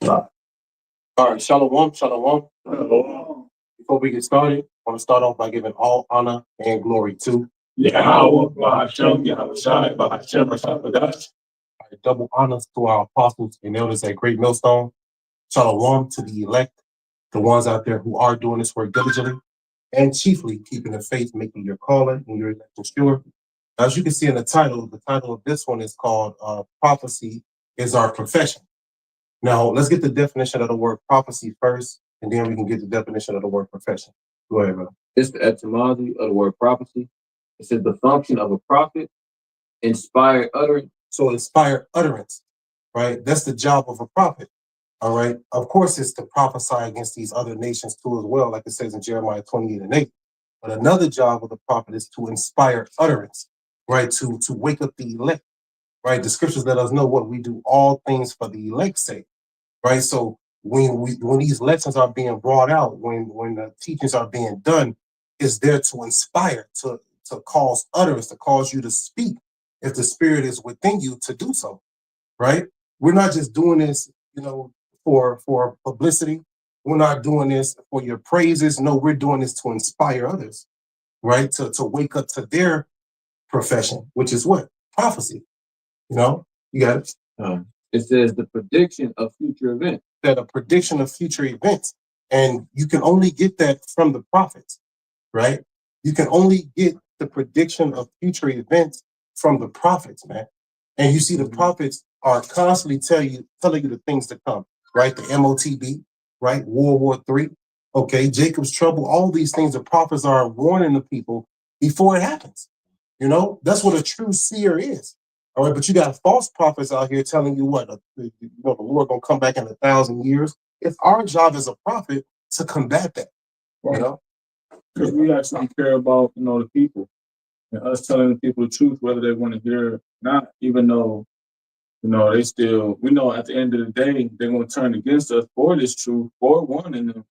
All right, shalom, shalom. Before we get started, I want to start off by giving all honor and glory to YAHAWAH, BAHASHAM, YAHAWASHI, BAHASHAM, HAQADASH. double honors to our apostles and elders at Great Millstone. Shalom to the elect, the ones out there who are doing this work diligently, and chiefly keeping the faith, making your calling and your election sure. As you can see in the title of this one is called Prophecy is Our Profession. Now, let's get the definition of the word prophecy first, and then we can get the definition of the word profession. Go ahead, brother. It's the etymology of the word prophecy. It says the function of a prophet, inspired utterance. So inspired utterance, right? That's the job of a prophet, all right? Of course, it's to prophesy against these other nations too as well, like it says in Jeremiah 28:8. But another job of the prophet is to inspire utterance, right? To wake up the elect, right? The scriptures let us know what we do all things for the elect's sake. Right, so when these lessons are being brought out, when the teachings are being done, it's there to inspire, to cause utterance, to cause you to speak, if the Spirit is within you to do so. Right, we're not just doing this, for publicity. We're not doing this for your praises. No, we're doing this to inspire others. Right, to wake up to their profession, which is what? Prophecy. You got it. It says the prediction of future events. That a prediction of future events. And you can only get that from the prophets, right? You can only get the prediction of future events from the prophets, man. And you see the prophets are constantly telling you the things to come, right? The MOTB, right? World War III, okay? Jacob's trouble, all these things, the prophets are warning the people before it happens. That's what a true seer is. All right, but you got false prophets out here telling you what, the Lord gonna come back in 1,000 years. It's our job as a prophet to combat that, Because we actually care about, the people and us telling the people the truth, whether they want to hear it or not, even though, they still, we know at the end of the day, they're going to turn against us for this truth, for warning them,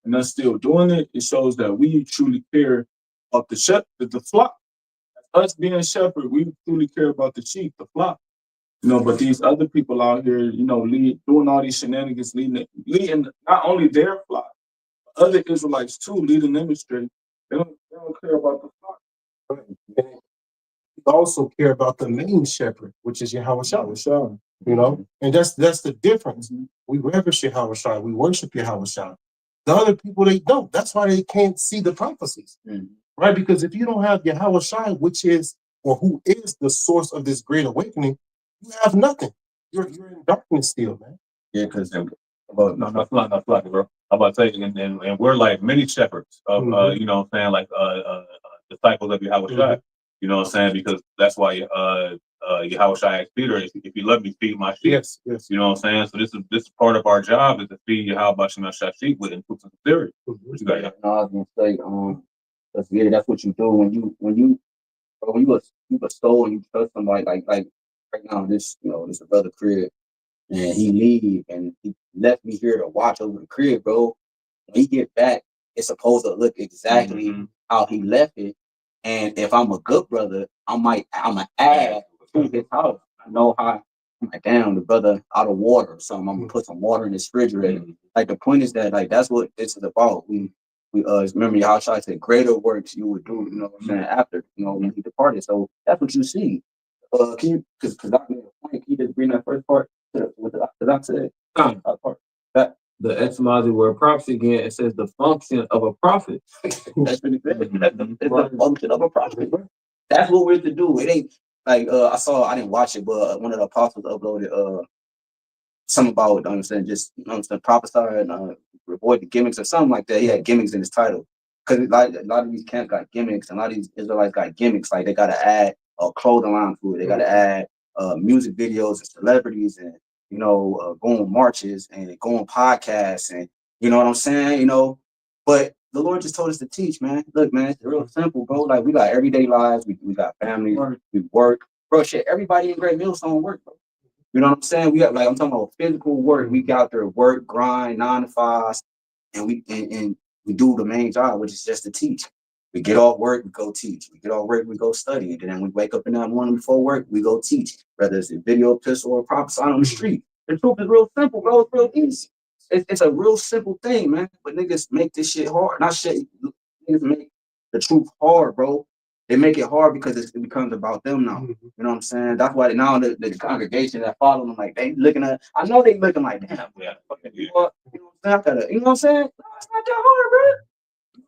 and us still doing it. It shows that we truly care about the flock. Us being shepherd, we truly care about the sheep, the flock. But these other people out here, doing all these shenanigans, leading not only their flock, but other Israelites too, leading them astray. They don't care about the flock. We also care about the main shepherd, which is Yahawashi. And that's the difference. We reverence Yahawashi, we worship Yahawashi. The other people, they don't. That's why they can't see the prophecies. Right? Because if you don't have Yahawashi, which is, or who is the source of this great awakening, you have nothing. You're in darkness still, man. Yeah, because not flock, bro. I'm about to say, and we're like many shepherds of, like disciples of Yahawashi. You know what I'm saying? Because that's why Yahawashi asked Peter, if you let me feed my sheep. Yes. You know what I'm saying? So this is part of our job, is to feed Yahawashi sheep with truth and sincerity. What you got? I was gonna say, that's what you do when you bestow and you trust somebody, like right now, this is a brother crib, and he leave and he left me here to watch over the crib, bro. When he get back, it's supposed to look exactly how he left it. And if I'm a good brother, I'ma add to his house. I know how. I'm like, damn, the brother out of water or something. I'm gonna put some water in his refrigerator. Like, the point is that, like, that's what this is about. We remember Yahawashi said greater works you would do, what I'm saying, after, when he departed. So that's what you see. Can you, because I made a point, can you just bring that first part to what I said? That the etymology word prophecy again, it says the function of a prophet. That's what it says. It's the function of a prophet. That's what we're to do. It ain't like I didn't watch it, but one of the apostles uploaded something about just prophesying, avoid the gimmicks or something like that. He had gimmicks in his title. Because a lot of these camps got gimmicks, and a lot of these Israelites got gimmicks. Like, they gotta add a clothing line to it. They gotta add music videos and celebrities, and go on marches and go on podcasts, and you know what I'm saying, But the Lord just told us to teach, man. Look, man, it's real simple, bro. Like, we got everyday lives, we got families, we work, bro. Shit, everybody in Great Millstone work, bro. You know what I'm saying? We got, like, I'm talking about physical work. We got there, work, grind, 9 to 5, and we do the main job, which is just to teach. We get off work, we go teach. We get off work, we go study. And then we wake up in that morning before work, we go teach. Whether it's a video, epistle, or prophesy on the street. The truth is real simple, bro. It's real easy. It's a real simple thing, man. But niggas make this shit hard. Not shit. Niggas make the truth hard, bro. They make it hard because it becomes about them now. You know what I'm saying? That's why now the congregation that follow them, like, they looking at, I know they looking like, damn, you know what I'm saying? You know what I'm saying? No, it's not that hard,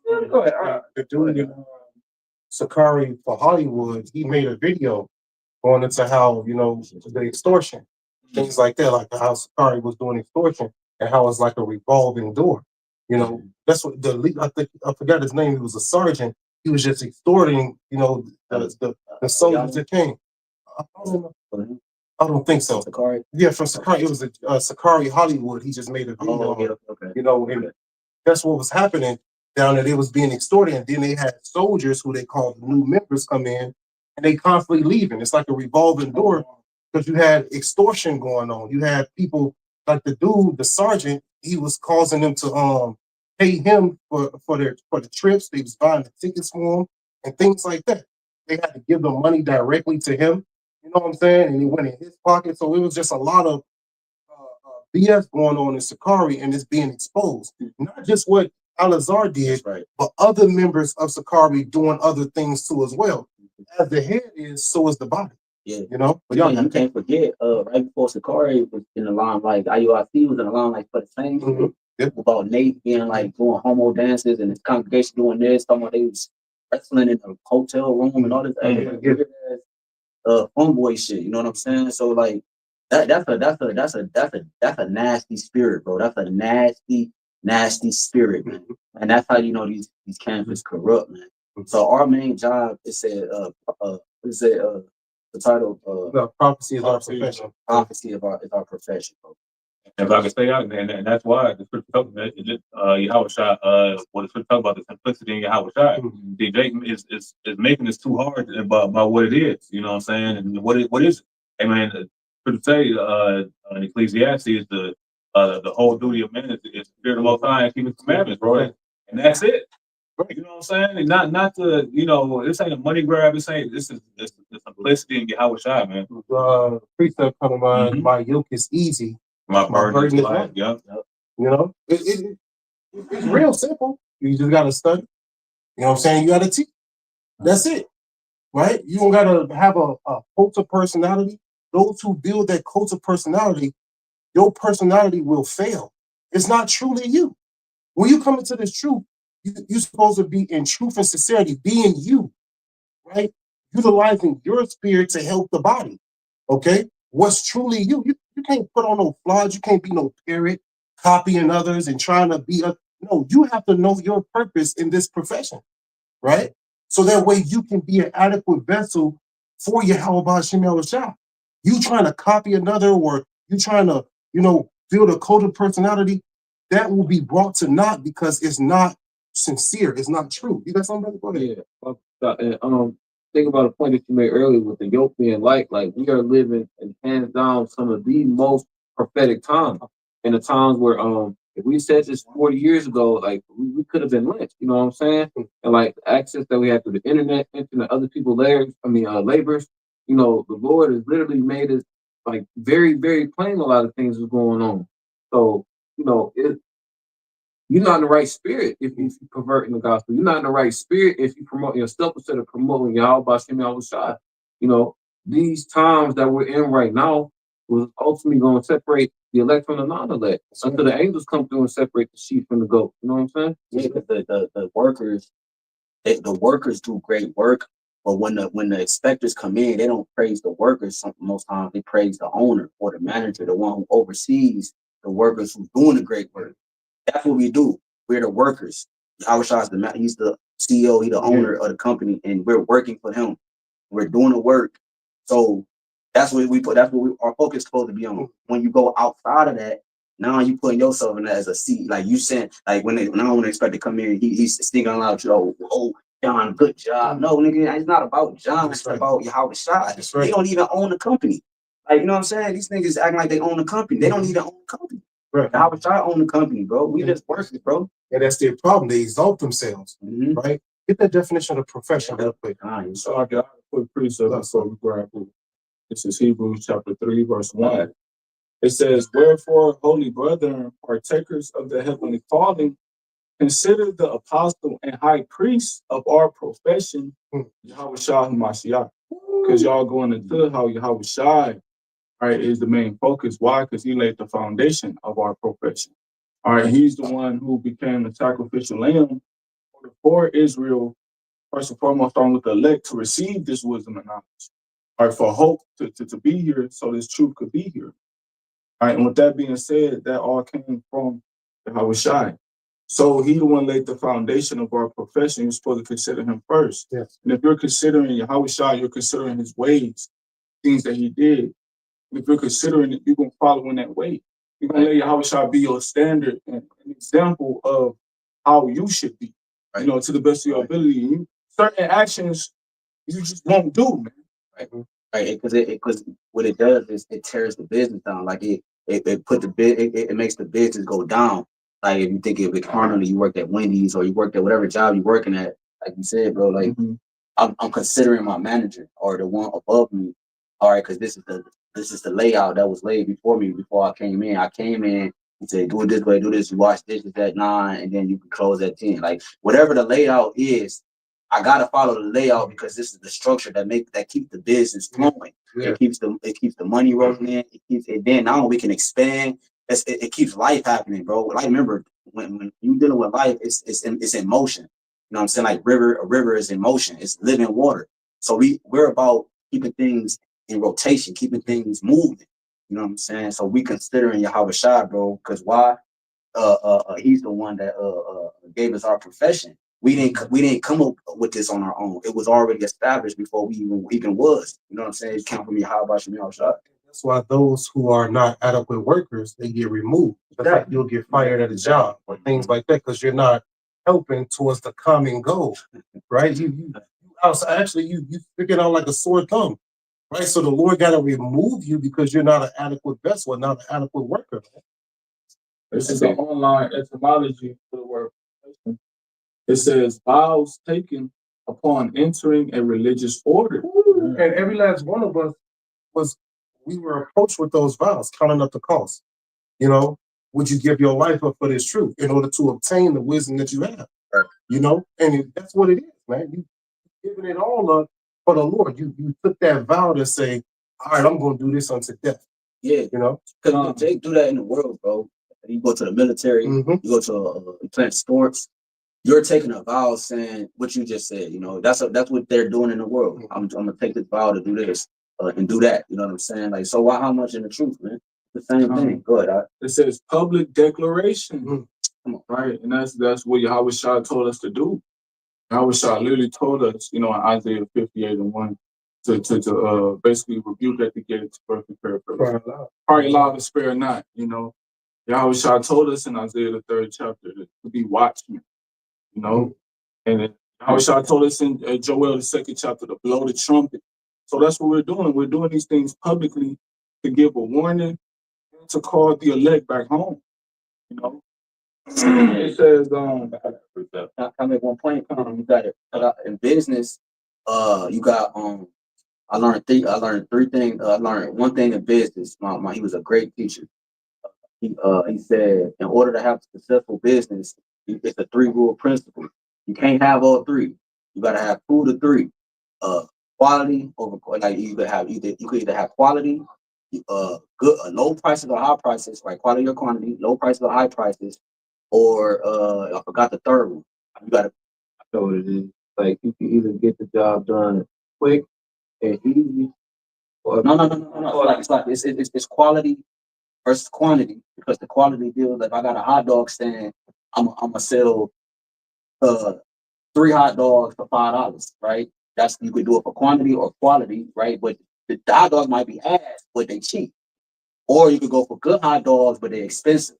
bro. Go ahead. All right. The dude in Sakari for Hollywood, he made a video going into how, you know, the extortion, things like that, like how Sakari was doing extortion and how it's like a revolving door. You know, that's what the lead, I think, I forgot his name. He was a sergeant. He was just extorting, you know, the soldiers that came. I don't think so. Sakari? Yeah, from Sakari. It was a Sakari Hollywood. He just made a video. Okay. You know, and that's what was happening down there. They was being extorted, and then they had soldiers who they called new members come in, and they constantly leaving. It's like a revolving door because you had extortion going on. You had people like the dude, the sergeant. He was causing them to pay him for the trips. They was buying the tickets for him and things like that. They had to give the money directly to him. You know what I'm saying? And it went in his pocket. So it was just a lot of BS going on in Sakari, and it's being exposed. Not just what Al-Azhar did, but other members of Sakari doing other things too as well. As the head is, so is the body. Yeah, you know. But you can't forget, right before Sakari was in the limelight, IUIC was in the limelight for the same about Nate being like doing homo dances and his congregation doing this, talking about they was wrestling in a hotel room and all this homeboy shit. You know what I'm saying? So like that's a nasty spirit, bro. That's a nasty spirit, man. And that's how you know these camps is corrupt, man. So our main job is the title prophecy is our profession. Prophecy is our profession, bro. If I can stay out, and that's why the scripture talks about Yahawashi, what the scripture talk about the simplicity in Yahawashi. DJ is making this too hard about what it is. You know what I'm saying? And what is it? I mean, to say in Ecclesiastes is the whole duty of man is to fear the Most High and keep His commandments, bro. And that's it. You know what I'm saying? And not to, you know, this ain't a money grab. This is the simplicity in Yahawashi, man. Precept coming on, my yoke is easy. My burden is light. Yeah. You know, it's real simple. You just gotta study. You know what I'm saying? You gotta teach. That's it. Right? You don't gotta have a cult of personality. Those who build that cult of personality, your personality will fail. It's not truly you. When you come into this truth, you're supposed to be in truth and sincerity, being you, right? Utilizing your spirit to help the body. Okay? What's truly you? You can't put on no flaws. You can't be no parrot, copying others and trying to be no, you have to know your purpose in this profession, right? So that way you can be an adequate vessel for YAHWAH. You trying to copy another, or you trying to, you know, build a code of personality, that will be brought to naught because it's not sincere. It's not true. You got something? Go ahead. Yeah. Think about a point that you made earlier with the yoke being light. Like, we are living and hands down some of the most prophetic times, and the times where if we said this 40 years ago, like we could have been lynched. You know what I'm saying? And like the access that we have to the internet, other people's labors. You know, the Lord has literally made it like very, very plain. A lot of things is going on. So you know you're not in the right spirit if you perverting the gospel. You're not in the right spirit if you promote yourself instead of promoting YAHWAH. You know, these times that we're in right now was ultimately going to separate the elect from the non-elect until the angels come through and separate the sheep from the goat. You know what I'm saying? Yeah, the workers do great work, but when the inspectors come in, they don't praise the workers. Most times they praise the owner or the manager, the one who oversees the workers who's doing the great work. That's what we do. We're the workers. Yahawashi he's the CEO, he's the owner of the company, and we're working for him. We're doing the work. So that's what our focus is supposed to be on. When you go outside of that, now you putting yourself in that as a seat. Like you said, like when I don't expect to come in, he's singing aloud, oh, John, good job. No, nigga, it's not about John, it's about Yahawashi. They don't even own the company. Like, you know what I'm saying? These niggas acting like they own the company. They don't even own the company. Right. Yahawashi own the company, bro. We just workers, bro. And that's their problem. They exalt themselves, right? Get that definition of profession real quick. So I got a quick precept before we grab it. This is Hebrews chapter 3, verse 1. It says, "Wherefore, holy brethren, partakers of the heavenly calling, consider the apostle and high priest of our profession, Yahawashi Mashiach." Because y'all going into how Yahawashi, right, is the main focus. Why? Because he laid the foundation of our profession. All right, he's the one who became the sacrificial lamb for Israel, first and foremost, on with the elect to receive this wisdom and knowledge. All right, for hope to be here, so this truth could be here. All right, and with that being said, that all came from Yahawashi. So he the one laid the foundation of our profession. You're supposed to consider him first. Yes. And if you're considering Yahawashi, you're considering his ways, things that he did. And if you're considering it, you're going to follow in that way. You're going to let Yahawashi be your standard and an example of how you should be, Right. you know, to the best of your ability. And certain actions you just won't do, man. Right. Right. Because what it does is it tears the business down. Like it makes the business go down. Like if you think of it carnally, you worked at Wendy's or you worked at whatever job you're working at, like you said, bro, like I'm considering my manager or the one above me. All right, because this is the layout that was laid before me before I came in. I came in and said, do it this way, do this, you wash dishes at 9, and then you can close at 10. Like whatever the layout is, I gotta follow the layout because this is the structure that keeps the business flowing. Yeah. Mm-hmm. It keeps the money rolling in. It keeps it. Then now we can expand. It keeps life happening, bro. Like remember when you dealing with life, it's in motion. You know what I'm saying? Like a river is in motion. It's living water. So we're about keeping things in rotation, keeping things moving. You know what I'm saying? So we considering Yahawashi, bro, because why? He's the one that gave us our profession. We didn't come up with this on our own. It was already established before we even was. You know what I'm saying? It came from Yahawashi. That's why those who are not adequate workers, they get removed. That's like you'll get fired at a job or things like that because you're not helping towards the common goal, right? You actually you stick it out like a sore thumb, right? So the Lord got to remove you because you're not an adequate vessel, not an adequate worker. This is an online etymology for the word profession. It says vows taken upon entering a religious order. And every last one of us we were approached with those vows, counting up the cost. You know, would you give your life up for this truth in order to obtain the wisdom that you have? Right. You know, and that's what it is, man. You giving it all up for the Lord. You took that vow to say, all right, I'm going to do this unto death. Yeah, you know, because they do that in the world, bro. You go to the military, you go to you play sports. You're taking a vow saying what you just said. You know, that's what they're doing in the world. I'm gonna take this vow to do this and do that. You know what I'm saying? Like, so why? How much in the truth, man? The same thing. Go ahead. It says public declaration, right? And that's what Yahawashi told us to do. Yahawashi literally told us, you know, in Isaiah 58:1, to basically rebuke at the gate to perfect paraphrase. Probably loud and spare not. You know, Yahawashi told us in Isaiah the 3rd chapter to be watchmen. You know, and Yahawashi told us in Joel the 2nd chapter to blow the trumpet. So that's what we're doing. We're doing these things publicly to give a warning and to call the elect back home. You know, it says, I make one point. You got it. In business, you got I learned three things. I learned one thing in business. He was a great teacher. He said, in order to have a successful business, it's a 3-rule principle. You can't have all 3. You gotta have 2 to 3. Quality over like you could either have quality, good low prices or high prices, right? Quality or quantity, low prices or high prices, or I forgot the third one. You gotta So what it is, like you can either get the job done quick and easy, or no. Like it's quality versus quantity, because the quality deal, if I got a hot dog stand, I'm gonna sell 3 hot dogs for $5, right? That's, you could do it for quantity or quality, right? But the hot dogs might be ass, but they cheap. Or you could go for good hot dogs, but they're expensive.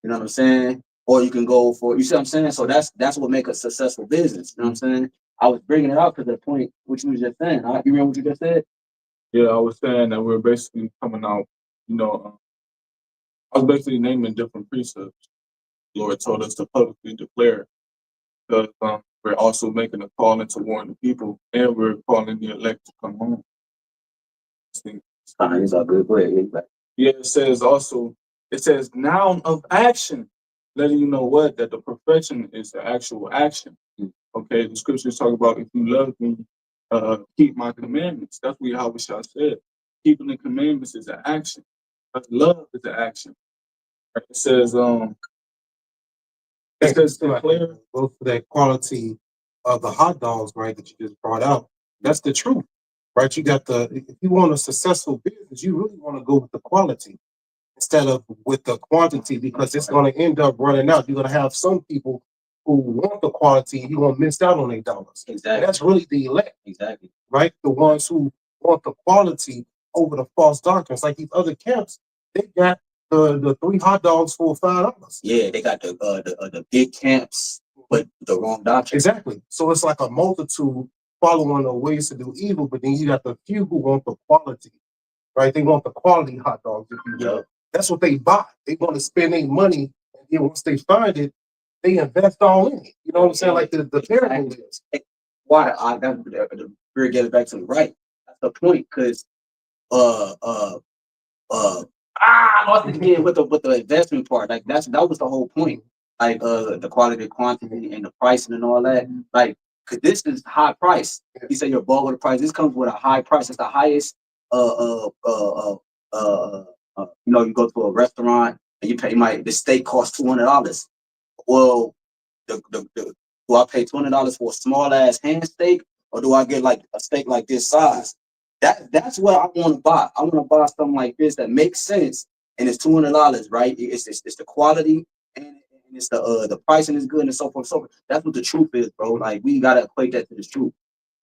You know what I'm saying? Or you can go for, you see what I'm saying? So that's what makes a successful business. You know what I'm saying? I was bringing it up because the point what you was just saying. You remember what you just said? yeah, I was saying that we're basically coming out, you know, I was basically naming different precepts. The Lord told us to publicly declare, because we're also making a calling to warn the people, and we're calling the elect to come home. It's all good. Go ahead. Yeah, it says also, it says noun of action, letting you know what? That the perfection is the actual action. Okay, the scriptures talk about if you love me, keep my commandments. That's what Yahawashi said. Keeping the commandments is an action. But love is an action. Right? It says declare. Go for that quality of the hot dogs, right, that you just brought out. That's the truth, right? You got if you want a successful business, you really want to go with the quality instead of with the quantity, because it's going to end up running out. You're going to have some people who want the quality, you're going to miss out on their dollars. Exactly. And that's really the elect. Exactly. Right? The ones who want the quality over the false doctrines. Like these other camps, they got the 3 hot dogs for $5. Yeah, they got the big camps, but the wrong doctrine. Exactly. So it's like a multitude following the ways to do evil, but then you got the few who want the quality, right? They want the quality hot dogs, if you will. That's what they buy. They want to spend their money, and then once they find it, they invest all in it. You know what I'm saying? Like the parable is. Why? That's the spirit get it back to the right. That's the point, because I lost it again with the investment part. Like that was the whole point. Like the quality, quantity, and the pricing and all that. Like, cause this is high price. He said you're bought with a price. This comes with a high price. It's the highest. You go to a restaurant and you pay the steak costs $200. Well, do I pay $200 for a small ass hand steak, or do I get like a steak like this size? That's what I want to buy. I want to buy something like this that makes sense, and it's $200, right? It's the quality, and it's the pricing is good, and so forth and so forth. That's what the truth is, bro. Like, we gotta equate that to the truth.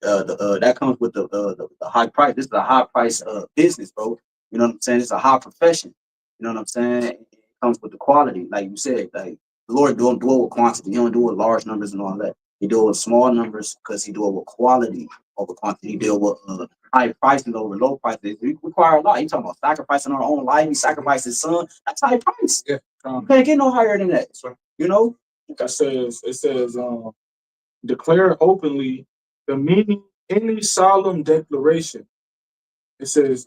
That comes with the high price. This is a high price business, bro. You know what I'm saying? It's a high profession. You know what I'm saying? It comes with the quality, like you said. Like, the Lord don't do it with quantity. He don't do it with large numbers and all that. He do it with small numbers because he do it with quality over quantity. He deal with high prices over low prices. We require a lot. You talking about sacrificing our own life? He sacrificed his son. That's high price. Yeah. You can't get no higher than that. You know. It says declare openly the meaning any solemn declaration. It says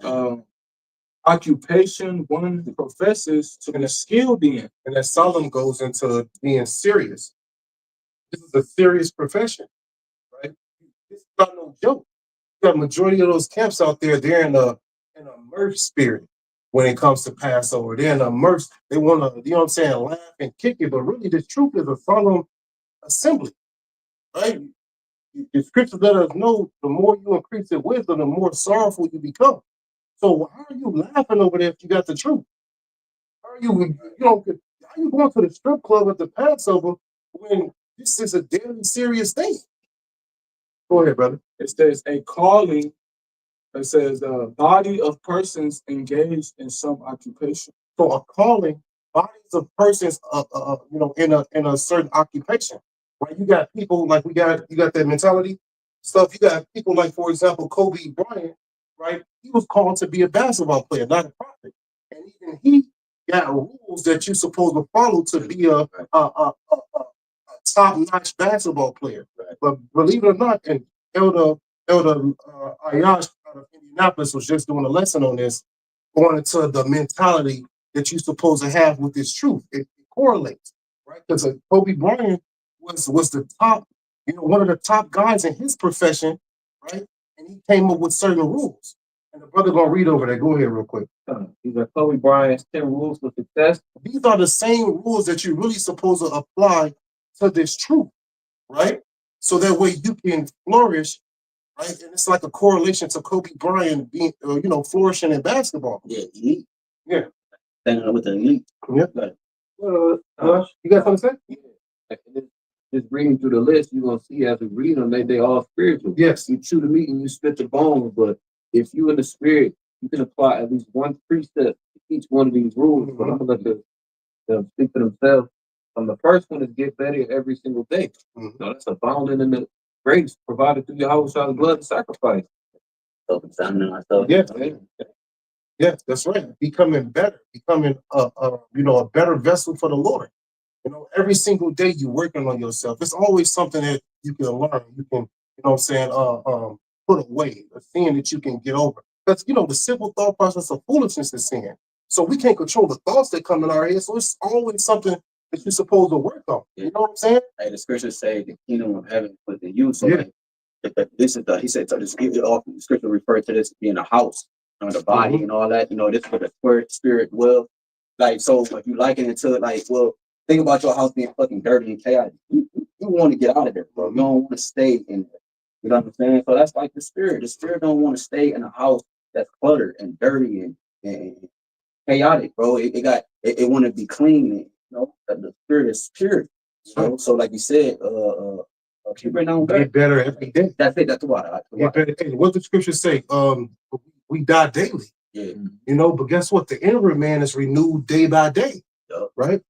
occupation one professes to be skilled in. And that solemn goes into being serious. This is a serious profession, right? This is not no joke. You got a majority of those camps out there, they're in a immersed spirit when it comes to Passover. They're in a immersed, they want to, you know what I'm saying, laugh and kick it, but really the truth is a solemn assembly, right? The scriptures let us know the more you increase in wisdom, the more sorrowful you become. So how are you laughing over there if you got the truth? How are you going to the strip club at the Passover when this is a daily serious thing? Go ahead, brother. It says a calling. It says body of persons engaged in some occupation. So a calling, bodies of persons, in a certain occupation, right? You got people like you got that mentality stuff. You got people like, for example, Kobe Bryant, right? He was called to be a basketball player, not a prophet, and even he got rules that you're supposed to follow to be a top-notch basketball player. But believe it or not, and Elder Ayash out of Indianapolis was just doing a lesson on this, going into the mentality that you're supposed to have with this truth. It correlates, right? Because Kobe Bryant was the top, one of the top guys in his profession, right? And he came up with certain rules. And the brother gonna read over that. Go ahead real quick. These are Kobe Bryant's 10 rules for success. These are the same rules that you're really supposed to apply to this truth, right? So that way you can flourish, right? And it's like a correlation to Kobe Bryant being, flourishing in basketball. Yeah, elite. Yeah. Standing up with the elite. Yeah. Well, You got something to say? Yeah. Just reading through the list, you're going to see as we read them, they all spiritual. Yes. You chew the meat and you spit the bones, but if you in the spirit, you can apply at least one precept to each one of these rules. But I'm going to let them speak for themselves. The first one is get better every single day. So that's abounding in the grace provided through Yahawah's blood and sacrifice. Self-examining ourselves. Yeah, that's right. Becoming better, becoming a better vessel for the Lord. Every single day you're working on yourself. It's always something that you can learn. You can, put away, a sin that you can get over. Because the simple thought process of foolishness is sin. So we can't control the thoughts that come in our head. So it's always something that you're supposed to work on. You know what I'm saying? Hey, the scriptures say the kingdom of heaven is within you. So Yeah. like, this is the, he said, so this often the scripture referred to this being a house, the body and all that. This is where the spirit will. Like, so if you liken it to it, like, well, think about your house being fucking dirty and chaotic. You want to get out of there, bro. You don't want to stay in there. You know what I'm saying? So that's like the spirit. The spirit don't want to stay in a house that's cluttered and dirty and chaotic, bro. It want to be clean. The spirit is pure. So like you said, keep it down. Get better every day. That's it. That's what Get better. Hey, what the scripture say? We die daily. Yeah. But guess what? The inward man is renewed day by day. Right?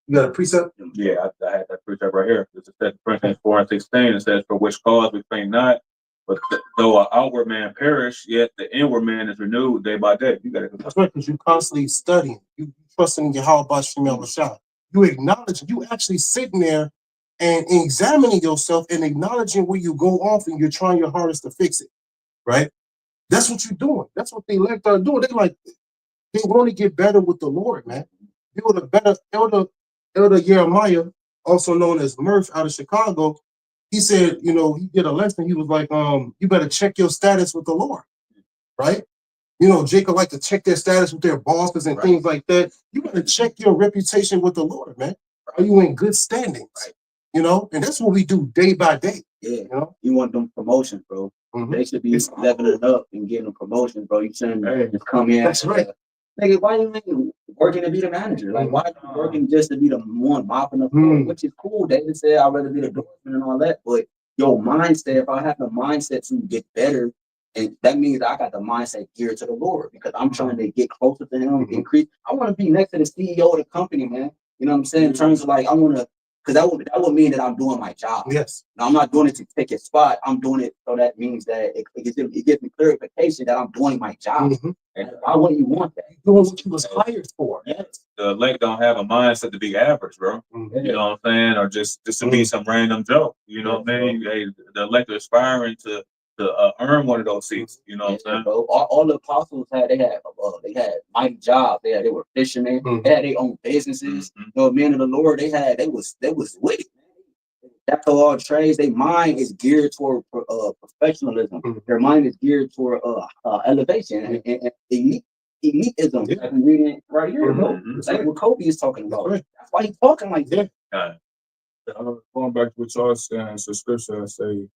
You got a precept? Yeah, I had that precept right here. This is 2 Corinthians 4:16. It says, "For which cause we faint not, but though our outward man perish, yet the inward man is renewed day by day." You got it. That's right, because you constantly studying. You trusting in YAHWASHI. You acknowledge. You actually sitting there and examining yourself and acknowledging where you go off, and you're trying your hardest to fix it. Right? That's what you're doing. That's what the elect are doing. They want to get better with the Lord, man. You were the better Elder Jeremiah, also known as Murph out of Chicago. He said, he did a lesson. He was like, you better check your status with the Lord, right? Jacob like to check their status with their bosses and things like that. You better check your reputation with the Lord, man. Are you in good standings? And that's what we do day by day. Yeah, you want them promotions, bro. They should be leveling up and getting them promotions, bro. You shouldn't just come in. That's right. Nigga, why you working to be the manager? Like, why you working just to be the one mopping the floor? Which is cool. David said, I'd rather be the doorman and all that. But your mindset, if I have the mindset to get better, and that means I got the mindset geared to the Lord because I'm trying to get closer to Him, increase. I want to be next to the CEO of the company, man. You know what I'm saying? In terms of like, I want to, because that would mean that I'm doing my job. Yes. Now, I'm not doing it to take a spot. I'm doing it so that means that it gives me clarification that I'm doing my job. And why wouldn't you want that? Doing what you was hired for. Yes. The elect don't have a mindset to be average, bro. You know what I'm saying? Or just to be some random joke. You know what I mean? Hey, the elect are aspiring to earn one of those seats. You know what I'm saying? Bro. All the apostles had mighty jobs. They were fishermen. They had their own businesses. Men of the Lord, they was with it. That's all trades. Their mind is geared toward professionalism. Their mind is geared toward elevation and elitism. Yeah. I'm reading it right here, bro. Like what Kobe is talking about. That's why he's talking like that. Going back to what y'all saying, so scripture say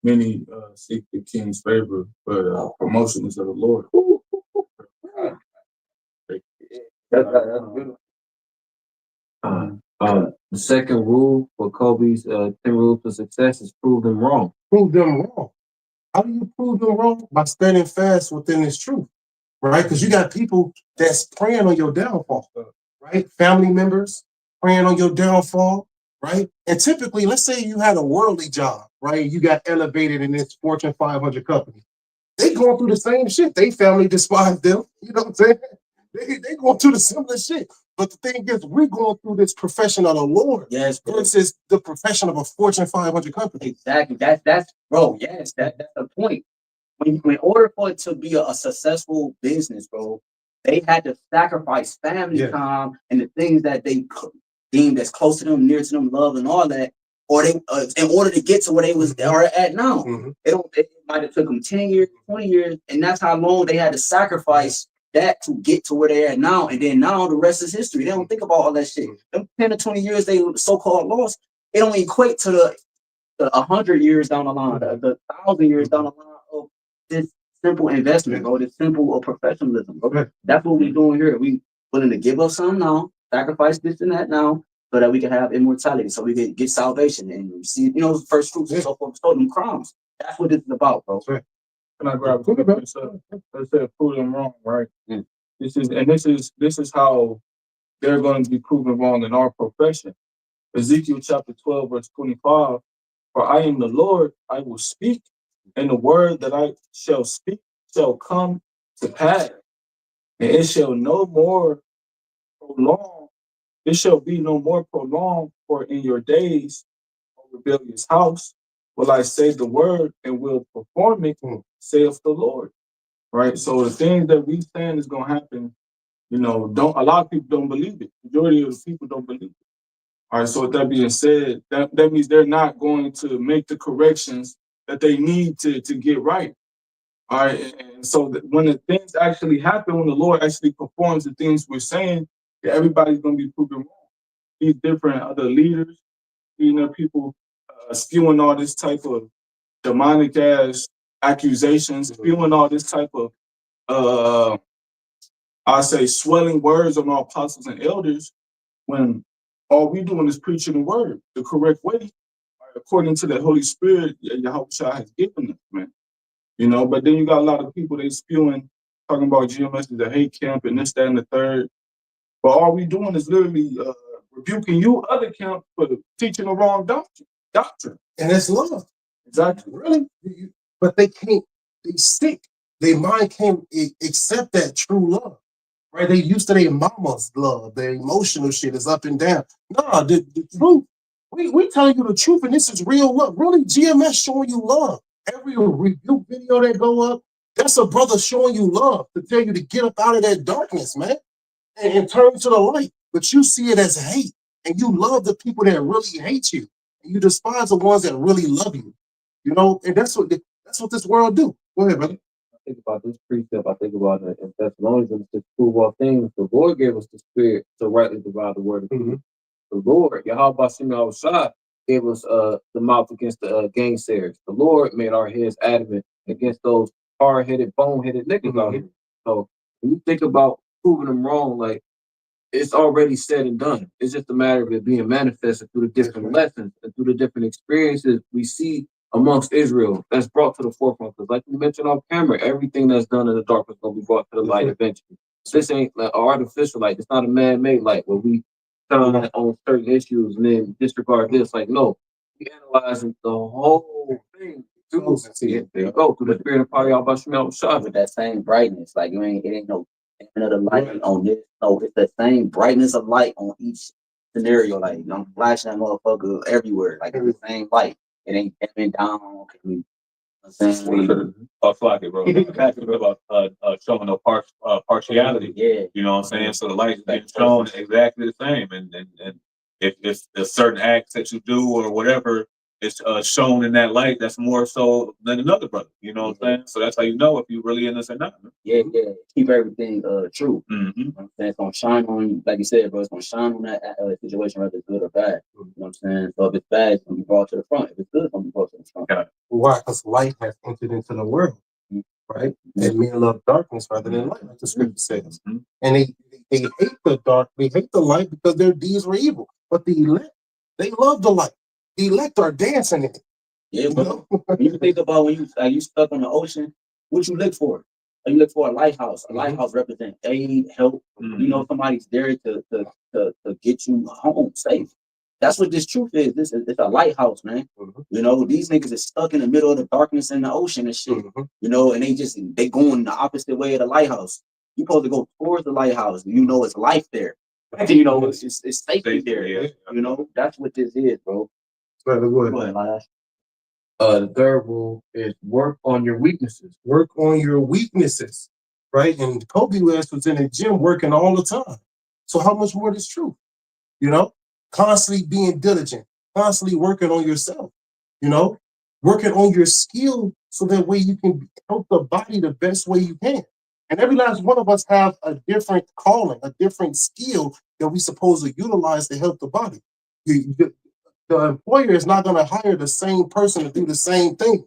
many seek the king's favor, but promotion is of the Lord. That's good. The second rule for Kobe's 10 rules for success is prove them wrong. Prove them wrong. How do you prove them wrong? By standing fast within this truth, right? Because you got people that's praying on your downfall, right? Family members praying on your downfall, right? And typically, let's say you had a worldly job, right? You got elevated in this Fortune 500 company. They going through the same shit. They family despise them. You know what I'm saying? They going through the similar shit. But the thing is, we're going through this profession of the Lord, versus the profession of a Fortune 500 company. Exactly. That's bro. Yes, that's the point. In order for it to be a successful business, bro, they had to sacrifice family time and the things that they deemed as close to them, near to them, love and all that, or they in order to get to where they are at now. It might have took them 10 years, 20 years, and that's how long they had to sacrifice that to get to where they are now. And then now the rest is history. They don't think about all that shit. Them 10 to 20 years they so-called lost, it don't equate to the 100 years down the line, the 1,000 years down the line of this simple investment, bro, this simple professionalism, bro. That's what we're doing here. We willing to give up some now, sacrifice this and that now, so that we can have immortality, so we can get salvation and receive, first fruits and so forth, so them crumbs. That's what this is about, bro. Can I grab a let's say prove them wrong, right? This is how they're going to be proven wrong in our profession. Ezekiel chapter 12, verse 25. For I am the Lord, I will speak, and the word that I shall speak shall come to pass, and it shall no more prolong. It shall be no more prolonged, for in your days, O rebellious house, will I say the word and will perform it, saith the Lord. Right? So the things that we saying is going to happen you know, don't a lot of people don't believe it. Majority of the people don't believe it. All right, so with that being said, that means they're not going to make the corrections that they need to get right. All right, and so when the things actually happen, when the Lord actually performs the things we're saying, everybody's going to be proven wrong. These different other leaders, you know, people spewing all this type of demonic ass accusations, spewing all this type of I say swelling words on our apostles and elders, when all we doing is preaching the word the correct way, according to the Holy Spirit Yahawashi has given us, man. You know, but then you got a lot of people they spewing, talking about GMS is a hate camp and this, that, and the third. But all we doing is literally rebuking you, other camp, for teaching the wrong doctrine. And it's love. Exactly. Really? But they can't, they sick. Their mind can't accept that true love. Right? They used to their mama's love. Their emotional shit is up and down. Nah, the truth. We telling you the truth, and this is real love. Really, GMS showing you love. Every review video that go up, that's a brother showing you love to tell you to get up out of that darkness, man, and turn to the light. But you see it as hate, and you love the people that really hate you, and you despise the ones that really love you. You know, and that's what this world do. Go ahead, brother. I think about this precept. I think about it in Thessalonians, to prove all things. The Lord gave us the spirit to rightly divide the word of truth. The Lord, YAHWASHI, gave us the mouth against the gainsayers. The Lord made our heads adamant against those hard-headed, bone-headed niggas out here. So when you think about proving them wrong, like, it's already said and done. It's just a matter of it being manifested through the different lessons and through the different experiences we see amongst Israel that's brought to the forefront. Because like we mentioned off camera, everything that's done in the dark is going to be brought to the light eventually. This ain't like artificial light. It's not a man-made light where we turn on certain issues and then disregard this. Like, no, we analyzing the whole thing. There you go, through the spirit of power, YAHWASHI, with that same brightness. Like it ain't no another light on this. No, it's the same brightness of light on each scenario. Like I'm flashing that motherfucker everywhere. Like it's the same light. It ain't dimming down. Fuck it, bro. About showing no partiality. Yeah. You know what I'm saying? So the light is being shown exactly the same. And if there's certain acts that you do or whatever is shown in that light, that's more so than another brother. You know what I'm saying? So that's how you know if you really in this or not. Yeah. Keep everything true. Mm-hmm. You know what I'm saying? It's gonna shine on you, like you said, bro. It's gonna shine on that situation, whether it's good or bad. You know what I'm saying? So if it's bad, it's gonna be brought to the front. If it's good, it's gonna be brought to the front. Okay. Why? Because light has entered into the world, right? And men love darkness rather than light, like the scripture says. And they hate the dark, they hate the light because their deeds were evil. But the elect, they love the light. The elect are dancing in it. Yeah, but when you think about when you stuck on the ocean, what you look for? You look for a lighthouse. A lighthouse represents aid, help. You know, somebody's there to get you home safe. That's what this truth is. It's a lighthouse, man. You know, these niggas are stuck in the middle of the darkness in the ocean and shit. You know, and they going the opposite way of the lighthouse. You supposed to go towards the lighthouse. You know, it's life there. You know, it's safety there. Yeah. You know, that's what this is, bro. Go Go ahead, Lash. The third rule is work on your weaknesses. Work on your weaknesses, right? And Kobe West was in the gym working all the time. So how much more is true? You know, constantly being diligent, constantly working on yourself, you know, working on your skill so that way you can help the body the best way you can. And every last one of us have a different calling, a different skill that we're supposed to utilize to help the body. The employer is not going to hire the same person to do the same thing,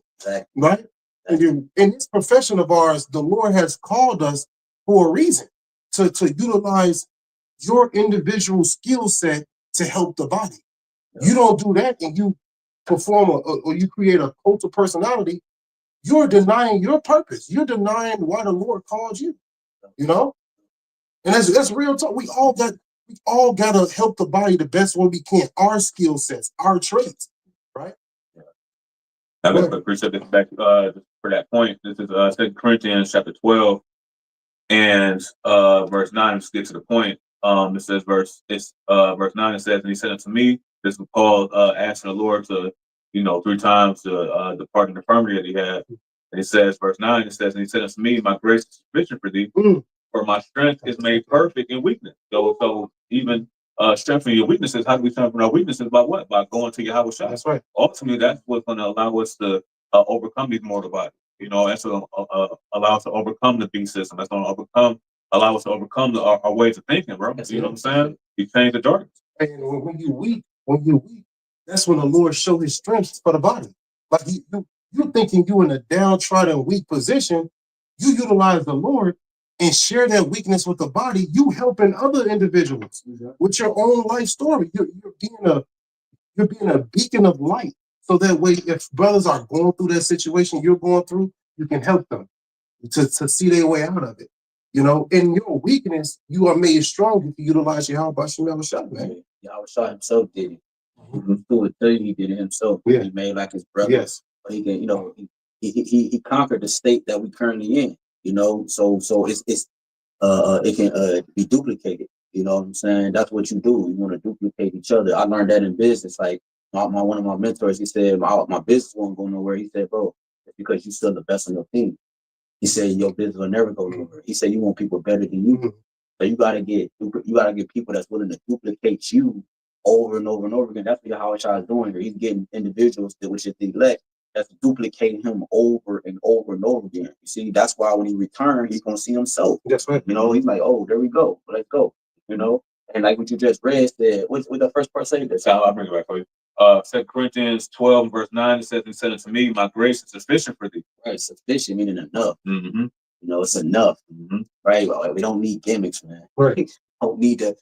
right? And in this profession of ours, the Lord has called us for a reason to utilize your individual skill set to help the body. You don't do that and you perform or you create a cult of personality, you're denying your purpose. You're denying why the Lord called you, you know? And that's real talk. We all got to help the body the best way we can. Our skill sets, our traits, right? Now let's appreciate this back for that point. This is 2 Corinthians chapter 12 and verse 9. Let's get to the point. It says verse 9, it says, and he said unto me, this was Paul asking the Lord to, 3 times the part of infirmity that he had. And it says, verse 9, it says, and he said unto me, my grace is sufficient for thee, for my strength is made perfect in weakness. So even strengthening your weaknesses, how do we strengthen our weaknesses? By what? By going to YAHWASHI. That's right. Ultimately, that's what's going to allow us to overcome these mortal bodies. You know, that's going to allow us to overcome the beast system. That's going to allow us to overcome our ways of thinking, bro. You know what I'm saying? You change the darkness. And when you're weak, that's when the Lord show his strength for the body. Like you thinking you in a downtrodden, weak position, you utilize the Lord and share that weakness with the body, you helping other individuals with your own life story. You're being a beacon of light. So that way, if brothers are going through that situation you're going through, you can help them to see their way out of it. You know, in your weakness, you are made strong if you utilize your HALALYAM, man. YAHWASHI himself did it. Who would tell you he did it himself? Yeah. He made like his brother. Yes. But he can, you know, he conquered the state that we currently in. You know, so it can be duplicated. You know what I'm saying? That's what you do. You want to duplicate each other. I learned that in business. Like one of my mentors, he said, my business won't go nowhere. He said, bro, it's because you still the best on your team. He said your business will never go nowhere. He said you want people better than you. So you gotta get people that's willing to duplicate you over and over and over again. That's what YAHWASHI is doing here. He's getting individuals which is the elect that's duplicating him over and over and over again. You see, that's why when he returns, he's gonna see himself. That's right. You know, he's like, oh, there we go. Let's go. You know, and like what you just read said, what the first part say? So I'll bring it back for you. 2 Corinthians 12 verse 9, it says, "And said unto me, my grace is sufficient for thee." Right, sufficient meaning enough. Mm-hmm. You know, it's enough. Mm-hmm. Right? Well, we don't need gimmicks, man. Right. We don't need to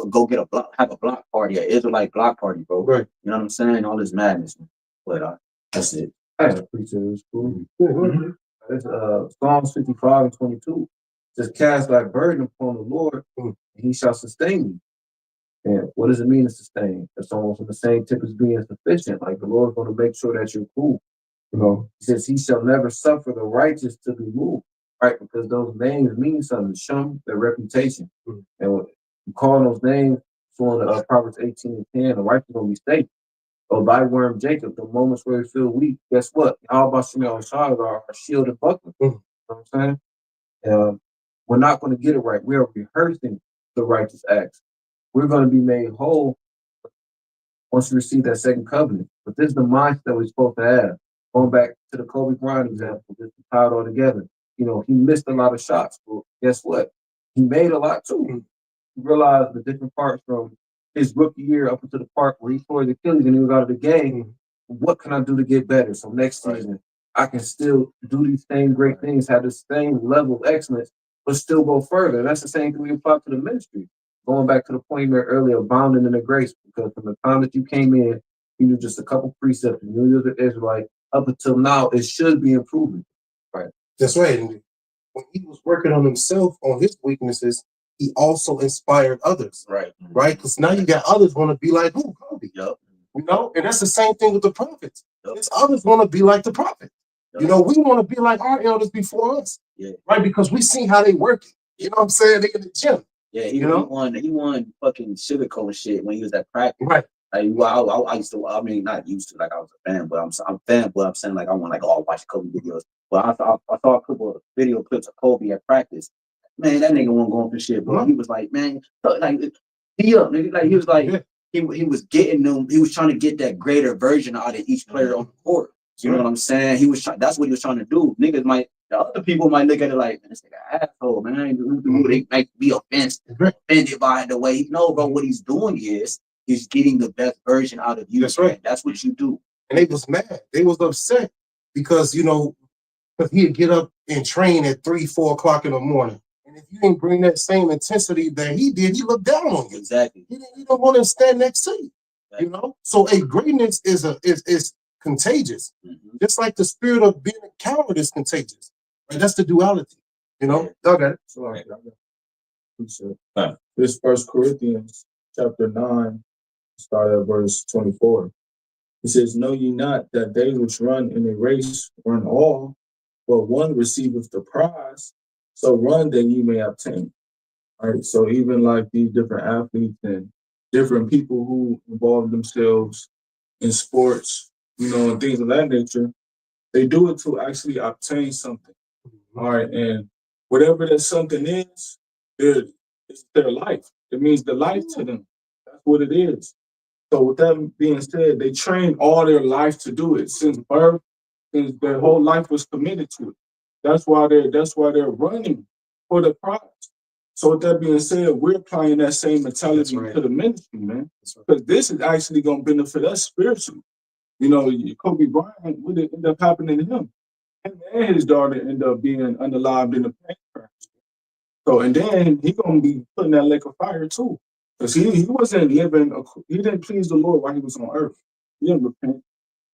go get have a block party, an Israelite block party, bro. Right. You know what I'm saying? All this madness, man. But that's it. I appreciate it. It's cool. Mm-hmm. It's Psalms 55 and 22. Just cast thy burden upon the Lord, and he shall sustain you. And what does it mean to sustain? It's almost in the same tip as being sufficient. Like the Lord's going to make sure that you're cool. You know, he says he shall never suffer the righteous to be moved, right? Because those names mean something, show their reputation. And when you call those names, so in Proverbs 18 and 10, the righteous going to be safe. Oh, thy worm Jacob, the moments where you feel weak, guess what? YAHWASHI is our shield and buckler. You know what I'm saying? We're not going to get it right. We are rehearsing the righteous acts. We're going to be made whole once we receive that second covenant. But this is the mindset that we're supposed to have. Going back to the Kobe Bryant example, just to tie it all together. You know, he missed a lot of shots. But guess what? He made a lot too. He realized the different parts from his rookie year up into the part where he tore his Achilles and he was out of the game. What can I do to get better? So next season, I can still do these same great things, have the same level of excellence, but still go further. And that's the same thing we apply to the ministry. Going back to the point you made earlier, abounding in the grace, because from the time that you came in, you knew just a couple precepts, you knew you was an Israelite. Up until now, it should be improving. Right. That's right. And when he was working on himself, on his weaknesses, he also inspired others. Right. Right? Because now you got others want to be like, who? Kobe. Yep. You know? And that's the same thing with the prophets. Yep. It's others want to be like the prophet. Yep. You know, we want to be like our elders before us. Yeah. Right? Because we see how they work. You know what I'm saying? They in the gym. Yeah, you know? he won fucking sugarcoat shit when he was at practice. Right. Like, I used to, I mean, not used to, like I was a fan, but I'm fan, but I'm saying like I want like all watch Kobe videos. But I saw a couple of video clips of Kobe at practice. Man, that nigga wasn't going for shit, bro. He was like, man, like he up, nigga. Like he was like he was getting them. He was trying to get that greater version out of each player on the court. You know what I'm saying? He was trying. That's what he was trying to do. Niggas might. The other people might look at it like, man, this nigga asshole, man. They might be offended by the way. No, bro. What he's doing is he's getting the best version out of you. That's right. That's what you do. And they was mad. They was upset because, you know, because he'd get up and train at 3, 4 o'clock in the morning. And if you didn't bring that same intensity that he did, he looked down on you. Exactly. He don't want to stand next to you. Exactly. You know? So a greatness is contagious. Just like the spirit of being a coward is contagious. Right? That's the duality. You know? Okay. So this 1 Corinthians chapter 9, start at verse 24. It says, know ye not that they which run in a race run all, but one receiveth the prize, so run that ye may obtain. All right, so even like these different athletes and different people who involve themselves in sports, you know, and things of that nature, they do it to actually obtain something. All right, and whatever that something is, it's their life. It means the life to them. That's what it is. So with that being said, they train all their life to do it since birth, since their whole life was committed to it. That's why they're running for the prize. So with that being said, we're applying that same mentality to the ministry, man. Because this is actually gonna benefit us spiritually. You know, Kobe Bryant, what ended up happening to him? Him and his daughter ended up being unalived in the plane crash. So, and then he gonna be put in that lake of fire too, because he wasn't living. He didn't please the Lord while he was on earth. He didn't repent.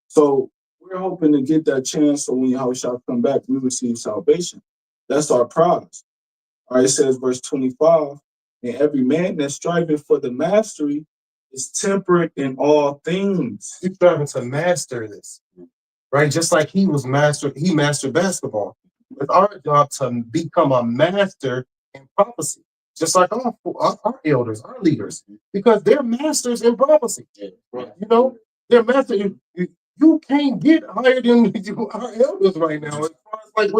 So we're hoping to get that chance. So when Yahushua come back, we receive salvation. That's our prize. All right, it says verse 25, and every man that's striving for the mastery is temperate in all things. He's striving to master this, right? Just like he mastered basketball. It's our job to become a master in prophecy, just like our elders, our leaders, because they're masters in prophecy. You know, they're masters. You can't get higher than our elders right now, as far as like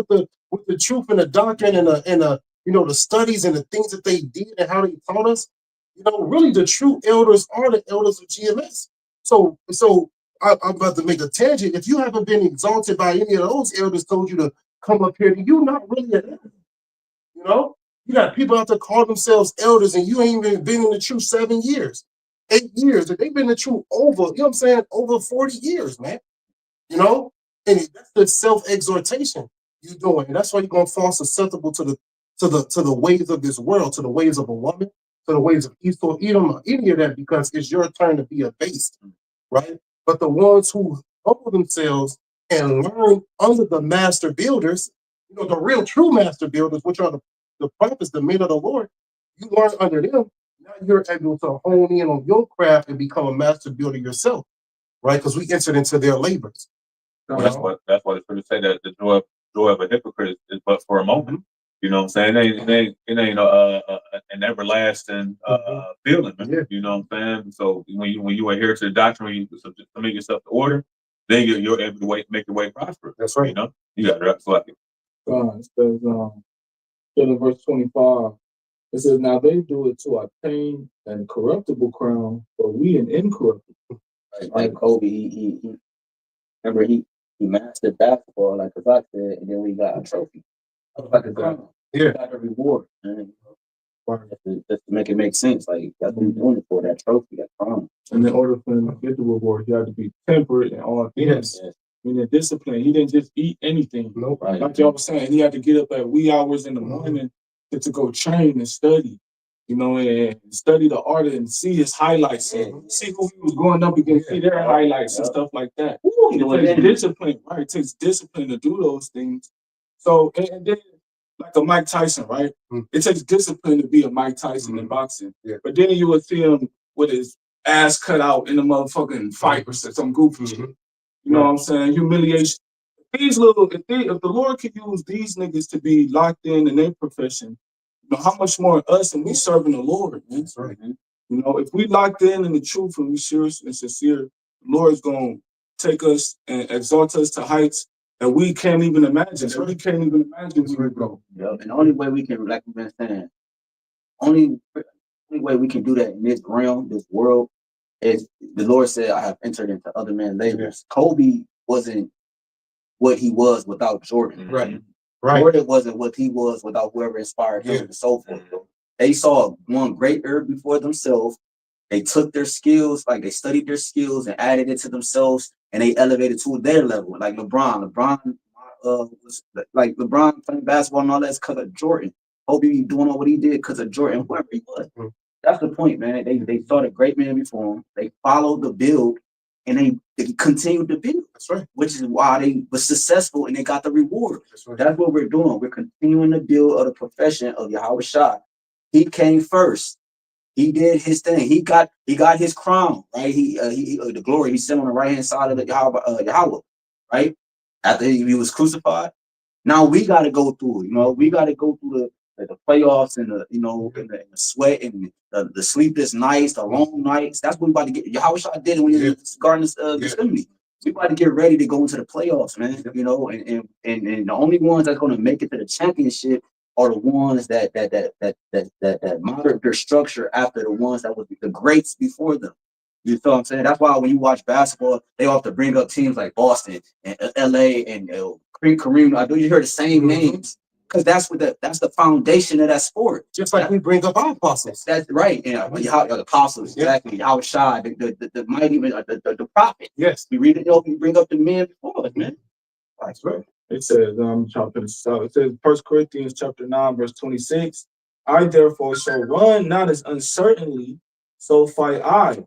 with the truth and the doctrine and the you know, the studies and the things that they did and how they taught us. You know, really the true elders are the elders of GMS. So I'm about to make a tangent. If you haven't been exalted by any of those elders told you to come up here, you're not really an elder. You know, you got people out there call themselves elders, and you ain't even been in the truth 7 years, 8 years. They've been in the truth over, you know what I'm saying, over 40 years, man. You know, and that's the self-exhortation you're doing, and that's why you're gonna fall susceptible to the ways of this world, to the ways of a woman, to the ways of Esau, any of that, because it's your turn to be abased, right? But the ones who humble themselves and learn under the master builders, you know, the real true master builders, which are the prophets, the men of the Lord, you learn under them. Now you're able to hone in on your craft and become a master builder yourself, right? Because we entered into their labors. Well, that's what the scripture say, that the joy of a hypocrite is but for a moment. You know what I'm saying? It ain't an everlasting feeling, man. Yeah. You know what I'm saying? So when you adhere to the doctrine, when you submit yourself to order, then you're able to make your way prosperous. That's right. You know, you got it right. So It says, in verse 25, it says, now they do it to obtain an corruptible crown, but we an incorruptible. Like Kobe, he remember he mastered basketball, like Kazak said, and then we got a trophy. Like a crown. Yeah. Got a reward. And just to make it make sense, like that's what we're doing it for, that trophy, that crown. And in order for him to get the reward, he had to be temperate in all things. Yes. Meaning discipline. He didn't just eat anything. Nope. Right. Like y'all was saying, he had to get up at wee hours in the morning to go train and study, you know, and study the art and see his highlights and see who he was going up against, see their highlights and stuff like that. It takes discipline, right? It takes discipline to do those things. So, and then like a Mike Tyson, right? It takes discipline to be a Mike Tyson in boxing. Yeah. But then you would see him with his ass cut out in a motherfucking fight or some goofy shit. You know what I'm saying? Humiliation. If the Lord could use these niggas to be locked in their profession, you know, how much more us and we serving the Lord, man? That's right. You know, if we locked in the truth and we serious and sincere, the Lord's gonna take us and exalt us to heights that we can't even imagine. That we can't even imagine where we go. Yep. And the only way we can, like we've been saying, only way we can do that in this realm, this world, is the Lord said, I have entered into other men's labors. Kobe wasn't what he was without Jordan. Right. Jordan wasn't what he was without whoever inspired him and so forth. They saw one greater before themselves. They took their skills, like they studied their skills and added it to themselves, and they elevated to their level. Like LeBron was like LeBron playing basketball and all that's because of Jordan. Kobe doing all what he did because of Jordan, whoever he was. That's the point, man. They saw the great man before him. They followed the build, and they continued to build. That's right. Which is why they were successful and they got the reward. That's right. That's what we're doing. We're continuing to build of the profession of Yahawashi. He came first. He did his thing. He got his crown, right? He the glory. He's sitting on the right hand side of the Yahweh, right? After he was crucified. Now we got to go through. You know, we got to go through the playoffs and the the sweat and the sleepless nights, the long nights. That's what we about to get. Yahawashi did it when he was in the Garden of Gethsemane. We about to get ready to go into the playoffs, man. You know, and the only ones that's going to make it to the championship are the ones that modeled their structure after the ones that was the greats before them. You feel what I'm saying? That's why when you watch basketball, they often bring up teams like Boston and LA and Kareem. I do you hear the same names because that's the foundation of that sport. Just like we bring up our apostles. That's right. And the apostles, exactly. YAHWASHI, the mighty, the prophet. Yes. We read it. We bring up the men before us, man. That's right. It says, I'm trying to finish this out. It says, 1 Corinthians chapter 9, verse 26. I therefore shall run not as uncertainly, so fight I,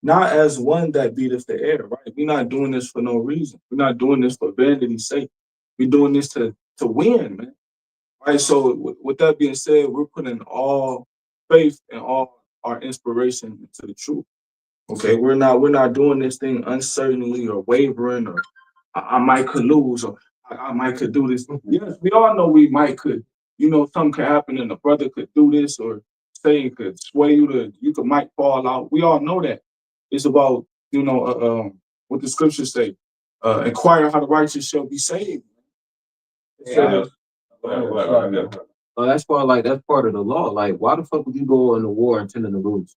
not as one that beateth the air. Right? We're not doing this for no reason. We're not doing this for vanity's sake. We're doing this to win, man. Right. So with that being said, we're putting all faith and all our inspiration into the truth. Okay, we're not doing this thing uncertainly or wavering or I might could lose or I might could do this. Yes, we all know we might could. You know, something could happen and the brother could do this or say it could sway you to might fall out. We all know that. It's about, what the scriptures say. Inquire how the righteous shall be saved. That's why, that's part of the law. Like, why the fuck would you go into war intending to lose?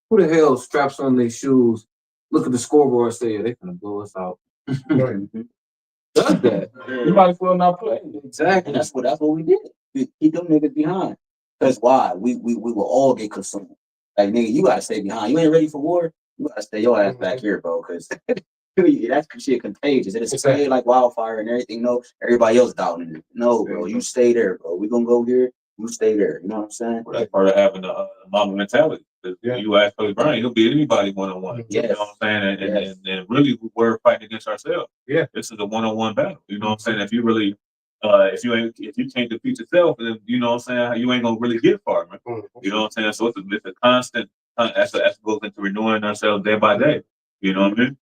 Who the hell straps on their shoes, look at the scoreboard, and say, they're gonna blow us out? Does that? You might as well not play. Exactly. That's what we did. We keep them niggas behind. Because why? We will all get consumed. Like, nigga, you gotta stay behind. You ain't ready for war. You gotta stay your ass back here, bro. Because that's shit contagious. It's spread like wildfire and everything. No, everybody else doubting it. No, bro, you stay there, bro. We gonna go here. You stay there. You know what I'm saying? Well, that's part of having a mama mentality. You ask Coach Brian, he'll beat anybody one-on-one. Yes. You know what I'm saying? And really, we're fighting against ourselves. Yeah. This is a one-on-one battle. You know what I'm saying? If you really, if you can't defeat yourself, then you know what I'm saying, you ain't gonna really get far, man. You know what I'm saying? So it's a constant. That's goes into renewing ourselves day by day. You know what I mean?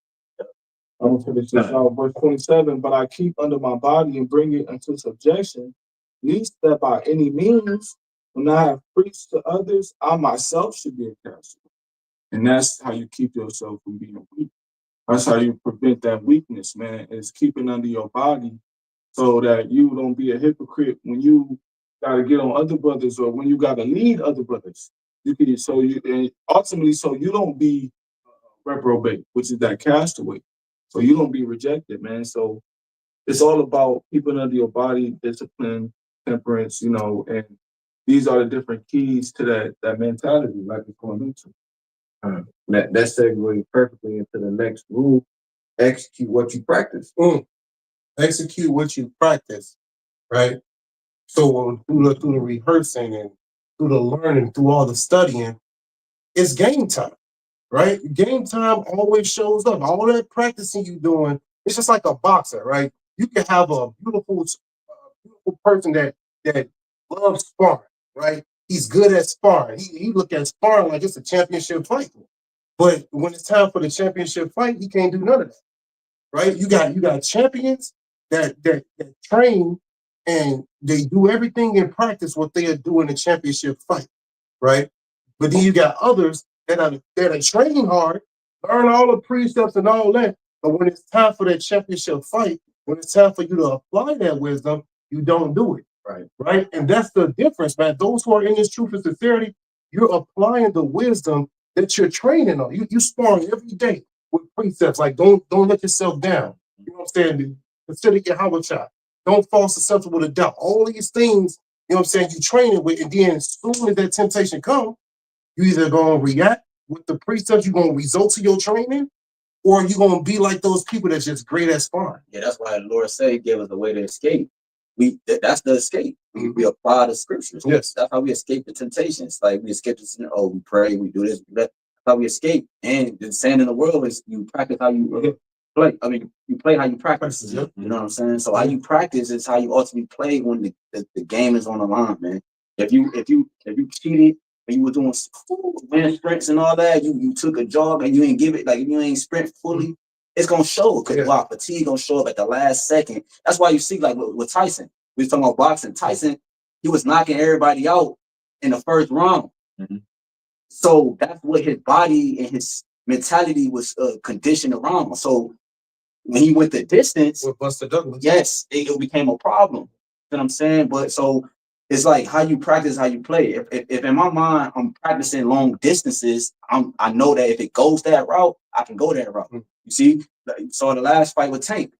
I'm gonna finish this out, verse 27. But I keep under my body and bring it into subjection, lest that by any means, when I have preached to others, I myself should be a castaway. And that's how you keep yourself from being weak. That's how you prevent that weakness, man, is keeping under your body so that you don't be a hypocrite when you got to get on other brothers or when you got to lead other brothers. And ultimately, so you don't be reprobate, which is that castaway. So you don't be rejected, man. So it's all about keeping under your body, discipline, temperance, and these are the different keys to that mentality, like we're going into. That segues perfectly into the next rule: execute what you practice. Execute what you practice, right? So through the rehearsing and through the learning, through all the studying, it's game time, right? Game time always shows up. All that practicing you doing, it's just like a boxer, right? You can have a beautiful person that loves sparring, right? He's good at sparring. He look at sparring like it's a championship fight. But when it's time for the championship fight, he can't do none of that, right? You got champions that train and they do everything in practice what they are doing in the championship fight, right? But then you got others that are training hard, learn all the precepts and all that. But when it's time for that championship fight, when it's time for you to apply that wisdom, you don't do it. Right. And that's the difference, man. Those who are in this truth and sincerity, you're applying the wisdom that you're training on. You sparring every day with precepts. Like don't let yourself down. You know what I'm saying? Consider YAHWAH. Don't fall susceptible to doubt. All these things, you know what I'm saying, you training with, and then as soon as that temptation comes, you either gonna react with the precepts, you're gonna result to your training, or you're gonna be like those people that's just great at sparring. Yeah, that's why the Lord said he gave us a way to escape. That's the escape. We apply the scriptures. Yes. That's how we escape the temptations. Like we escape the sin. Oh, we pray, we do this, we do that. That's how we escape. And the saying in the world is you practice how you play. I mean, you play how you practice. You know what I'm saying? So how you practice is how you ultimately play when the game is on the line, man. If you cheated and you were doing wind sprints and all that, you took a jog and you ain't give it, like you ain't sprint fully, it's gonna show because fatigue gonna show up at the last second. That's why you see, like with Tyson, we was talking about boxing. Tyson, he was knocking everybody out in the first round. So that's what his body and his mentality was conditioned around. So when he went the distance, with Buster Douglas, yes, it became a problem. what I'm saying? But so it's like how you practice, how you play. If in my mind I'm practicing long distances, I know that if it goes that route, I can go that route. You see? So in the last fight with Tank,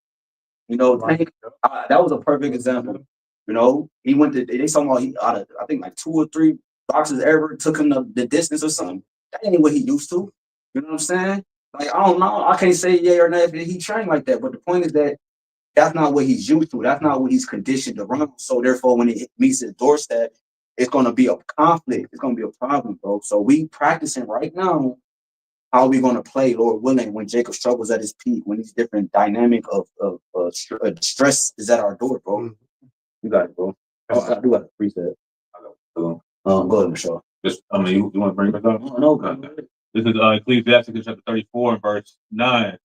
you know, Tank, that was a perfect example. You know, he went to, they saw him out of, I think like 2 or 3 boxes ever, took him the distance or something. That ain't what he used to. You know what I'm saying? Like, I don't know. I can't say yeah or no if he trained like that. But the point is that that's not what he's used to. That's not what he's conditioned to run. So therefore, when it meets his doorstep, it's going to be a conflict. It's going to be a problem, bro. So we practicing right now how are we going to play, Lord willing, when Jacob struggles at his peak, when these different dynamic of stress is at our door, bro. You got it, bro. I do have a preset. Go ahead, Michelle. Just, I mean, you want to bring it back up? No. This is Ecclesiastes chapter 34 and verse 9.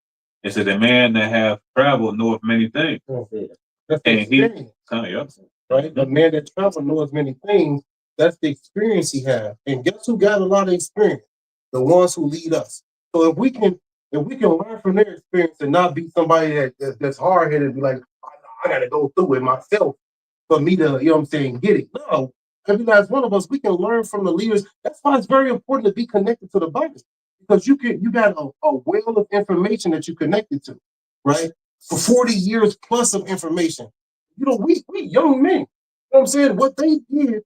It says, a man that hath traveled knoweth many things. That's the And he, experience, right? The man that travels knows many things. That's the experience he has. And guess who got a lot of experience? The ones who lead us. So if we can learn from their experience and not be somebody that's hard headed and be like, I got to go through it myself for me to, you know what I'm saying, get it. No, every last one of us, we can learn from the leaders. That's why it's very important to be connected to the Bible, because you got a well of information that you connected to, right? For 40 years plus of information. You know, we young men, you know what I'm saying? What they did,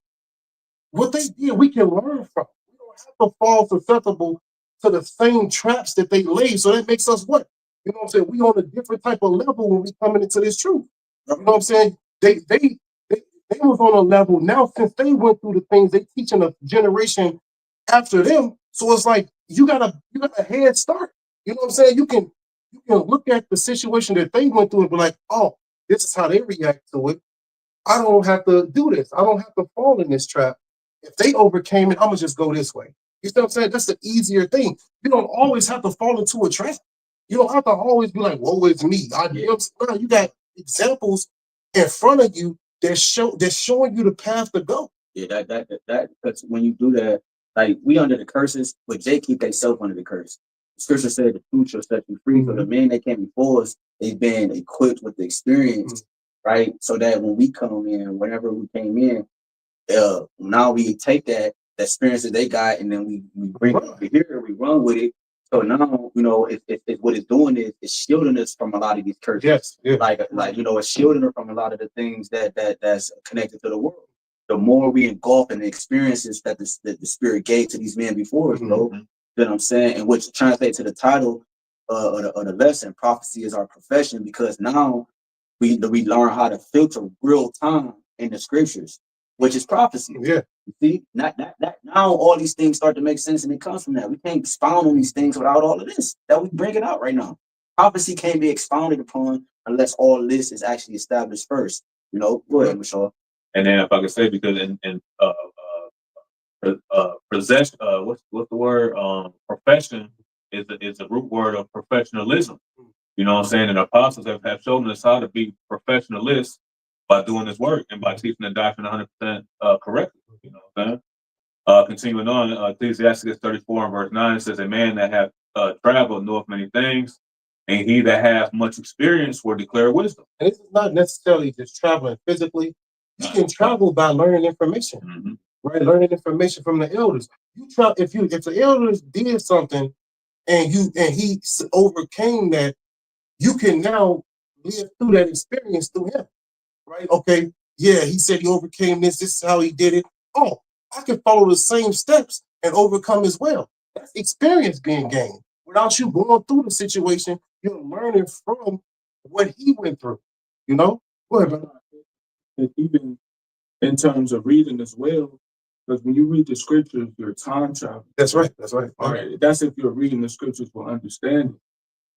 we can learn from. We don't have to fall susceptible to the same traps that they laid. So that makes us what? You know what I'm saying? We on a different type of level when we coming into this truth. You know what I'm saying? They was on a level now since they went through the things they teaching a generation after them. So it's like you got a head start. You know what I'm saying? You can look at the situation that they went through and be like, oh, this is how they react to it. I don't have to do this. I don't have to fall in this trap. If they overcame it, I'm gonna just go this way. You know what I'm saying? That's the easier thing. You don't always have to fall into a trap. You don't have to always be like, woe is me. No, you got examples in front of you that's showing you the path to go. Yeah, that because when you do that, like we under the curses, but they keep themselves under the curse. The scripture said the truth shall set you free. So the men that came before us, they've been equipped with the experience, right? So that when we come in, whenever we came in, now we take that experience that they got, and then we bring it over here, we run with it. So now, you know, if what it's doing is it's shielding us from a lot of these curses. Yes, yeah. Like you know, it's shielding us from a lot of the things that's connected to the world. The more we engulf in the experiences that the Spirit gave to these men before us, you know what I'm saying? And which translates to the title of the lesson, prophecy is our profession, because now we learn how to filter real time in the scriptures, which is prophecy. Yeah. You see, not now all these things start to make sense, and it comes from that. We can't expound on these things without all of this that we bring it out right now. Prophecy can't be expounded upon unless all this is actually established first. You know, go ahead, Michelle. And then if I could say, because possession, what's the word? Profession is the root word of professionalism. You know what I'm saying? And the apostles have shown us how to be professionalists by doing this work and by teaching the doctrine 100% correctly. You know what I'm saying? Continuing on, Ecclesiastes 34 and verse 9 says, a man that hath traveled knoweth many things, and he that hath much experience will declare wisdom. And this is not necessarily just traveling physically. You can travel by learning information, right? Learning information from the elders. If the elders did something and he overcame that, you can now live through that experience through him, right? Okay, yeah, he said he overcame this. This is how he did it. Oh, I can follow the same steps and overcome as well. That's experience being gained. Without you going through the situation, you're learning from what he went through. You know? Go ahead, brother. And even in terms of reading as well, because when you read the scriptures, you're time traveling. That's right. That's right. All right. That's if you're reading the scriptures for understanding.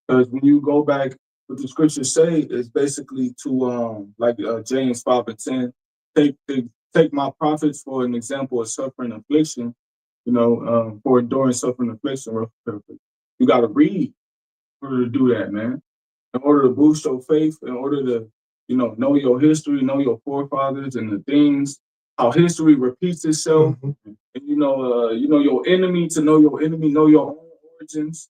Because when you go back, what the scriptures say is basically to like James 5 and 10, take my prophets for an example of suffering and affliction, you know, for enduring suffering and affliction. You got to read in order to do that, man. In order to boost your faith, in order to, you know your history, know your forefathers and the things, how history repeats itself, and you know your enemy, to know your enemy, know your own origins,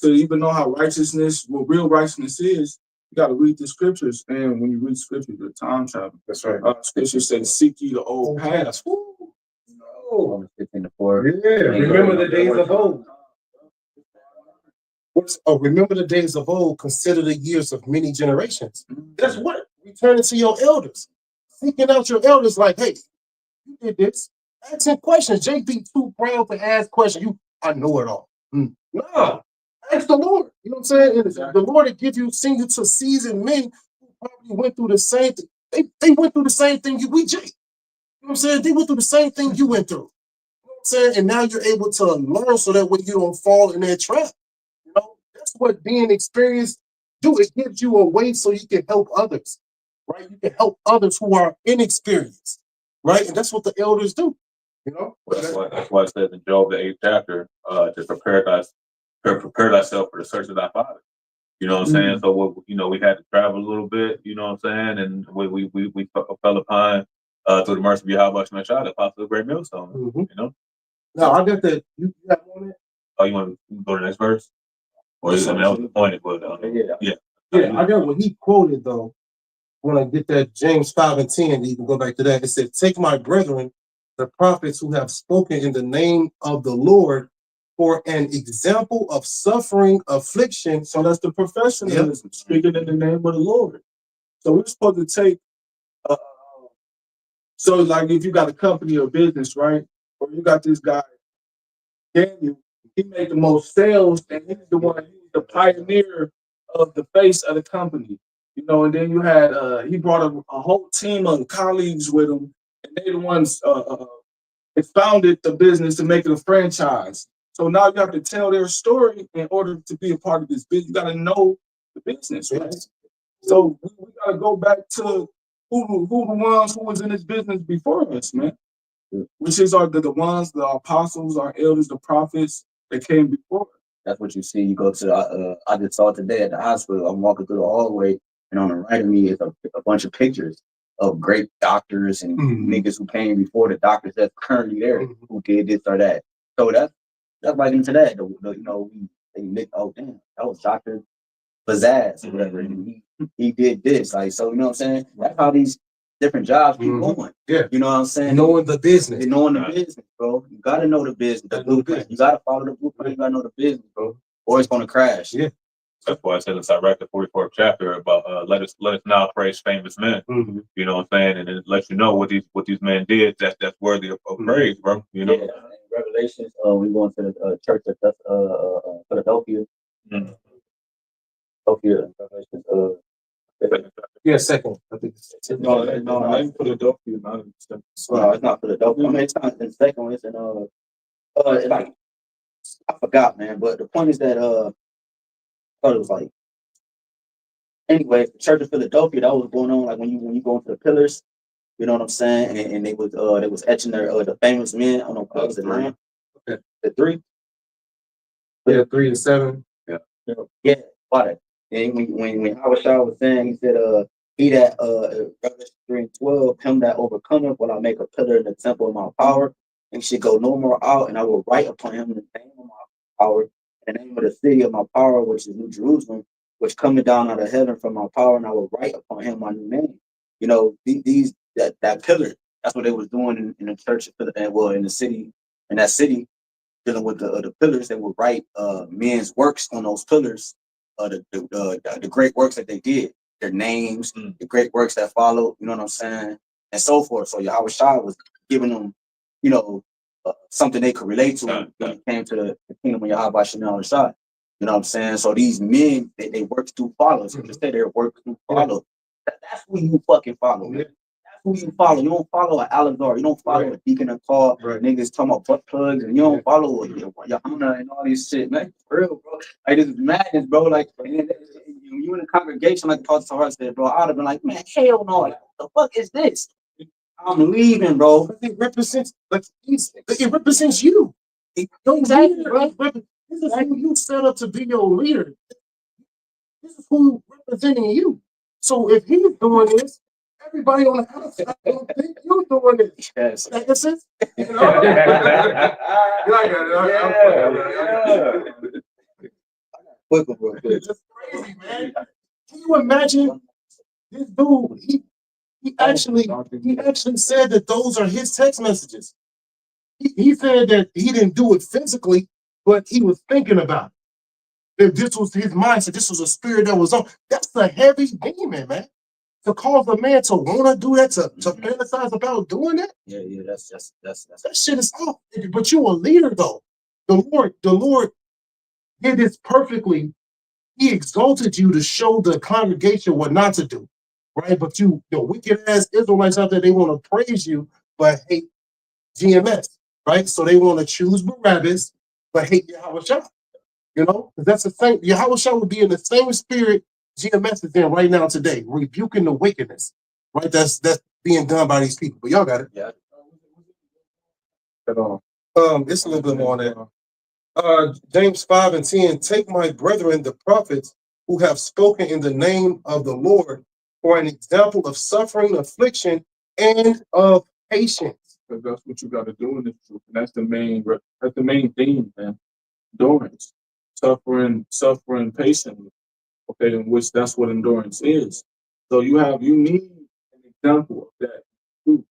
to even know how what real righteousness is. You got to read the scriptures, and when you read scriptures, the time travel. That's right. Scripture says, "Seek ye the old paths." Romans 15:4. Yeah, remember the days of old. Remember the days of old, consider the years of many generations. That's what? Returning to your elders. Seeking out your elders like, hey, you did this. Asking questions. JP too proud to ask questions. I know it all. No. Ask the Lord. You know what I'm saying? The Lord will give you seasoned men who probably went through the same thing. They went through the same thing you know what I'm saying? They went through the same thing you went through. You know what I'm saying? And now you're able to learn so that way you don't fall in that trap. You know, that's what being experienced do. It gives you a way so you can help others, right? You can help others who are inexperienced, right? And that's what the elders do. You know, that's why it says in Job the 8th chapter, to prepare thyself for the search of thy father. You know what I'm saying? So we had to travel a little bit. You know what I'm saying? And we fell upon through the mercy of Yahawah and the apostle of the great millstone. You know. Now I got that. You got on it. Oh, you want to go to the next verse? Or that was the point. Yeah. I got what he quoted though. When I get that James 5:10, you can go back to that. It said, "Take my brethren, the prophets who have spoken in the name of the Lord, for an example of suffering, affliction." So that's the professionalism, speaking in the name of the Lord. So we're supposed to take. So like if you got a company or business, right? Or you got this guy, Daniel, he made the most sales, and he's the one, he's the pioneer of the face of the company. You know, and then you had he brought a whole team of colleagues with him, and they the ones expounded the business to make it a franchise. So now you have to tell their story in order to be a part of this business. You got to know the business, right? So we got to go back to who the ones who was in this business before us, man. Which is the ones, the apostles, our elders, the prophets that came before us. That's what you see. You go to I just saw it today at the hospital. I'm walking through the hallway, and on the right of me is a bunch of pictures of great doctors and niggas who came before the doctors that's currently there who did this or that. So that's like into that. Oh damn, that was Dr. Pizzazz or whatever. And he did this. Like, so you know what I'm saying? That's how these different jobs keep going. Yeah. You know what I'm saying? Knowing the business. Knowing the business, bro. You gotta know the business, the blueprint. You gotta follow the blueprint, you gotta know the business, bro. Or it's gonna crash. Yeah. That's why I said inside the 44th chapter about let us now praise famous men. You know what I'm saying? And it lets you know what these men did that's worthy of praise, bro. You know. Yeah. Revelations, we going to the church at Philadelphia. Yeah, second. I think it's no, ain't Philadelphia. It's not Philadelphia. I mean, it's not the second one. It's in like I forgot, man. But the point is that I thought it was like anyway, the Church of Philadelphia. That was going on like when you go into the pillars. You know what I'm saying? And they was etching the famous men on the pillars of land. Okay. The 3. Yeah, 3 and 7. Yeah, about it. And when HAWASHI was saying, he said, he that Revelation 3:12, him that overcometh will I make a pillar in the temple of my power, and he should go no more out, and I will write upon him the name of my power, and the name of the city of my power, which is New Jerusalem, which cometh down out of heaven from my power, and I will write upon him my new name. You know, that pillar, that's what they was doing in the church, in the city, in that city, dealing with the pillars. They would write men's works on those pillars, the great works that they did, their names, the great works that followed, you know what I'm saying, and so forth. So Yahawashi was giving them, you know, something they could relate to when it came to the kingdom of Yahawashi and Yahawashi. You know what I'm saying? So these men, they work through follow. So just say they're work through follow. That's who you fucking follow, man. Who you follow. You don't follow an Alazar. You don't follow a Deacon of Paul. Niggas talking about butt plugs, and you don't follow Yohana and all this shit, man. For real, bro. Like, this is madness, bro. Like, you in the congregation, like Pastor Hart said, bro, I'd have been like, man, hell no. Like, what the fuck is this? I'm leaving, bro. It represents, it represents you. Exactly, bro. This is who you set up to be your leader. This is who representing you. So if he's doing this, everybody on the outside don't think you're doing it. Yes. That's it. Quick, bro. It's crazy, man. you imagine this dude? He actually said that those are his text messages. He said that he didn't do it physically, but he was thinking about it. If this was his mindset, this was a spirit that was on. That's a heavy demon, man. To cause a man to want to do that, to fantasize about doing that. Yeah, that's That shit is off. But you a leader though. The Lord did this perfectly. He exalted you to show the congregation what not to do, right? But the wicked ass Israelites out there, they want to praise you, but hate GMS, right? So they want to choose Barabbas, but hate Yahawashi. You know, that's the same. Yahawashi would be in the same spirit GMS is in right now today, rebuking the wickedness, right? That's being done by these people. But y'all got it. yeah. It's a little bit more on that. James 5:10, take my brethren, the prophets, who have spoken in the name of the Lord, for an example of suffering, affliction, and of patience. Because that's what you got to do in this truth. And that's the main theme, man. Endurance, suffering patiently. Okay, in which that's what endurance is. So you need an example of that truth,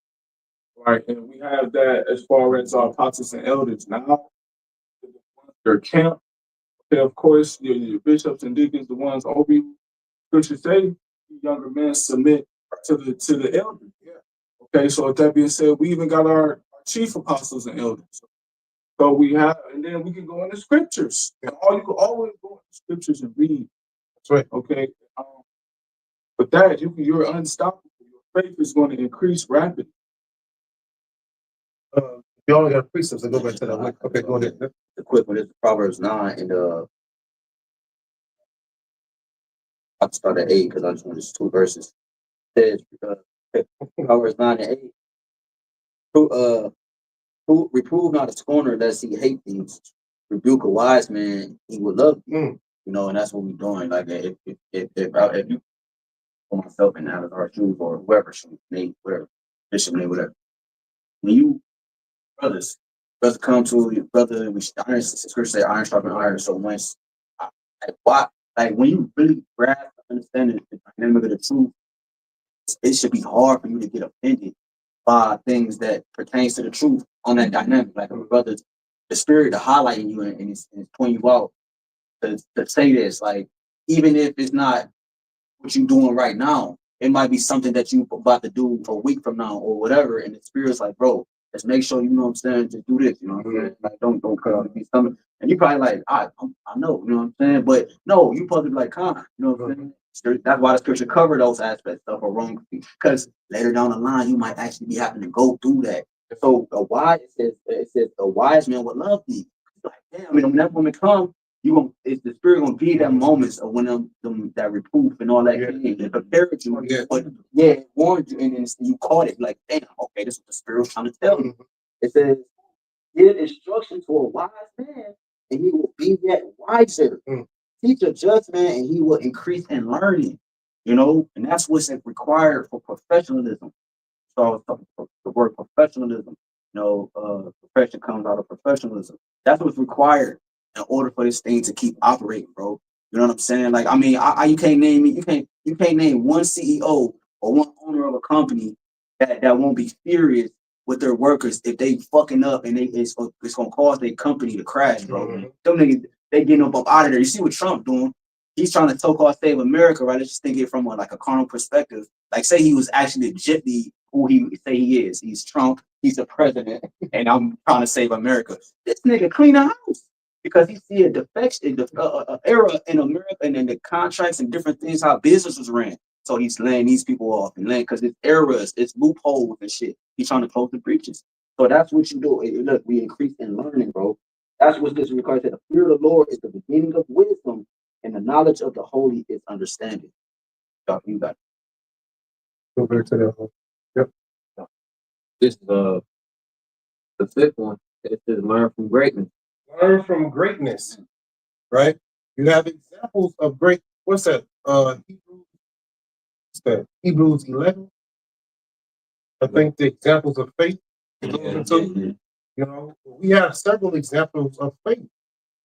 right? And we have that as far as our apostles and elders. Now, their camp. Okay, of course, your bishops and deacons, the ones over you. Scripture say, younger men submit to the elders. Yeah. Okay, so with that being said, we even got our chief apostles and elders. So we have, and then we can go into scriptures. And you can always go into scriptures and read. That's right. Okay. But that you're unstoppable. Your faith is going to increase rapidly. You only got precepts. I go back to that. Okay, go ahead. The quick one is Proverbs 9 and I'll start at 8 because I just want just 2 verses. It says Proverbs 9 and 8. Reprove not a scorner lest he hate thee. Rebuke a wise man, he will love you. You know, and that's what we're doing. Like if you put myself in our shoes or whoever shoes, name, whatever, bishop name, whatever. When you brothers come to your brother, scripture say iron sharpen iron. So once when you really grasp understanding the dynamic of the truth, it should be hard for you to get offended by things that pertains to the truth on that dynamic. Like a brother, the spirit of highlighting you and it's pointing you out to say this, like, even if it's not what you're doing right now, it might be something that you're about to do a week from now or whatever. And the spirit's like, bro, let's make sure, you know what I'm saying, to do this, you know what I'm saying? Like, don't cut out these stomach. And you probably like, I know, you know what I'm saying? But no, you supposed to be like, you know what I'm saying? That's why the scripture cover those aspects of a wrong, because later down the line, you might actually be having to go through that. So it says a wise man would love thee. Like, damn, I mean, when that moment comes, it's the spirit gonna be that moments of when that reproof and all that came and prepared you. But it warned you, and then you caught it like, damn, okay, this is what the spirit was trying to tell you. It says, give instruction to a wise man, and he will be yet wiser. Teach a just man, and he will increase in learning. You know, and that's what's required for professionalism. So the word professionalism, you know, profession comes out of professionalism. That's what's required in order for this thing to keep operating, bro. You know what I'm saying? Like, I mean, you can't name me. You can't name one CEO or one owner of a company that won't be furious with their workers if they fucking up and it's gonna cause their company to crash, bro. Them niggas, they getting up out of there. You see what Trump doing? He's trying to so-called save America, right? Let's just think it from a carnal perspective. Like, say he was actually legitimately who he say he is. He's Trump. He's the president, and I'm trying to save America. This nigga clean the house because he see a defection, era in America, and then the contracts and different things how businesses ran. So he's laying these people off and laying because it's errors, it's loopholes and shit. He's trying to close the breaches. So that's what you do. Look, we increase in learning, bro. That's what this requires. The fear of the Lord is the beginning of wisdom, and the knowledge of the holy is understanding. You got it. Go back to that one. Yep. This is the fifth one. It says learn from greatness. Learn from greatness, right? You have examples of great. What's that? Hebrews 11. I think the examples of faith. You know, we have several examples of faith,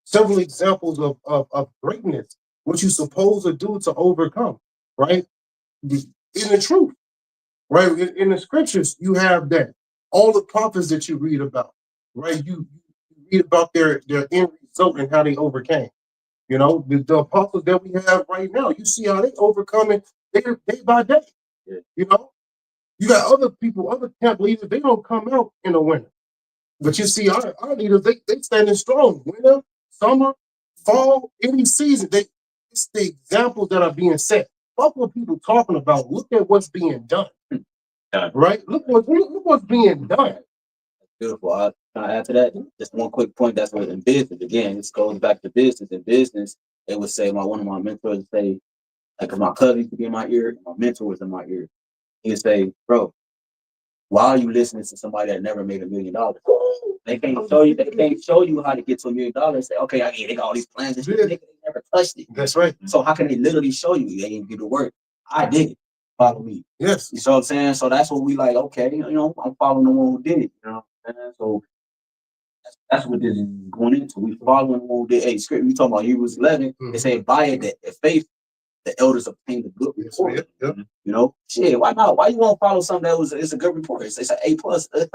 several examples of greatness. What you supposed to do to overcome. right? In the truth, right? In the scriptures, you have that. All the prophets that you read about, right? You read about their end result and how they overcame. You know, the apostles that we have right now, you see how they overcome it day by day. Yeah. You know, you got other people, other camp leaders, they don't come out in the winter. But you see, our leaders, they standing strong. Winter, summer, fall, any season. It's the examples that are being set. Fuck what people talking about. Look at what's being done. Right? Look what's being done. Beautiful. Can I add to that? Just one quick point. That's what in business, again, this goes back to business. In business, they would say, one of my mentors would say, like, 'cause my cousin used to be in my ear, my mentor was in my ear. He would say, bro, why are you listening to somebody that never made $1 million? They can't show you how to get to $1 million. Say, okay, they got all these plans and shit. They never touched it. That's right. So how can they literally show you? They didn't do the work. I did it. Follow me. Yes. You know what I'm saying? So that's what we like, okay, you know, I'm following the one who did it. You know what I'm saying? So that's what this is going into. We following the one who did. Hey, script, we talking about Hebrews 11. They say, by it, that faith, the elders obtained a good report. Yep. You know, shit, why not? Why you want to follow something that it's a good report? It's an A+.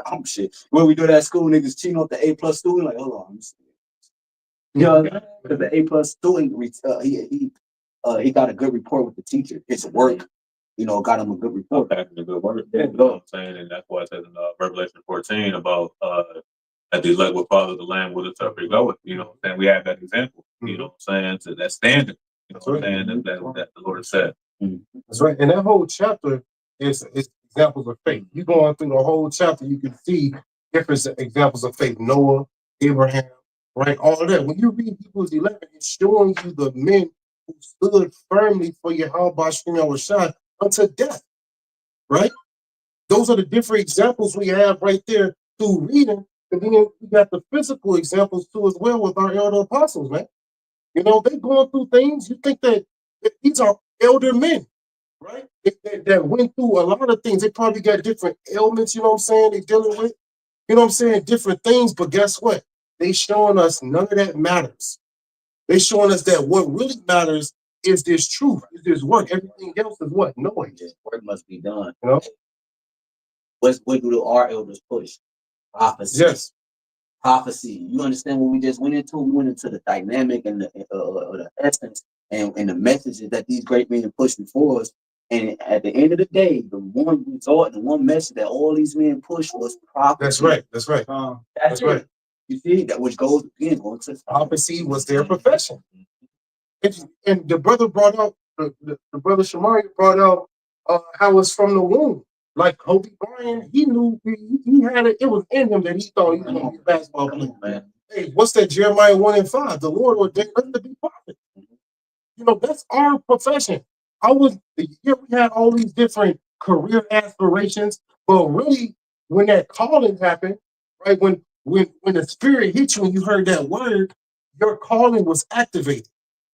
I'm shit. When we do that at school, niggas cheating off the A+ student, like, hold on. You know, because the A+ student, he got a good report with the teacher. His work, you know, got him a good report. Back in the good work. You know what I'm saying? And that's why it says in Revelation 14 about that the elect will follow the Lamb with a tougher go. You know what I'm saying? We have that example. You know what I'm saying? So that standard. You know what I'm saying? That the Lord said. That's right. And that whole chapter is examples of faith. You going through the whole chapter, you can see different examples of faith. Noah, Abraham, right? All of that. When you read Hebrews 11, it's showing you the men who stood firmly for YAHWASHI unto death, right? Those are the different examples we have right there through reading. And then we got the physical examples too as well with our elder apostles, man. You know, they going through things. You think that these are elder men, right? That went through a lot of things. They probably got different ailments, you know what I'm saying, they dealing with. You know what I'm saying? Different things, but guess what? They showing us none of that matters. They showing us that what really matters is this truth, is this work. Everything else is what? Noise. Work must be done. You know? What do our elders push? Prophecy. Yes. Prophecy. You understand what we just went into? We went into the dynamic and the essence and the messages that these great men pushed before us. And at the end of the day, the one result, the one message that all these men pushed was prophecy. That's right. That's right. That's right. You see, that which goes again on to prophecy was their profession. And the brother brought out, the brother Shamari brought out how it's from the womb. Like Kobe Bryant, he knew he had it. It was in him that he thought he was going to be a basketball player. Man. Hey, what's that? Jeremiah 1:5. The Lord ordained us to be prophets. You know, that's our profession. We had all these different career aspirations, but really, when that calling happened, right? When the spirit hit you and you heard that word, your calling was activated,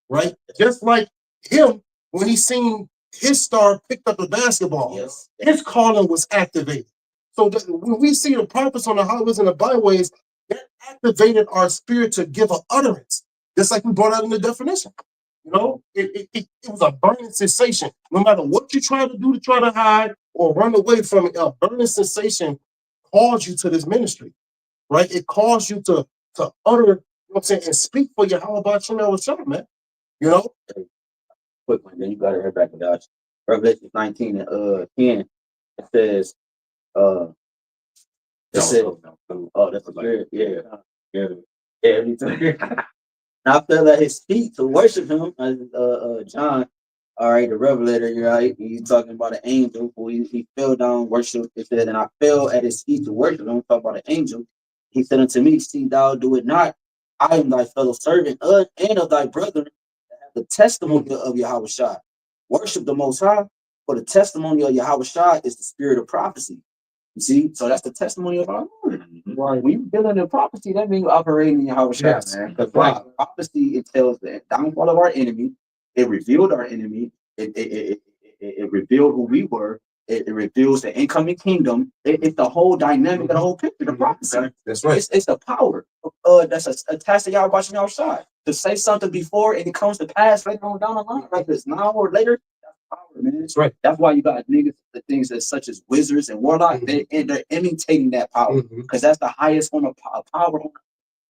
right? Just like him when he seen his star picked up a basketball, yes, his calling was activated. So when we see the prophets on the highways and the byways, that activated our spirit to give an utterance, just like we brought out in the definition. You know, it was a burning sensation. No matter what you try to do to try to hide or run away from it, a burning sensation calls you to this ministry, right? It calls you to utter, you know what I'm saying, and speak for YAHWASHI, man. You know? Quick one, then you got to head back to Dodge. Revelation 19 and 10, it says, oh, that's the spirit, yeah. I fell at his feet to worship him, John, all right, the revelator, right? He's talking about an angel who he fell down, worship. It said, and I fell at his feet to worship him. Talk about an angel. He said unto me, see thou do it not. I am thy fellow servant and of thy brethren, the testimony of YAHWASHI. Worship the Most High, for the testimony of YAHWASHI is the spirit of prophecy. You see, so that's the testimony of our Lord. Right. When you're dealing in prophecy, that means you're operating in YAHWASHI, yes, man. Because prophecy, it tells the downfall of our enemy. It revealed our enemy. It revealed who we were. It reveals the incoming kingdom. It's the whole dynamic of the whole picture. The prophecy. That's right. It's the power that's attached to YAHWASHI. To say something before and it comes to pass later on down the line, like this now or later. That's power, man. That's right. That's why you got niggas, the things that such as wizards and warlocks, they're imitating that power because that's the highest form of power on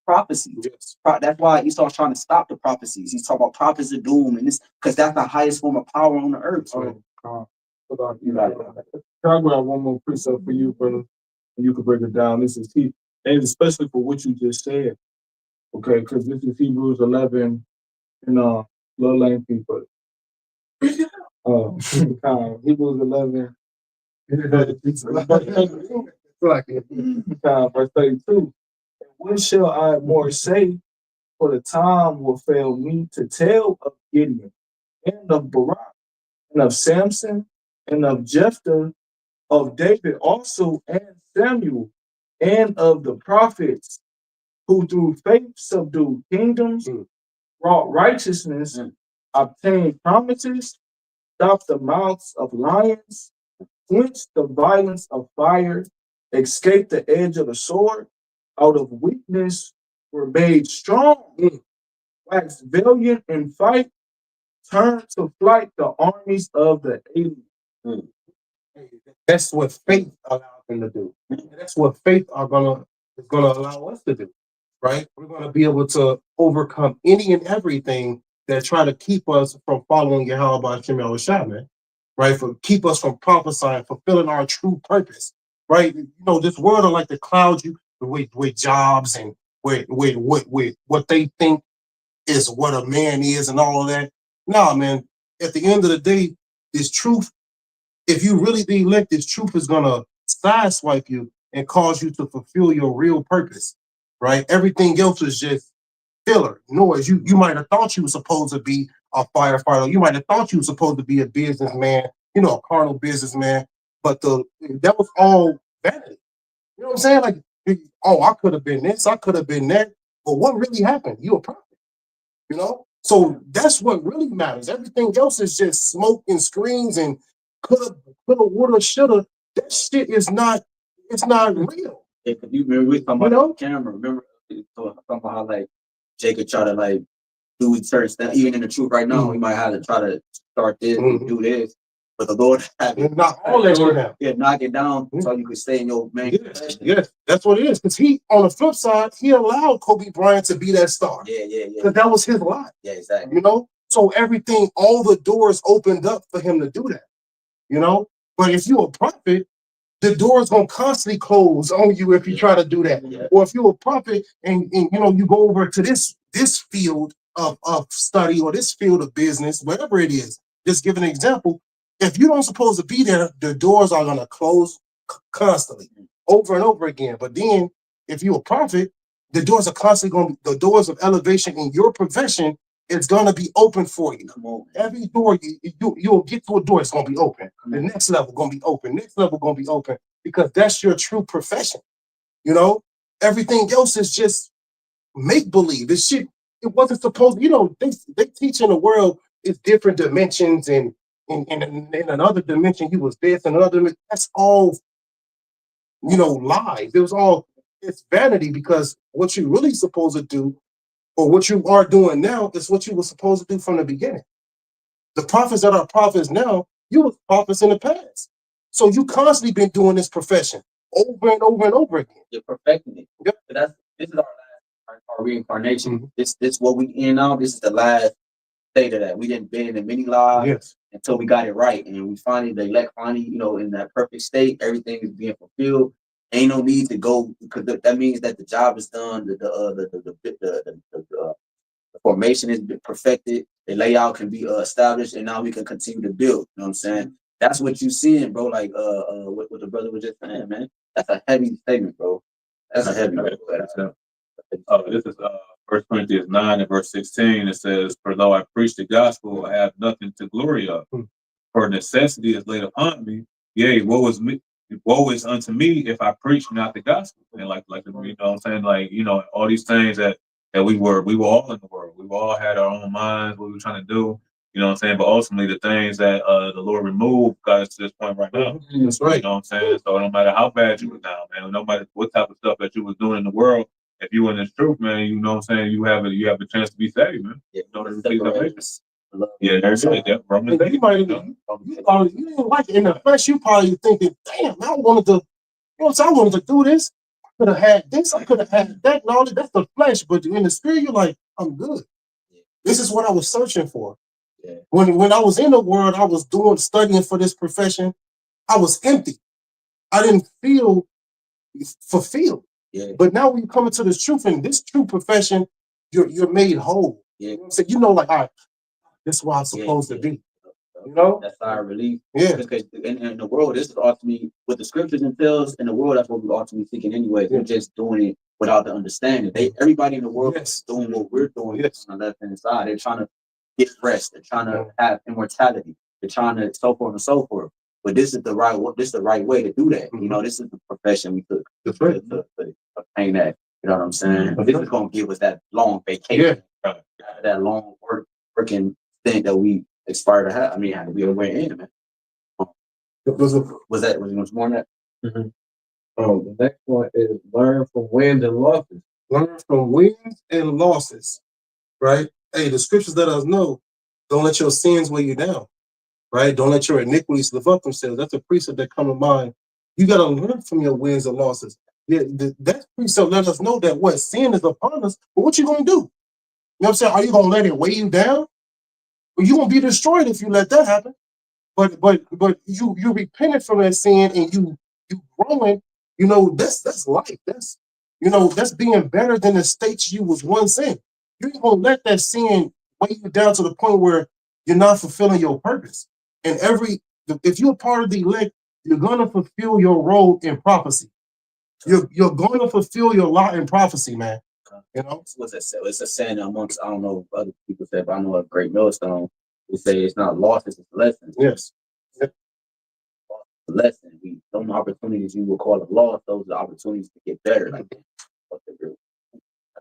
prophecy. Yes. That's why Esau's trying to stop the prophecies. He's talking about prophets of doom and this because that's the highest form of power on the earth. You got it. Can I grab one more precept for you, brother? And you can break it down. This is key, and especially for what you just said. Okay, because this is Hebrews 11 in Little Lane people. Hebrews 11. Verse 32. What shall I more say? For the time will fail me to tell of Gideon and of Barak and of Samson and of Jephthah, of David also and Samuel, and of the prophets who through faith subdued kingdoms, wrought righteousness, obtained promises, stopped the mouths of lions, quenched the violence of fire, escaped the edge of the sword, out of weakness were made strong, waxed valiant in fight, turned to flight the armies of the aliens. That's what faith allows them to do. And that's what faith is gonna allow us to do. Right? We're gonna be able to overcome any and everything that try to keep us from following YAHWAH, man. Right? For keep us from prophesying, fulfilling our true purpose. Right? You know, this world will like to cloud you with jobs and with what they think is what a man is and all of that. Nah, man. At the end of the day, this truth, if you really be elect, this truth is gonna sideswipe you and cause you to fulfill your real purpose. Right? Everything else is just filler, noise. You might have thought you were supposed to be a firefighter. You might have thought you were supposed to be a businessman, you know, a carnal businessman. But that was all vanity. You know what I'm saying? Like, oh, I could have been this, I could have been that. But what really happened? You a prophet. You know? So that's what really matters. Everything else is just smoke and screens and coulda, woulda, shoulda. That shit is not, it's not real. Yeah, because you remember we talking about on camera. Remember talking about how like Jacob try to like do certain stuff. Even in the truth right now, we might have to try to start this and do this. But the Lord have it. Not all that shit down. Yeah, knock it down so you can stay in your main. Yes, that's what it is. Because he, on the flip side, he allowed Kobe Bryant to be that star. Yeah. Because that was his lot. Yeah, exactly. You know? So everything, all the doors opened up for him to do that. You know? But if you're a prophet, the door's gonna constantly close on you if you try to do that. Yeah. Or if you're a prophet and you know you go over to this field of study or this field of business, whatever it is, just give an example. If you don't supposed to be there, the doors are gonna close constantly, over and over again. But then if you're a prophet, the doors are constantly gonna be, the doors of elevation in your profession, it's gonna be open for you. Come on. Every door you'll get to a door, it's gonna be open. The next level gonna be open. Next level gonna be open because that's your true profession. You know, everything else is just make believe. This shit, it wasn't supposed. You know, they teach in the world it's different dimensions and in another dimension you was this and another. That's all, you know, lies. It was all, it's vanity because what you really supposed to do or what you are doing now is what you were supposed to do from the beginning. The prophets that are prophets now, you were prophets in the past. So you constantly been doing this profession over and over and over again. You're perfecting it. Yep. But this is our reincarnation. This what we in now. This is the last state of that. We didn't been in many lives until we got it right, and we finally the elect finally, you know, in that perfect state. Everything is being fulfilled. Ain't no need to go because that means that the job is done. The formation is perfected. The layout can be established, and now we can continue to build. You know what I'm saying? That's what you seeing, bro. Like what the brother was just saying, man. That's a heavy statement, bro. That's a heavy. This is 1 Corinthians 9 and verse 16. It says, "For though I preach the gospel, I have nothing to glory of. For necessity is laid upon me. Yea, woe is unto me if I preach not the gospel." And like you know what I'm saying? Like, you know, all these things that we were all in the world. We all had our own minds, what we were trying to do. You know what I'm saying? But ultimately the things that the Lord removed got us to this point right now. That's right. You know what I'm saying? So no matter how bad you were down, man, no matter what type of stuff that you was doing in the world, if you in this truth, man, you know what I'm saying, you have a chance to be saved, man. Yeah, you know, Yeah, there's that Romans And you 8. might You know? you probably you didn't like it in the flesh. You probably thinking, damn, I wanted to, you know what I'm saying? I wanted to do this. I could have had this. I could have had that knowledge. That's the flesh. But in the spirit, you're like, I'm good. This is what I was searching for. Yeah. When I was in the world, I was studying for this profession. I was empty. I didn't feel fulfilled. Yeah. But now when you come into this truth and this true profession, you're made whole. Yeah. You know what I'm saying? You know, like, all right, this is where I'm supposed to be. You know? That's our relief. Yeah. Because in the world, this is ultimately what the scriptures entails in the world. That's what we're ultimately seeking anyway. Yeah. We're just doing it without the understanding. Everybody in the world is doing what we're doing on the left hand side. They're trying to get rest. They're trying to have immortality. They're trying to so forth and so forth. But this is the right. This is the right way to do that. You know, this is the profession we took to obtain that. You know what I'm saying? But this is going to give us that long vacation, that long working thing that we aspire to have. I mean, we are way in, man. Was more than that? The next one is learn from wins and losses. Learn from wins and losses, right? Hey, the scriptures let us know, don't let your sins weigh you down, right? Don't let your iniquities live up themselves. That's a precept that come to mind. You got to learn from your wins and losses. Yeah, that precept let us know that what sin is upon us, but what you going to do? You know what I'm saying? Are you going to let it weigh you down? Well, you're going to be destroyed if you let that happen. But you repented from that sin and you growing, you know, that's life. That's, you know, that's being better than the state you was once in. You ain't gonna let that sin weigh you down to the point where you're not fulfilling your purpose. And if you're part of the elect, you're gonna fulfill your role in prophecy. You're going to fulfill your lot in prophecy, man. You know, it's a saying amongst, I don't know if other people say, but I know a great millstone who say it's not lost, it's a lesson. Yes. A lesson. Some opportunities you will call a loss, those are opportunities to get better. Like, I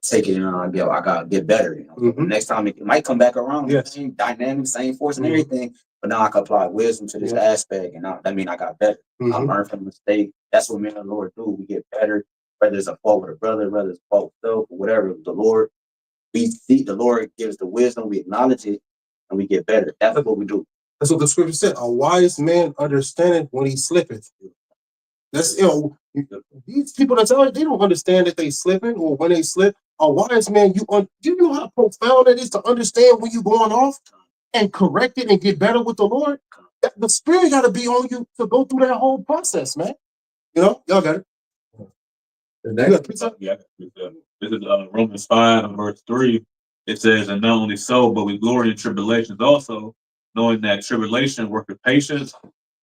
take it and I gotta get better. You know, next time it might come back around. Yes. Same dynamic, same force and everything. But now I can apply wisdom to this aspect, and that means I got better. I learned from the mistake. That's what me and the Lord do. We get better, whether it's a fault with a brother, whether it's a fault with self, or whatever. The Lord, we see the Lord gives the wisdom, we acknowledge it, and we get better. That's what we do. That's what the scripture said. A wise man understandeth when he slippeth. That's, you know, these people that's out, they don't understand that they slipping or when they slip. A wise man, you know how profound it is to understand when you're going off and correct it and get better with the Lord. The spirit got to be on you to go through that whole process, man. You know, y'all got it. The next, This is Romans 5 and verse 3. It says, and not only so, but we glory in tribulations also, knowing that tribulation worketh patience,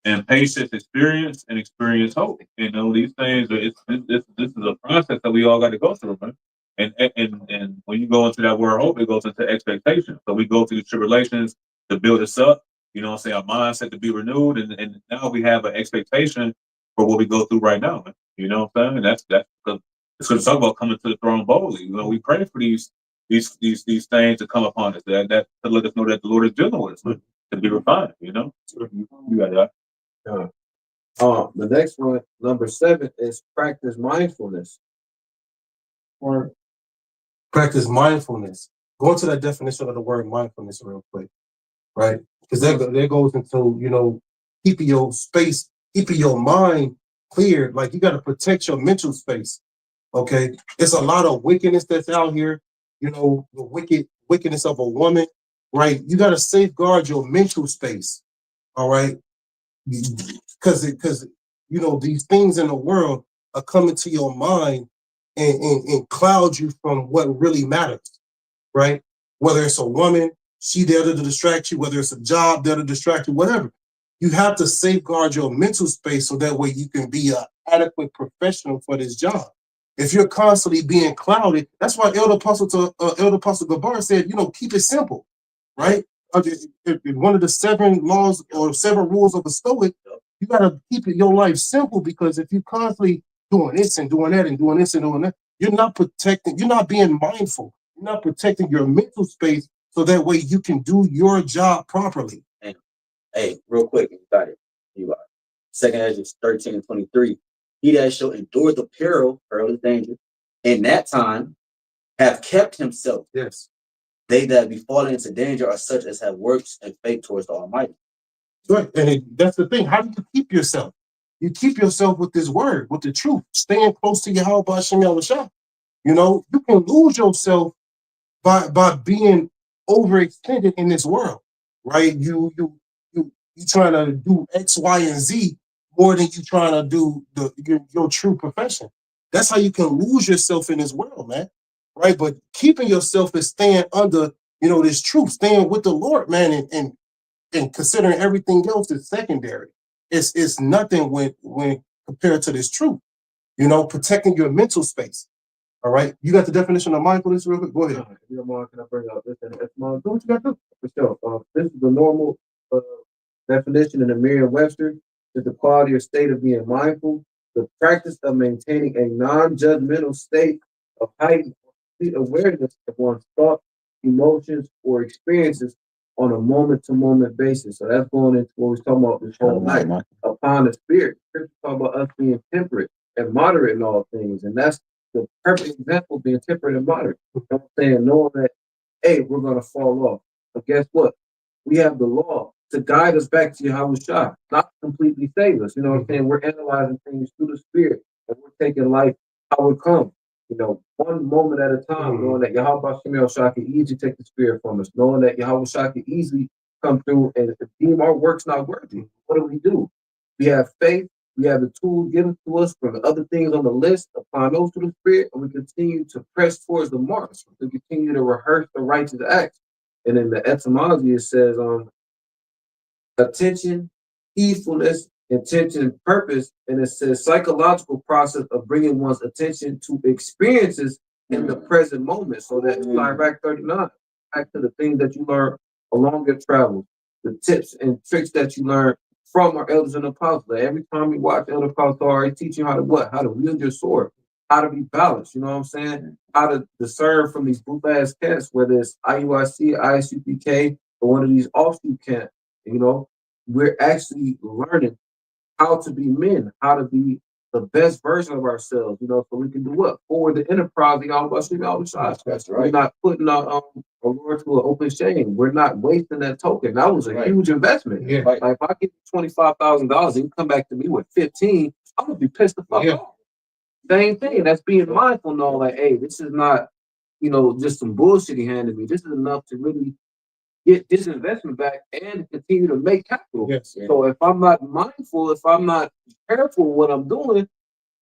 and patience experience, and experience hope. You know, these things this is a process that we all got to go through, man. And when you go into that word hope, it goes into expectation. So we go through the tribulations to build us up, you know what I'm saying, our mindset to be renewed, and now we have an expectation for what we go through right now, man. You know what I'm saying? That's because it's going to talk about coming to the throne boldly. You know, we pray for these things to come upon us, that to let us know that the Lord is dealing with us, man, to be refined, you know? You got that. The next one, number 7, is practice mindfulness. Or practice mindfulness. Go into that definition of the word mindfulness real quick, right? Because that goes into, you know, keeping your space, keeping your mind clear. Like, you got to protect your mental space. Okay, it's a lot of wickedness that's out here. You know, the wickedness of a woman, right? You got to safeguard your mental space. All right, because you know, these things in the world are coming to your mind and cloud you from what really matters, right? Whether it's a woman, she there to distract you, whether it's a job there to distract you, whatever. You have to safeguard your mental space so that way you can be an adequate professional for this job. If you're constantly being clouded, that's why Elder Apostle Gabar said, you know, keep it simple, right? One of the 7 laws or 7 rules of a Stoic, you got to keep your life simple, because if you constantly doing this and doing that and doing this and doing that, you're not protecting, you're not being mindful, you're not protecting your mental space so that way you can do your job properly. Hey, real quick, you got it. You are. 2 Ezra 13 and 23. He that shall endure the perilous danger, in that time have kept himself. Yes. They that be fallen into danger are such as have works and faith towards the Almighty. Right. That's the thing. How do you keep yourself? You keep yourself with this word, with the truth, staying close to YAHWASHI. You know, you can lose yourself by being overextended in this world, right? You trying to do X, Y, and Z more than you trying to do your true profession. That's how you can lose yourself in this world, man. Right? But keeping yourself is staying under, this truth, staying with the Lord, man, and considering everything else is secondary. It's nothing when compared to this truth. Protecting your mental space. All right, you got the definition of mindfulness real quick. Go ahead. If you don't mind, can I bring up this? And it's do what you got to do. For sure. This is the normal definition in the Merriam-Webster. Is the quality or state of being mindful, the practice of maintaining a non-judgmental state of heightened awareness of one's thoughts, emotions, or experiences on a moment-to-moment basis. So that's going into what we was talking about this whole night. Upon the spirit, Scripture talk about us being temperate and moderate in all things, and that's the perfect example of being temperate and moderate. You know what I'm saying? Knowing that, hey, we're going to fall off. But guess what? We have the law to guide us back to Yahawashi, not completely save us. You know what I'm saying? We're analyzing things through the spirit, and we're taking life how it comes. One moment at a time, knowing that Yahawashi can easily take the spirit from us, knowing that Yahawashi can easily come through and deem our works not worthy. What do? We have faith. We have the tools given to us from the other things on the list, apply those to the spirit, and we continue to press towards the mark, to continue to rehearse the righteous acts. And in the etymology, it says attention, heedfulness, intention, purpose, and it says psychological process of bringing one's attention to experiences in the present moment. So that's back 39, back to the things that you learn along your travels, the tips and tricks that you learn from our elders and apostles. Like every time you watch elder apostles, they teach you how to wield your sword, how to be balanced. You know what I'm saying? How to discern from these boot ass cats, whether it's IUIC, ISUPK, or one of these offshoot camps. We're actually learning how to be men, how to be the best version of ourselves, so we can do what? Forward the enterprise of Yahawashi. That's right. We're not putting our Lord to an open shame. We're not wasting that token. That was a huge investment. Yeah. Like if I get $25,000 and you come back to me with 15, I'm gonna be pissed the fuck off. Same thing. That's being mindful, knowing like, hey, this is not, just some bullshit he handed me. This is enough to really get this investment back and continue to make capital. Yes. So if I'm not mindful, if I'm not careful with what I'm doing,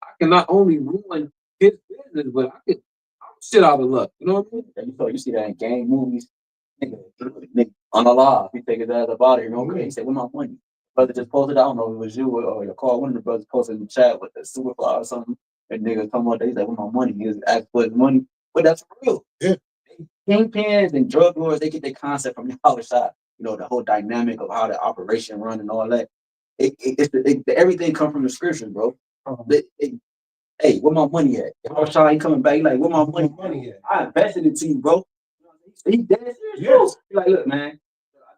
I can not only ruin his business, but I'm shit out of luck. You know what I mean? You see that in gang movies. Nigga, on the law, he take his ass about it. He said, "Where my money?" Brother just posted. I don't know if it was you or your call. One of the brothers posted in the chat with the Superfly or something. And nigga come up, they said, "Where my money?" He was asked for his money, but that's real. Yeah. Kingpins and drug lords, they get their concept from the other side. The whole dynamic of how the operation run and all that. Everything come from the scriptures, bro. Hey, where my money at? He coming back. He like, where my money at? I invested it to you, bro. He dead serious, bro. He like, look, man,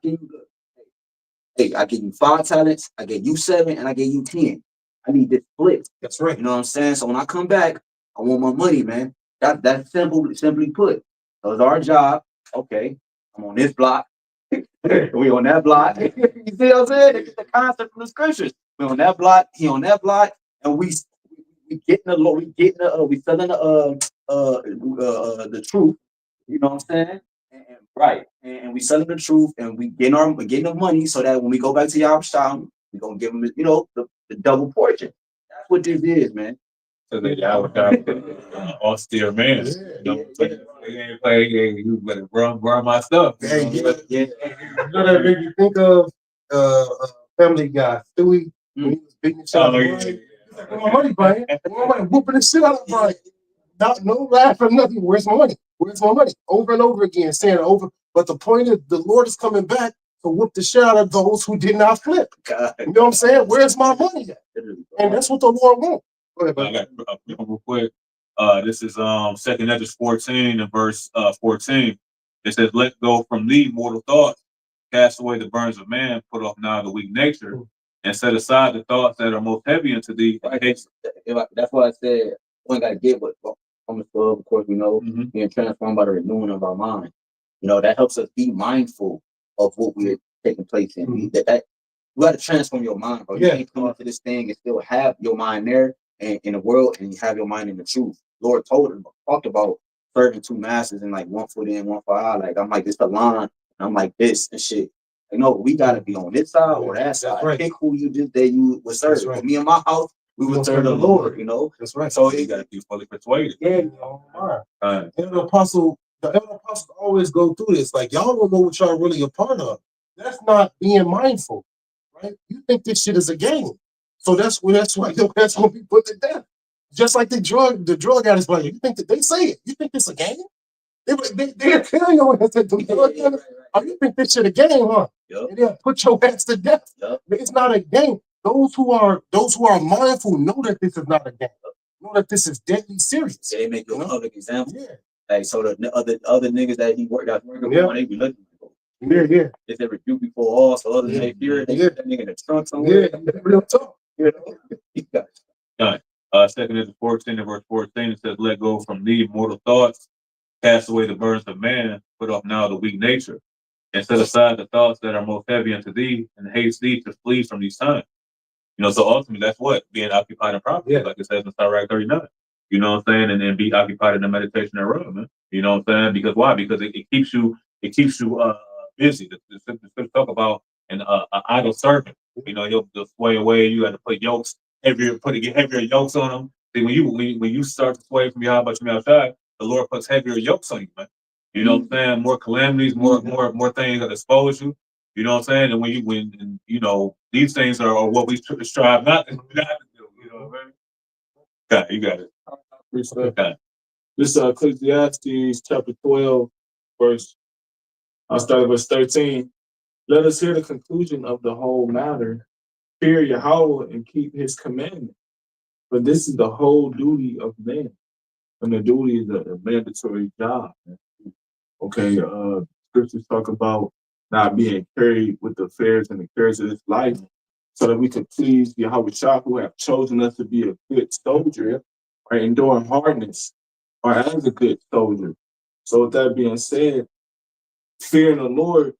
I give you 5 talents, I gave you 7, and I gave you 10. I need this split. That's right. You know what I'm saying? So when I come back, I want my money, man. That's simply put. So it's our job. Okay, I'm on this block. We on that block. You see what I'm saying? They get the concept from the scriptures. We on that block. He on that block, and we getting the Lord. We selling the truth. You know what I'm saying? Right. And we selling the truth, and we getting the money so that when we go back to Yahawashi, we gonna give them, the double portion. That's what this is, man. So they austere man. They ain't play game. You better run my stuff. Yeah. That made you think of Family Guy, Stewie, when he was beating the shit out of Brian. He's like, "Where my money, Brian? Where my money? Whooping the shit out of Brian." No laugh or nothing. Where's my money? Where's my money? Over and over again, saying it over. But the point is, the Lord is coming back to whoop the shit out of those who did not flip. God. You know what I'm saying? Where's my money at? And that's what the Lord wants. Go ahead, I got real quick. This is 2 Ezra 14 and verse 14. It says, "Let go from thee mortal thoughts, cast away the burdens of man, put off now the weak nature, and set aside the thoughts that are most heavy unto thee." That's why I said one got to get what from the club. Of course, we know being transformed by the renewing of our mind. You know, that helps us be mindful of what we're taking place in. Mhm. That you got to transform your mind, bro. You Yeah. can't come into this thing and still have your mind there and in the world, and you have your mind in the truth. Lord talked about serving two masters and like one foot in, one foot out. Like I'm like this the line, and I'm like this and shit. You know, we gotta be on this side or that That's side. right. Pick who you just that you would serve. That's right. For me and my house, we would serve the Lord. You know, That's right. so You gotta be fully persuaded. yeah, And the apostle always go through this. Like, y'all don't know what y'all really a part of. That's not being mindful, right? You think this shit is a game. So that's when we put to death. Just like the drug addicts, like, you think that they say it. You think it's a game? They're killing your ass at the drug addicts. Oh, you think this shit a game, huh? Yep. And they'll put your ass to death. Yep. It's not a game. Those who are mindful know that this is not a game. Know that this is deadly serious. So they make you a public example. Yeah. Like so the other niggas that he working Yeah. for, they be looking for. Yeah. If they rebuke before all, so others Yeah. may fear they Yeah. put that nigga in the trunk somewhere. Yeah. Real talk. You know? You got Done. 2 Corinthians 14 and verse 14, it says, let go from thee mortal thoughts, cast away the burdens of man, put off now the weak nature, and set aside the thoughts that are most heavy unto thee, and haste thee to flee from these times. You know, so ultimately that's what being occupied in property, Yeah. like it says in Sirach 39. You know what I'm saying? And then be occupied in the meditation thereof, man. You know what I'm saying? Because why? Because it keeps you busy. The scripture talk about an idle servant. You know, he'll sway away. You got to put get heavier yokes on him. See, when you start to sway from Yahawah outside, the Lord puts heavier yokes on you, man. You know what I'm saying? More calamities, more things that expose you. You know what I'm saying? And when you know, these things are what we strive not to do. You know what I mean? Okay, you got it. Okay. This Ecclesiastes chapter 12, I'll start at verse 13. Let us hear the conclusion of the whole matter. Fear Yahweh and keep his commandments. For this is the whole duty of man. And the duty is a mandatory job. Okay, scriptures talk about not being carried with the affairs and the cares of this life, so that we can please Yahawah who have chosen us to be a good soldier, right? Enduring hardness, or as a good soldier. So with that being said, fearing the Lord,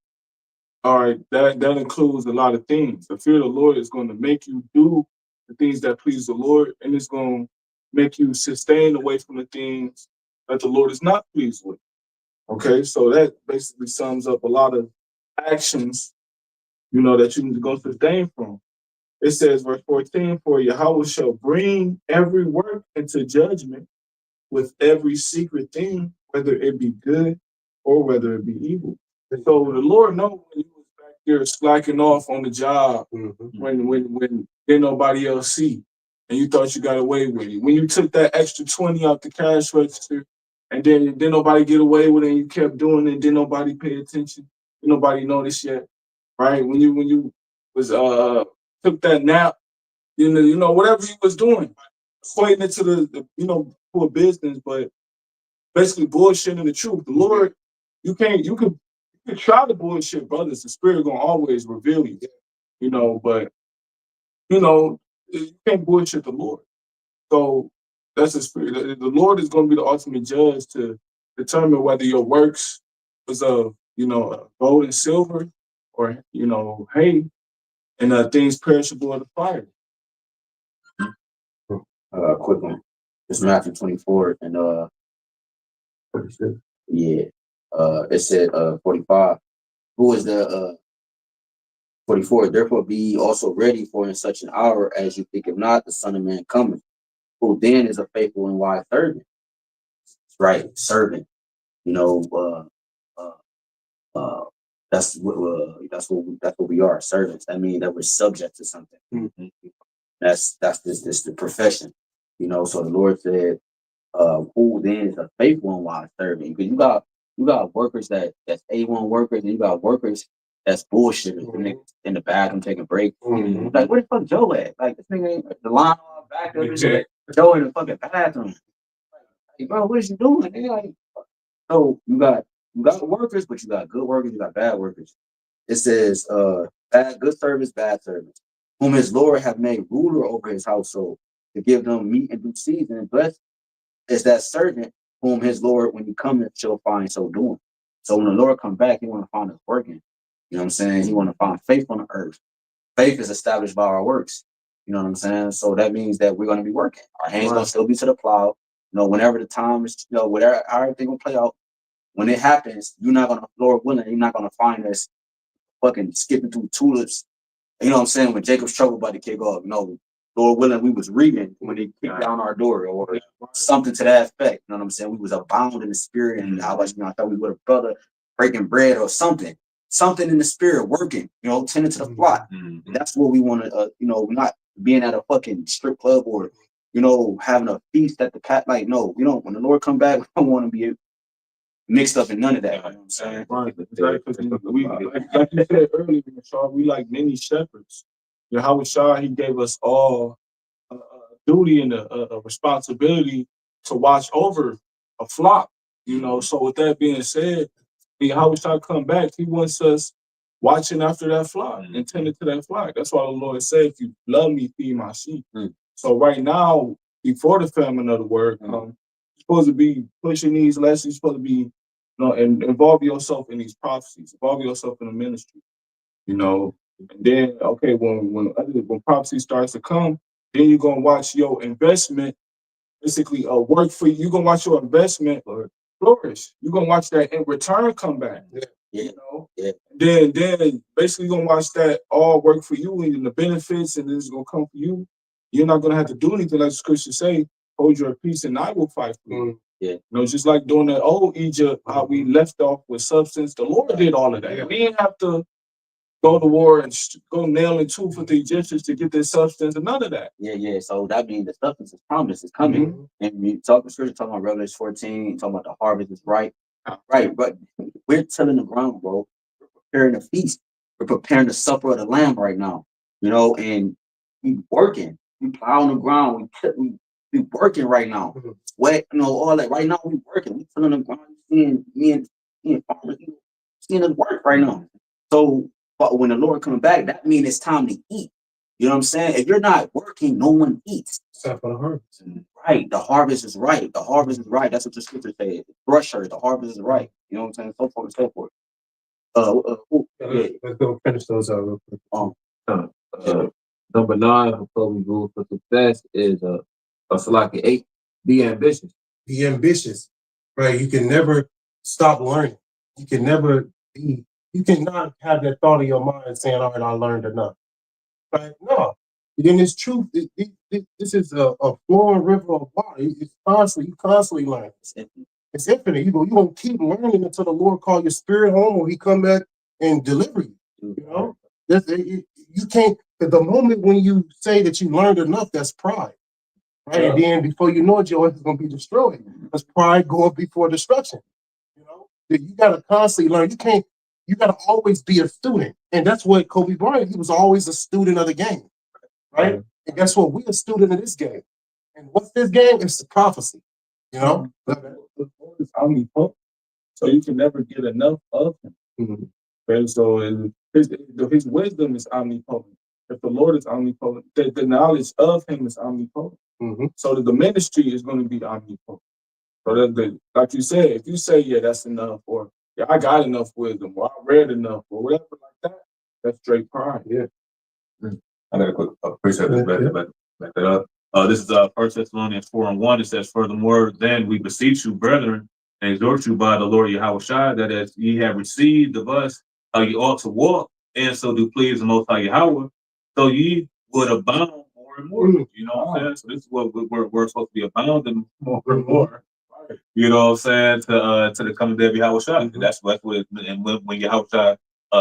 all right, that includes a lot of things. The fear of the Lord is going to make you do the things that please the Lord, and it's going to make you sustain away from the things that the Lord is not pleased with. Okay, so that basically sums up a lot of actions, you know, that you need to go sustain from. It says, verse 14, for Yahweh shall bring every work into judgment with every secret thing, whether it be good or whether it be evil. So the Lord knows when you was back there slacking off on the job, when didn't nobody else see, and you thought you got away with it. When you took that extra 20 out the cash register, and then didn't nobody get away with it, and you kept doing it, didn't nobody pay attention, didn't nobody notice yet, right? When you was took that nap, you know whatever you was doing, equating it to the for business, but basically bullshitting the truth. The Lord, you can try the bullshit, brothers. The Spirit gonna always reveal you, but you can't bullshit the Lord. So that's the Spirit. The Lord is gonna be the ultimate judge to determine whether your works was of gold and silver, or hay and things perishable of the fire. quick one. It's Matthew 24 and 46. yeah. It said 45. Who is the 44? Therefore be ye also ready, for in such an hour as you think of not, the Son of Man cometh. Who then is a faithful and wise servant? Right, servant. That's what we are, servants. That means that we're subject to something. Mm-hmm. That's this the profession. So the Lord said, who then is a faithful and wise servant? Because you got workers that's A1 workers, and you got workers that's bullshit in the bathroom taking breaks. Mm-hmm. Like, where the fuck Joe at? Like, this nigga ain't the line all back up. Joe in the fucking bathroom. Like, bro, what is you doing? Nigga? Like, so you got workers, but you got good workers, you got bad workers. It says, good service, bad service, whom his Lord have made ruler over his household, to give them meat in due season. And blessed is that servant whom his Lord, when he cometh, shall find so doing. So when the Lord come back, he want to find us working. You know what I'm saying? He want to find faith on the earth. Faith is established by our works. You know what I'm saying? So that means that we're going to be working. Our hands going to still be to the plow. You know, whenever the time is, you know, whatever, how everything will play out. When it happens, you're not going to, Lord willing, you're not going to find us fucking skipping through tulips. You know what I'm saying? When Jacob's trouble about to kick off, you know, Lord willing, we was reading when they kicked down our door or something to that effect. You know what I'm saying? We was abound in the spirit, and I was, you know, I thought we would a brother breaking bread or something in the spirit working, you know, tending to the flock. That's what we want to, you know, not being at a fucking strip club or, you know, having a feast at the cat. Like, no, we don't. When the Lord come back, we don't want to be mixed up in none of that. You know what I'm saying? Right, exactly. We like you said earlier, Shaw, we like many shepherds. YAHWAH, he gave us all a duty and a responsibility to watch over a flock. You know, so with that being said, when YAHWAH come back, he wants us watching after that flock, and tending to that flock. That's why the Lord said, if you love me, feed my sheep. So right now, before the famine of the word comes, you're supposed to be pushing these lessons. You're supposed to be, you know, and involve yourself in these prophecies, involve yourself in the ministry, you know. And then, okay, when prophecy starts to come, then you're gonna watch your investment basically work for you. You're gonna watch your investment flourish. You're gonna watch that in return come back. You know, then basically you're gonna watch that all work for you and the benefits, and it's gonna come for you. You're not gonna have to do anything, like the scriptures say, hold your peace and I will fight for you. You know, just like during the old Egypt, how we left off with substance, the Lord did all of that. We didn't have to go to war and go nail and tooth with the Egyptians to get their substance and none of that. So that means the substance is promised, is coming. And we talk the scripture talking about Revelation 14, talking about the harvest is right. Right, but we're tilling the ground, bro. We're preparing the feast. We're preparing the supper of the Lamb right now. You know, and we working. We plowing the ground. We working right now. Wet, you know, all that. Right now we working. We tilling the ground. Seeing me and farmers, seeing us work right now. So, but when the Lord comes back, that means it's time to eat. You know what I'm saying? If you're not working, no one eats. Except for the harvest. Right. The harvest is right. The harvest is right. That's what the scripture says. Thresher, the harvest is right. You know what I'm saying? So forth and so forth. Let's go finish those out real quick. Number 9, Kobe rule for success is Salaki 8. Be ambitious. Be ambitious, right? You can never stop learning. You can never be. You cannot have that thought in your mind saying, "All right, I learned enough." Right? No. Then it's truth. This is a flowing river of water. It's constantly. You constantly learn. It's infinite. You're gonna keep learning until the Lord call your spirit home, or He come back and deliver you. You know, you can't. The moment when you say that you learned enough, that's pride. Right, and then before you know it, your life is going to be destroyed. Because pride going before destruction. You know, you got to constantly learn. You got to always be a student, and that's what Kobe Bryant. He was always a student of the game, right? And guess what? We're a student of this game. And what's this game? It's the prophecy. You know, the Lord is omnipotent, so you can never get enough of Him. Okay, so His wisdom is omnipotent. If the Lord is omnipotent, the knowledge of Him is omnipotent. So the ministry is going to be omnipotent. So like you said, if you say, yeah, that's enough, or yeah, I got enough wisdom, or I read enough, or whatever like that, that's straight pride. I got a quick precept back that up. This is 1 Thessalonians 4:1. It says, "Furthermore, then we beseech you, brethren, and exhort you by the Lord YAHWASHI, that as ye have received of us how ye ought to walk, and so do please the Most High Yahweh, so ye would abound more and more." You know what I'm saying? So this is what we're supposed to be abounding more and more. You know what I'm saying? To the coming day of YAHWASHI. And that's what and when YAHWASHI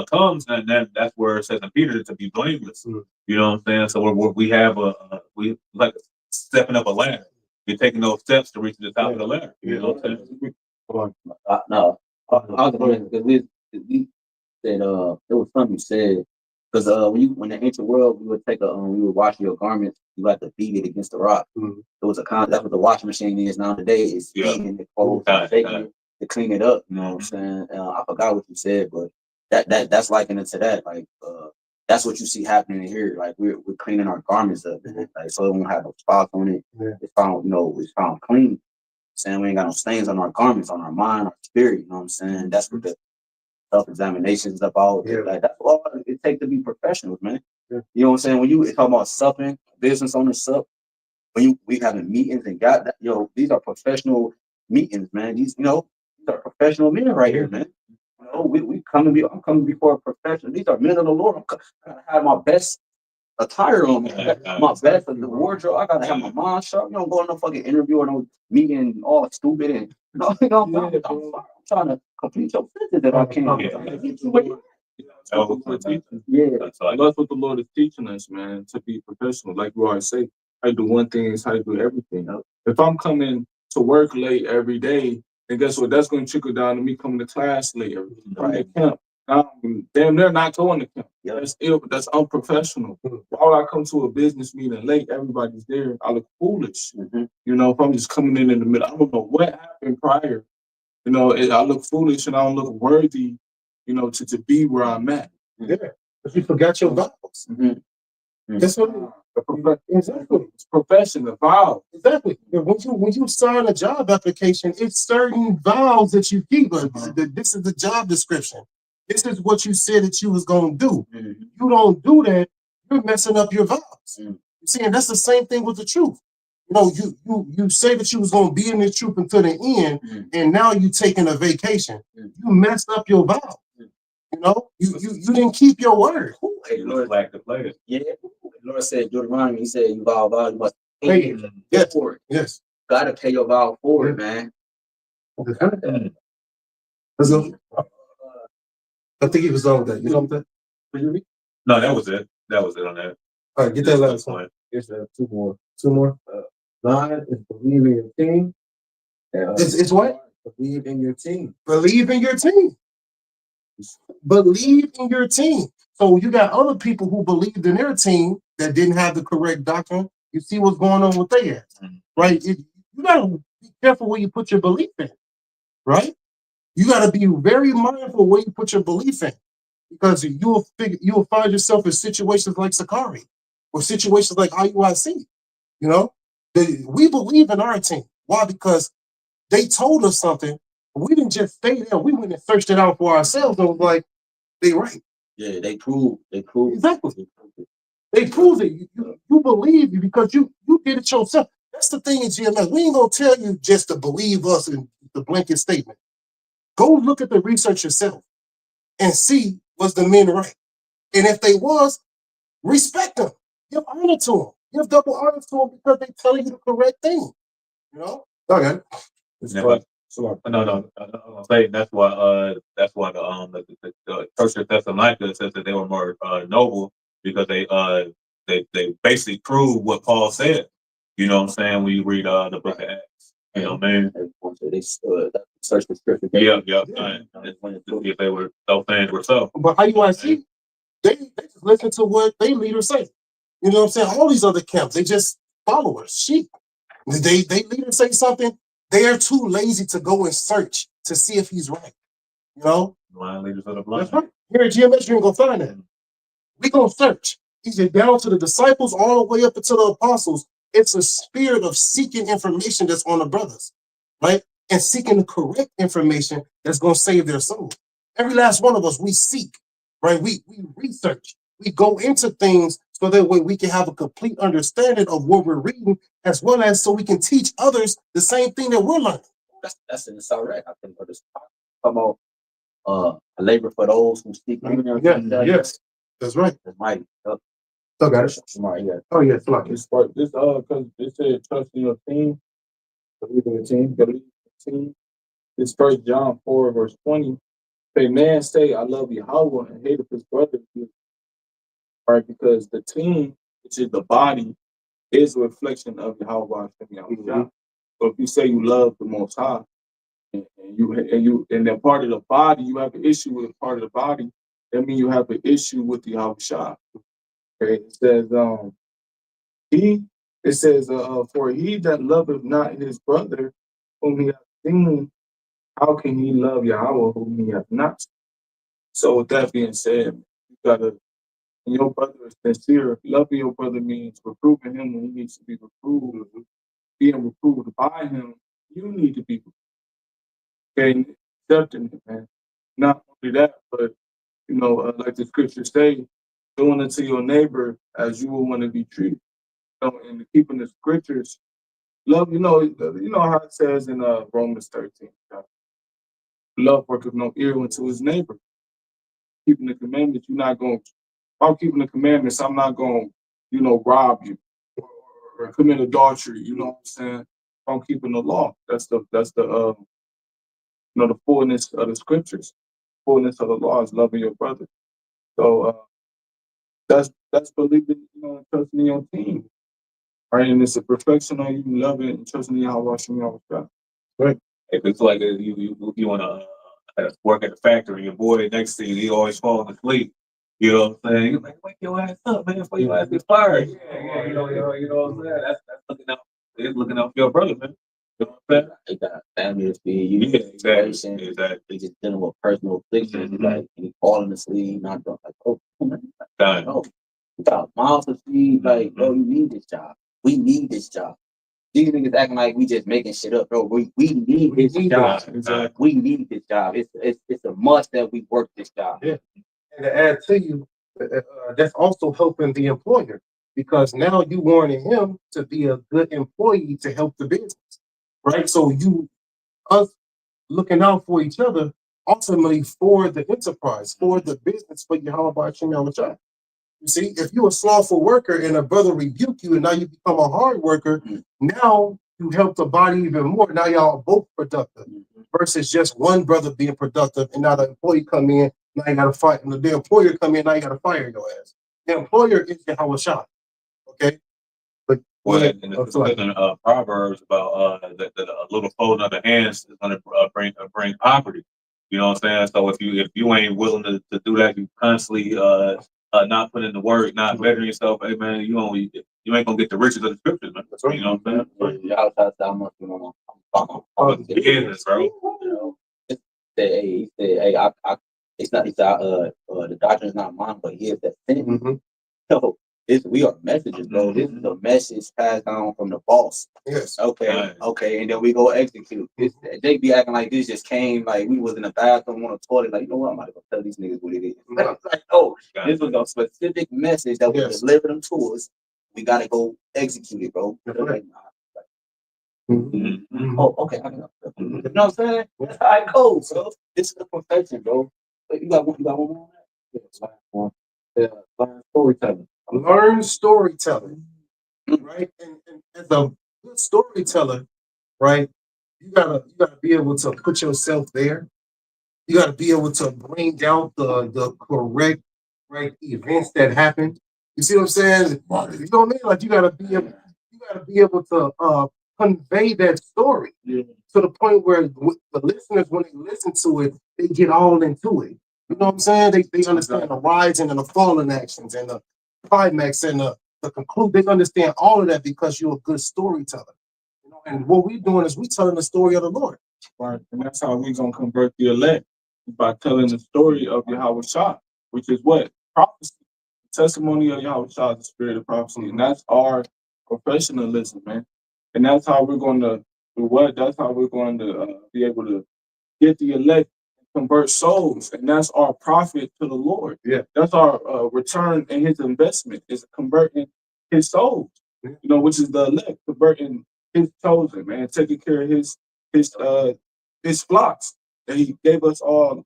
comes, and then that's where it says in Peter to be blameless. You know what I'm saying? So we have we like stepping up a ladder. You're taking those steps to reach the top of the ladder. You know what I'm saying? No, I was going because we said there was something you said because when the ancient world we would take we would wash your garments, you had to beat it against the rock. It was that's what the washing machine is now today, is beating the clothes, shaking it to clean it up. You know what I'm saying? I forgot what you said, but that's likened into that. Like that's what you see happening here. Like we're cleaning our garments up, like so it won't have no spots on it. It's found, it's found clean. saying we ain't got no stains on our garments, on our mind, our spirit. You know what I'm saying? That's what the self-examination is about. Yeah. Like that's all it takes to be professionals, man. Yeah. You know what I'm saying? When you talk about supping, business owners sup, when we having meetings and got that, these are professional meetings, man. These are professional men right here, man. I'm coming before a professional. These are men of the Lord. I gotta have my best attire on me. My best of the wardrobe. I gotta have my mind sharp. You don't go on no fucking interview or no meeting all stupid and I'm trying to complete your sentence that I can. Yeah, that's what the Lord is teaching us, man, to be professional. Like you always say, how you do one thing is how you do everything. If I'm coming to work late every day, then guess what? That's going to trickle down to me coming to class late every day. Right. Camp. Damn, they're not going to camp. Yeah. That's ill. That's unprofessional. Why would I come to a business meeting late? Everybody's there. I look foolish. If I'm just coming in the middle, I don't know what happened prior. I look foolish and I don't look worthy, to be where I'm at. Yeah, but you forgot your vows. That's what exactly. It's profession, the vow. Exactly. When you sign a job application, it's certain vows that you keep. This is the job description. This is what you said that you was gonna do. You don't do that, you're messing up your vows. You see, and that's the same thing with the truth. You say that you was gonna be in the truth until the end, and now you taking a vacation. You messed up your vow. You didn't keep your word. Hey, Lord, like the players. Yeah, the Lord said, Deuteronomy, he said, you vow a vow, you must pay it for it. Yes. Gotta pay your vow forward, man. Let's go. I think he was on that. You know what I'm saying? No, that was it. That was it on that. All right, get that last one. Here's two more. Two more. 9 is believe in your team. It's what? Believe in your team. Believe in your team. Believe in your team. So you got other people who believed in their team that didn't have the correct doctrine. You see what's going on with their ass, right? You gotta be careful where you put your belief in, right? You gotta be very mindful where you put your belief in, because you'll find yourself in situations like Sakari or situations like IUIC. We believe in our team. Why? Because they told us something. We didn't just stay there. We went and searched it out for ourselves and was like, they right. Yeah, they proved. Exactly. They proved it. You believe because you did it yourself. That's the thing in GMS. We ain't gonna tell you just to believe us in the blanket statement. Go look at the research yourself and see was the men right. And if they was, respect them. Give honor to them. Give double honor to them because they telling you the correct thing. Okay. No. I'm saying that's why the Church of Thessalonica says that they were more noble because they basically proved what Paul said. You know what I'm saying? When you read the book of Acts, you know what I mean? They searched the scripture. Yeah. If they were so fans were so. But IUIC, they just listen to what they leaders say. You know what I'm saying? All these other camps, they just followers, sheep. They leaders say something. They are too lazy to go and search to see if he's right. Blind leaders of the blind. That's right. Here at GMS, you ain't gonna find that. We gonna search. Either down to the disciples, all the way up into the apostles. It's a spirit of seeking information that's on the brothers, right? And seeking the correct information that's gonna save their soul. Every last one of us, we seek, right? We research. We go into things so that way we can have a complete understanding of what we're reading, as well as so we can teach others the same thing that we're learning. That's in the Sarek. I think for this talking about a labor for those who seek. Yes, that's right. That's mighty. Still got it. Yeah. Oh yeah, it's like This because they said trust in your team, believe in your team, believe in your team. This 1 John 4 verse 20. If a man say, I love Yahawah and hate his brother, right? Because the team, which is the body, is a reflection of Yahawah and So if you say you love the Most High, and then part of the body, you have an issue with a part of the body, that means you have an issue with the Yahushua. Okay, it says, for he that loveth not his brother whom he hath seen, how can he love Yahawah whom he hath not? So with that being said, you gotta, when your brother is sincere, loving your brother means reproving him when he needs to be reproved, being reproved by him, You need to be okay, accepting it, man. Not only that, but you know, like the scriptures say, doing it to your neighbor as you would want to be treated. So, and keeping the scriptures, love. You know how it says in Romans 13, love worketh no ill unto his neighbor. Keeping the commandments, you're not going. If I'm keeping the commandments, I'm not going, rob you or commit adultery. You know what I'm saying? If I'm keeping the law, that's the the fullness of the scriptures. Fullness of the law is loving your brother. So that's believing, and trusting in your team, right? And it's a perfection on you loving and trusting in YAHAWASHI. Right. If it's like you want to work at the factory, your boy next to you, he always falling asleep. You know what I'm saying? You're like, wake your ass up, man, before your ass gets fired. Yeah, you know what I'm saying? That's looking out. It's looking out for your brother, man. You know what I'm saying? They got family to feed, you Yeah, exactly. situations, they just dealing with personal afflictions, like he falling asleep, not doing like, oh, man, Done. no, you got mouths to feed, like, bro, you need this job. We need this job. These niggas acting like we just making shit up, bro. We need this job. Exactly. We need this job. It's a must that we work this job. Yeah. And to add to you, that's also helping the employer because now you warning him to be a good employee to help the business, right? So us looking out for each other, ultimately for the enterprise, for the business, for YAHAWASHI. You see, if you're a slothful worker and a brother rebuke you and now you become a hard worker, now you help the body even more. Now y'all both productive versus just one brother being productive and now the employee come in, now you gotta fight. And the employer come in, now you gotta fire your ass. The employer is YAHAWASHI, okay? But Well, and it's in Proverbs about that a little folding of the hands is going to bring poverty. You know what I'm saying? So if you ain't willing to do that, you constantly not putting in the work, not bettering yourself. Hey man, you ain't gonna get the riches of the scriptures, man. That's right. You know what I'm saying? Y'all talk how much Business, bro. He said, hey, it's not, the doctrine is not mine, but he is that sin. So we are messengers, bro. This is a message passed down from the boss. Yes. Okay, and then we go execute. They be acting like this just came, like we was in the bathroom on the toilet, like, you know what, I'm about to go tell these niggas what it is. Like, oh, this was a specific message that was delivered them to us. We gotta go execute it, bro. Like, oh, okay, I know. You know what I'm saying? That's how it goes, bro. This is the perfection, bro. You got one more? Yeah, learn storytelling. Learn storytelling, right? And as a good storyteller, right, you gotta be able to put yourself there. You gotta be able to bring out the correct, right, events that happened. You see what I'm saying? You know what I mean? Like you gotta be able to convey that story to the point where the listeners, when they listen to it, they get all into it. You know what I'm saying? They understand the rising and the falling actions and the climax and the conclude. They understand all of that because you're a good storyteller. You know, and what we're doing is we telling the story of the Lord. Right. And that's how we're gonna convert the elect, by telling the story of YAHAWASHI, which is what? Prophecy. Testimony of YAHAWASHI is the spirit of prophecy. And that's our professionalism, man. And that's how we're going to do what? That's how we're going to be able to get the elect and convert souls. And that's our profit to the Lord. Yeah. That's our return in his investment, is converting his souls, which is the elect, converting his chosen, man, taking care of his flocks that he gave us all,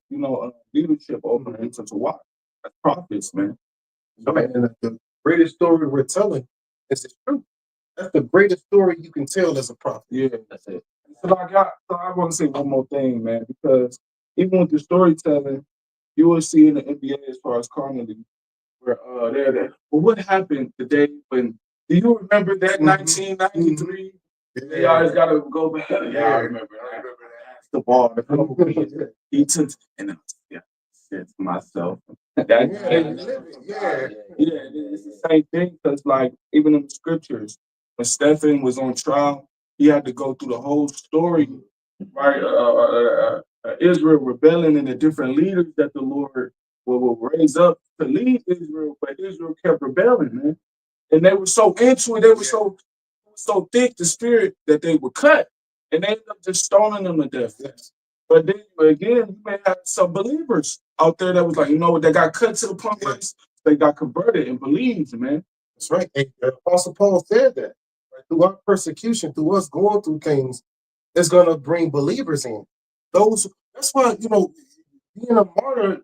leadership over and to watch. That's prophets, man. Right. And the greatest story we're telling is the truth. That's the greatest story you can tell as a prophet. Yeah, that's it. So I want to say one more thing, man, because even with the storytelling, you will see in the NBA as far as carnally, where they're there. Well, what happened the day when? Do you remember that 1993? They always got to go back. Yeah, I remember. I remember that. The ball. He took, and I said to myself, it's the same thing, because like even in the scriptures, when Stephen was on trial, he had to go through the whole story, right? Israel rebelling and the different leaders that the Lord will raise up to lead Israel, but Israel kept rebelling, man. And they were so into it, they were so thick, the spirit, that they were cut. and they end up just stoning them to death. Yes. But then again, you may have some believers out there that was like, you know what, they got cut to the point where they got converted and believed, man. That's right. And the Apostle Paul said that. Right? Through our persecution, through us going through things, it's going to bring believers in. That's why, you know, being a martyr,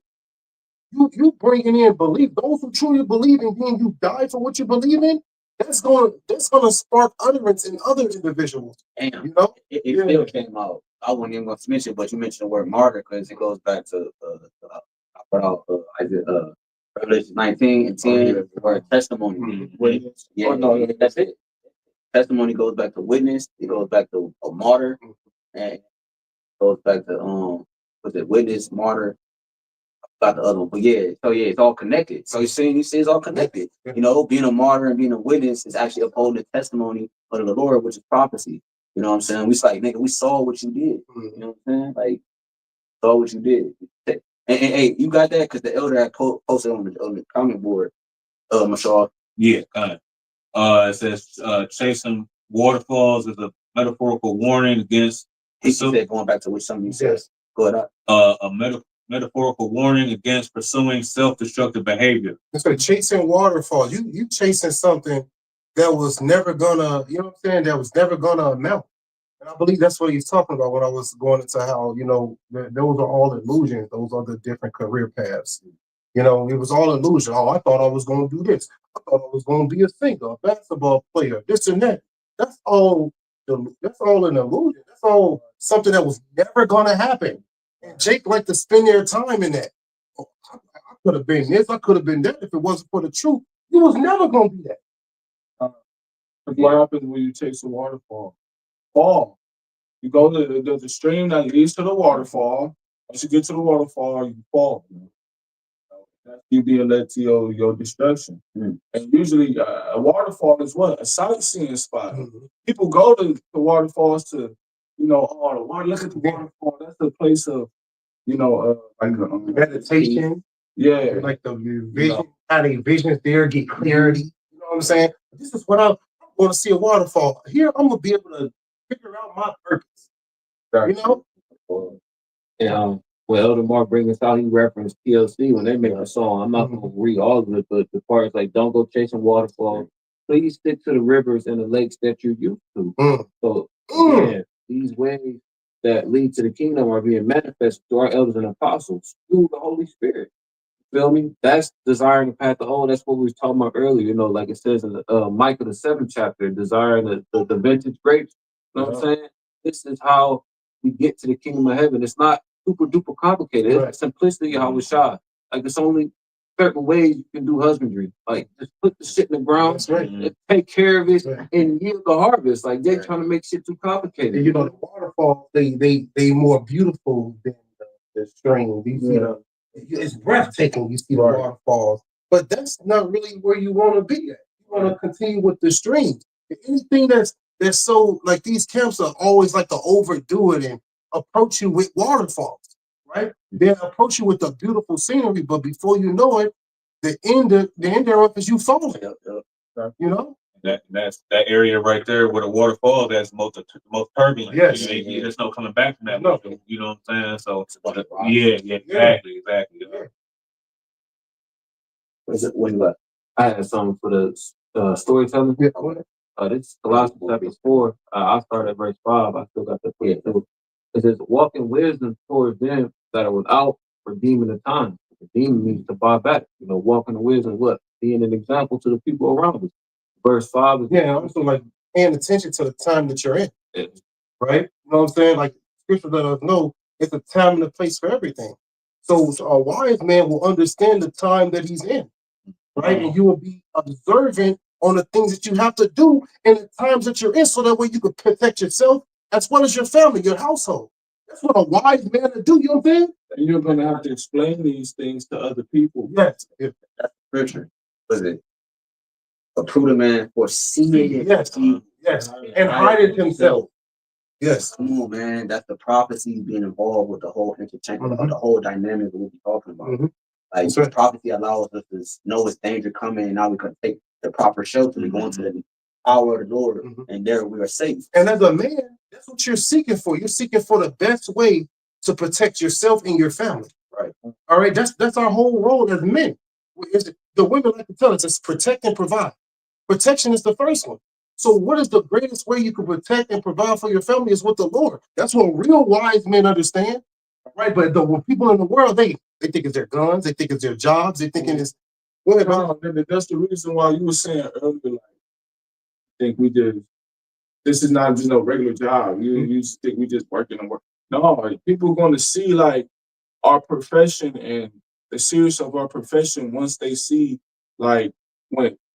you bringing in belief. Those who truly believe in being, you die for what you believe in, that's gonna spark utterance in other individuals. And You know? it still came out. I wasn't even going to mention, but you mentioned the word martyr because it goes back to Revelation 19 and 10, the word testimony. Yeah, that's it. Testimony goes back to witness. It goes back to a martyr, and it goes back to was it witness, martyr? About the other one, but so it's all connected. So you see it's all connected. You know, being a martyr and being a witness is actually upholding the testimony of the Lord, which is prophecy. You know what I'm saying? We like, nigga, we saw what you did. You know what I'm saying? Like, saw what you did. And hey, you got that? Because the elder had posted on the comment board, Mashal. Yeah, it says chasing waterfalls is a metaphorical warning against. He said, going back to what something you said. Go ahead. A metaphorical warning against pursuing self-destructive behavior. So chasing waterfalls, you chasing something that was never gonna, you know what I'm saying, that was never gonna amount. And I believe that's what he's talking about when I was going into how, you know, those are all illusions. Those are the different career paths. You know, it was all illusion. Oh, I thought I was going to do this. I thought I was going to be a singer, a basketball player, this and that. That's all an illusion. That's all something that was never going to happen. And Jake liked to spend their time in that. Oh, I could have been this, I could have been that if it wasn't for the truth. It was never going to be that. What happens when you chase a waterfall? Fall. You go to the stream that leads to the waterfall. Once you get to the waterfall, you fall. You being led to your destruction. And usually a waterfall is what? A sightseeing spot. People go to the waterfalls to, you know, oh, the water, look at the waterfall. That's the place of, you know, like Meditation. Yeah. Like the vision, having visions there, get clarity. You know what I'm saying? This is what I'm going to see a waterfall. Here, I'm going to be able to figure out my purpose. You know? And when Elder Mark brings us out, he referenced TLC when they make a song. I'm not going to read all of it, but the part is like, don't go chasing waterfalls. Please stick to the rivers and the lakes that you're used to. So, again, these ways that lead to the kingdom are being manifested through our elders and apostles through the Holy Spirit. Feel me? That's desiring the path to hold. That's what we was talking about earlier. You know, like it says in Micah, the 7th chapter, desiring the vintage grapes. You know what I'm saying? This is how we get to the kingdom of heaven. It's not super duper complicated. It's the simplicity of YAHWASHI. Like, it's only certain ways you can do husbandry. Like, just put the shit in the ground, and take care of it, and yield the harvest. Like, they're trying to make shit too complicated. And, you know, the waterfalls, they more beautiful than the stream. You see it's breathtaking. You see the waterfalls, but that's not really where you want to be at. You want to continue with the streams. Anything that's so, like, these camps are always like to overdo it and approach you with waterfalls, right? They approach you with the beautiful scenery, but before you know it, the end thereof is you falling. You know? That's that area right there where the waterfall that's most turbulent. Yes. There's no coming back from that. No. You know what I'm saying? So exactly. What you got? I had something for the storytelling. This is Colossians chapter 4. I started at verse 5. I still got that for you too. It says, walk in wisdom towards them that are without, redeeming the time. Redeeming means to buy back. You know, walking in wisdom, what? Being an example to the people around us. Verse 5 is also like paying attention to the time that you're in. Right? You know what I'm saying? Like, scripture let us know it's a time and a place for everything. So a wise man will understand the time that he's in. Right? And you will be observant on the things that you have to do in the times that you're in, so that way you can protect yourself as well as your family, your household. That's what a wise man to do, you know what I'm saying? And you're going to have to explain these things to other people. Yes. That's scripture. Was it? A prudent man foreseeing it. Yes. And hideth himself. Yes. Come on, man. That's the prophecy being involved with the whole entertainment, the whole dynamic that we'll be talking about. Like, the prophecy allows us to know it's danger coming, and now we can take the proper shelter. We go into the power of the Lord, and there we are safe. And as a man, That's what you're seeking for. You're seeking for the best way to protect yourself and your family. Right. All right. That's our whole role as men. The women like to tell us it's protect and provide. Protection is the first one. So what is the greatest way you can protect and provide for your family is with the Lord. That's what real wise men understand. Right. But the people in the world, they think it's their guns, they think it's their jobs, they thinking it's go ahead, bro. That's the reason why you were saying earlier, like, I think this is not just no regular job. You just think we just working and work. No, people are going to see like our profession and the serious of our profession once they see like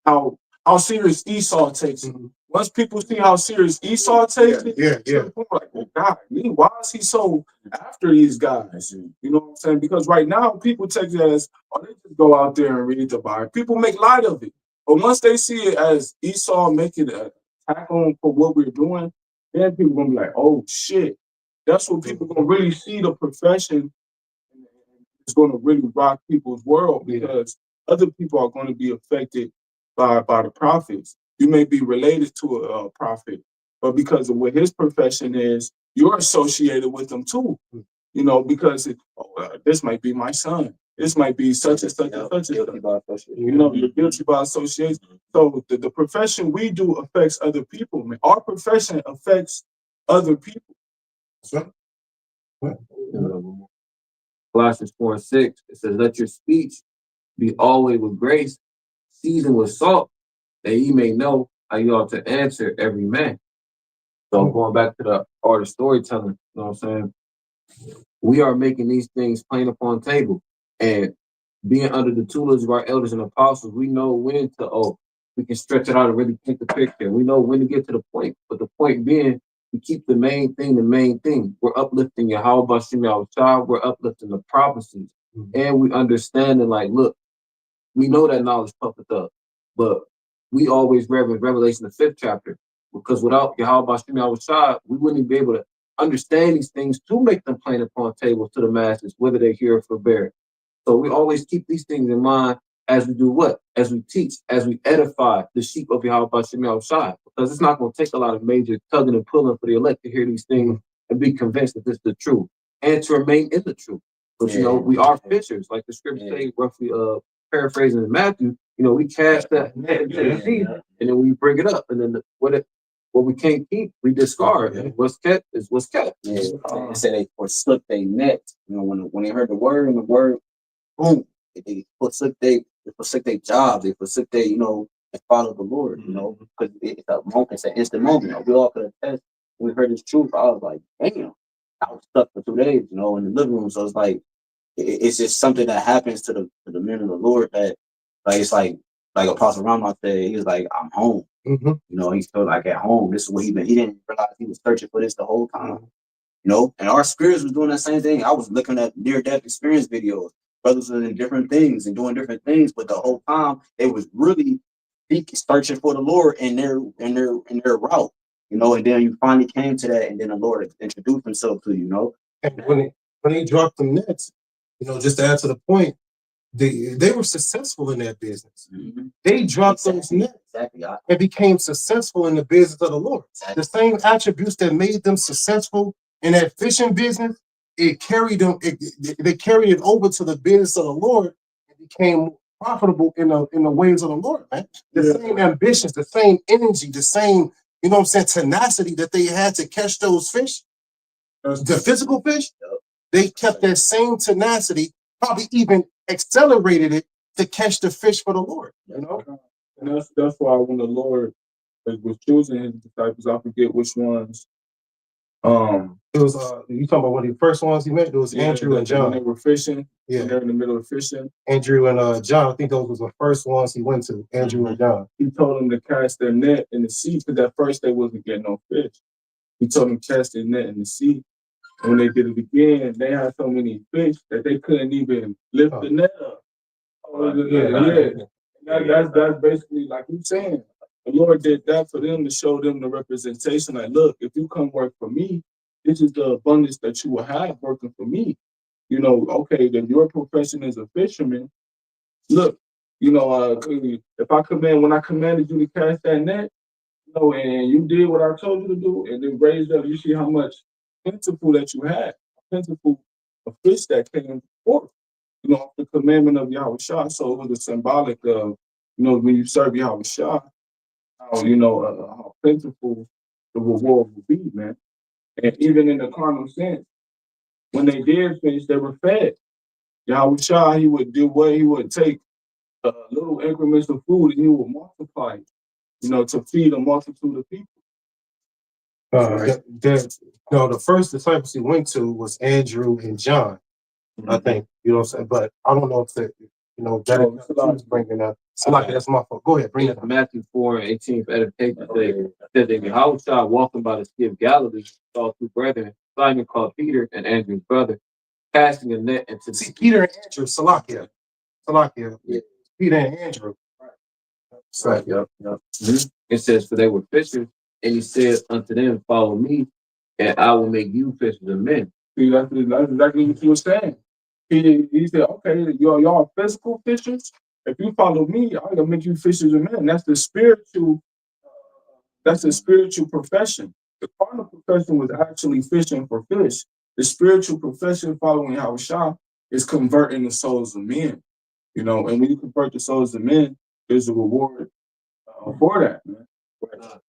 how serious Esau takes it. Once people see how serious Esau takes it, people are like, well, God, why is he so after these guys? You know what I'm saying? Because right now people take it as, oh, they just go out there and read the Bible. People make light of it. But once they see it as Esau making an attack on for what we're doing, then people gonna be like, oh shit. That's what people gonna really see the profession. It's going to really rock people's world because other people are going to be affected by the prophets. You may be related to a prophet, but because of what his profession is, you're associated with them too. You know, because this might be my son. This might be such and such and such. You know, you're guilty by association. So the profession we do affects other people. Man. Our profession affects other people. Colossians 4:6, it says, let your speech be always with grace, seasoned with salt, that ye may know how you ought to answer every man. So going back to the art of storytelling, you know what I'm saying? We are making these things plain upon table. And being under the tutelage of our elders and apostles, we know when to, we can stretch it out and really paint the picture. We know when to get to the point. But the point being, we keep the main thing the main thing. We're uplifting YAHWASHI, we're uplifting the prophecies. And we understand that, like, look, we know that knowledge puffeth up, but we always reverence Revelation, the 5th chapter, because without YAHWASHI, we wouldn't be able to understand these things to make them plain upon tables to the masses, whether they hear or forbear. So we always keep these things in mind as we do what? As we teach, as we edify the sheep of YAHWASHI, because it's not going to take a lot of major tugging and pulling for the elect to hear these things and be convinced that this is the truth and to remain in the truth. But you know, we are fishers, like the scripture say, roughly paraphrasing in Matthew. You know, we cast that net into the sea, and then we bring it up, and then what we can't keep, we discard. And what's kept is what's kept. They say they forsook their net. You know, when they heard the word, and the word, boom, they forsook their jobs, they forsook their, you know, and follow the Lord. You know, because it's a moment, it's an instant moment. You know, we all could attest. When we heard this truth, I was like, damn, I was stuck for 2 days, you know, in the living room. So it's like, it's just something that happens to the men of the Lord that, like, it's like Apostle Ramos said, he was like, I'm home. You know, he felt like at home. This is what he didn't realize he was searching for this the whole time. You know, and our spirits was doing that same thing. I was looking at near-death experience videos. Brothers were in different things and doing different things, but the whole time they was really searching for the Lord in their route. You know, and then you finally came to that, and then the Lord introduced himself to you, you know. And when they dropped them nets, you know, just to add to the point, they were successful in that business. They dropped those nets and became successful in the business of the Lord. The same attributes that made them successful in that fishing business, it carried them. They carried it over to the business of the Lord and became profitable in the ways of the Lord. Man, the same ambitions, the same energy, the same, you know what I'm saying, tenacity that they had to catch those fish, the physical fish. They kept that same tenacity, probably even accelerated it to catch the fish for the Lord. You know, and that's why when the Lord was choosing his disciples, I forget which ones. It was you talking about one of the first ones he met? It was Andrew and John. When they were fishing. Yeah, when they're in the middle of fishing. Andrew and John. I think those was the first ones he went to. Andrew and John. He told them to cast their net in the sea because at first they wasn't getting no fish. He told them to cast their net in the sea. And when they did it again, they had so many fish that they couldn't even lift the net up. That's basically like you're saying. The Lord did that for them to show them the representation. Like, look, if you come work for me, this is the abundance that you will have working for me. You know, okay, then your profession is a fisherman. Look, you know, if when I commanded you to cast that net, know, and you did what I told you to do, and then raised up. You see how much plentiful that you had, plentiful of fish that came forth. You know, the commandment of Yahushua. So it was a symbolic of, you know, when you serve Yahushua, how how plentiful the reward will be, man. And even in the carnal sense, when they did finish, they were fed. Yahushua, he would do what he would take little increments of food and he would multiply it, you know, to feed a multitude of people. The first disciples he went to was Andrew and John, I think. You know what I'm saying? But I don't know if that, that is bringing up. That's my fault. Go ahead, bring it up. Matthew 4:18 for edification said that Yahushua walking by the Sea of Galilee saw two brethren, Simon called Peter and Andrew's brother, casting a net into the sea. Peter and Andrew, Salakia. Yeah. Peter and Andrew. Right. Yep. It says, for they were fishers, and he said unto them, follow me, and I will make you fishers of men. See, that's exactly what he was saying. He said, okay, y'all physical fishers. If you follow me, I'm gonna make you fishers of men. That's the spiritual. That's a spiritual profession. The carnal profession was actually fishing for fish. The spiritual profession following Yahushua is converting the souls of men. You know, and when you convert the souls of men, there's a reward for that, man.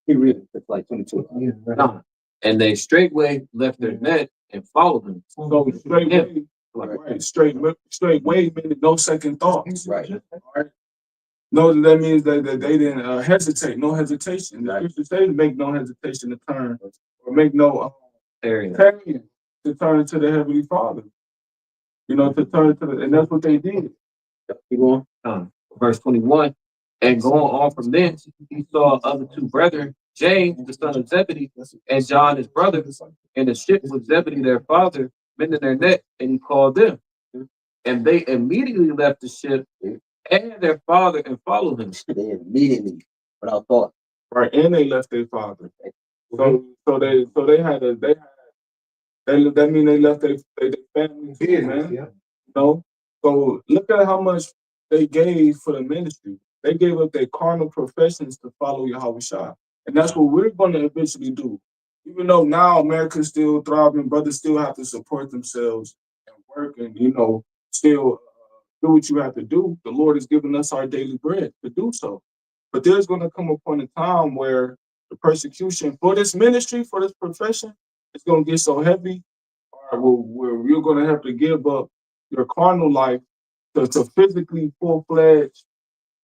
He read it, like 22. No. And they straightway left their net and followed him. So straightway, right? Straightway meaning no second thoughts. Right. No, that means that they didn't hesitate. No hesitation. The scripture says make no hesitation to turn, or make no tarrying to turn to the Heavenly Father. You know, to turn to and that's what they did. Keep going. Verse 21. And going on from thence, he saw other two brethren, James, the son of Zebedee, and John, his brother, in the ship with Zebedee, their father, mending their net, and he called them. And they immediately left the ship and their father and followed him. They immediately, without thought. Right, and they left their father. So that mean they left their family too, man. Yeah. You know? So look at how much they gave for the ministry. They gave up their carnal professions to follow Yahushua. And that's what we're going to eventually do. Even though now America's still thriving, brothers still have to support themselves and work and, still do what you have to do. The Lord has given us our daily bread to do so. But there's going to come a point in time where the persecution for this ministry, for this profession, is going to get so heavy where you're going to have to give up your carnal life to physically full-fledged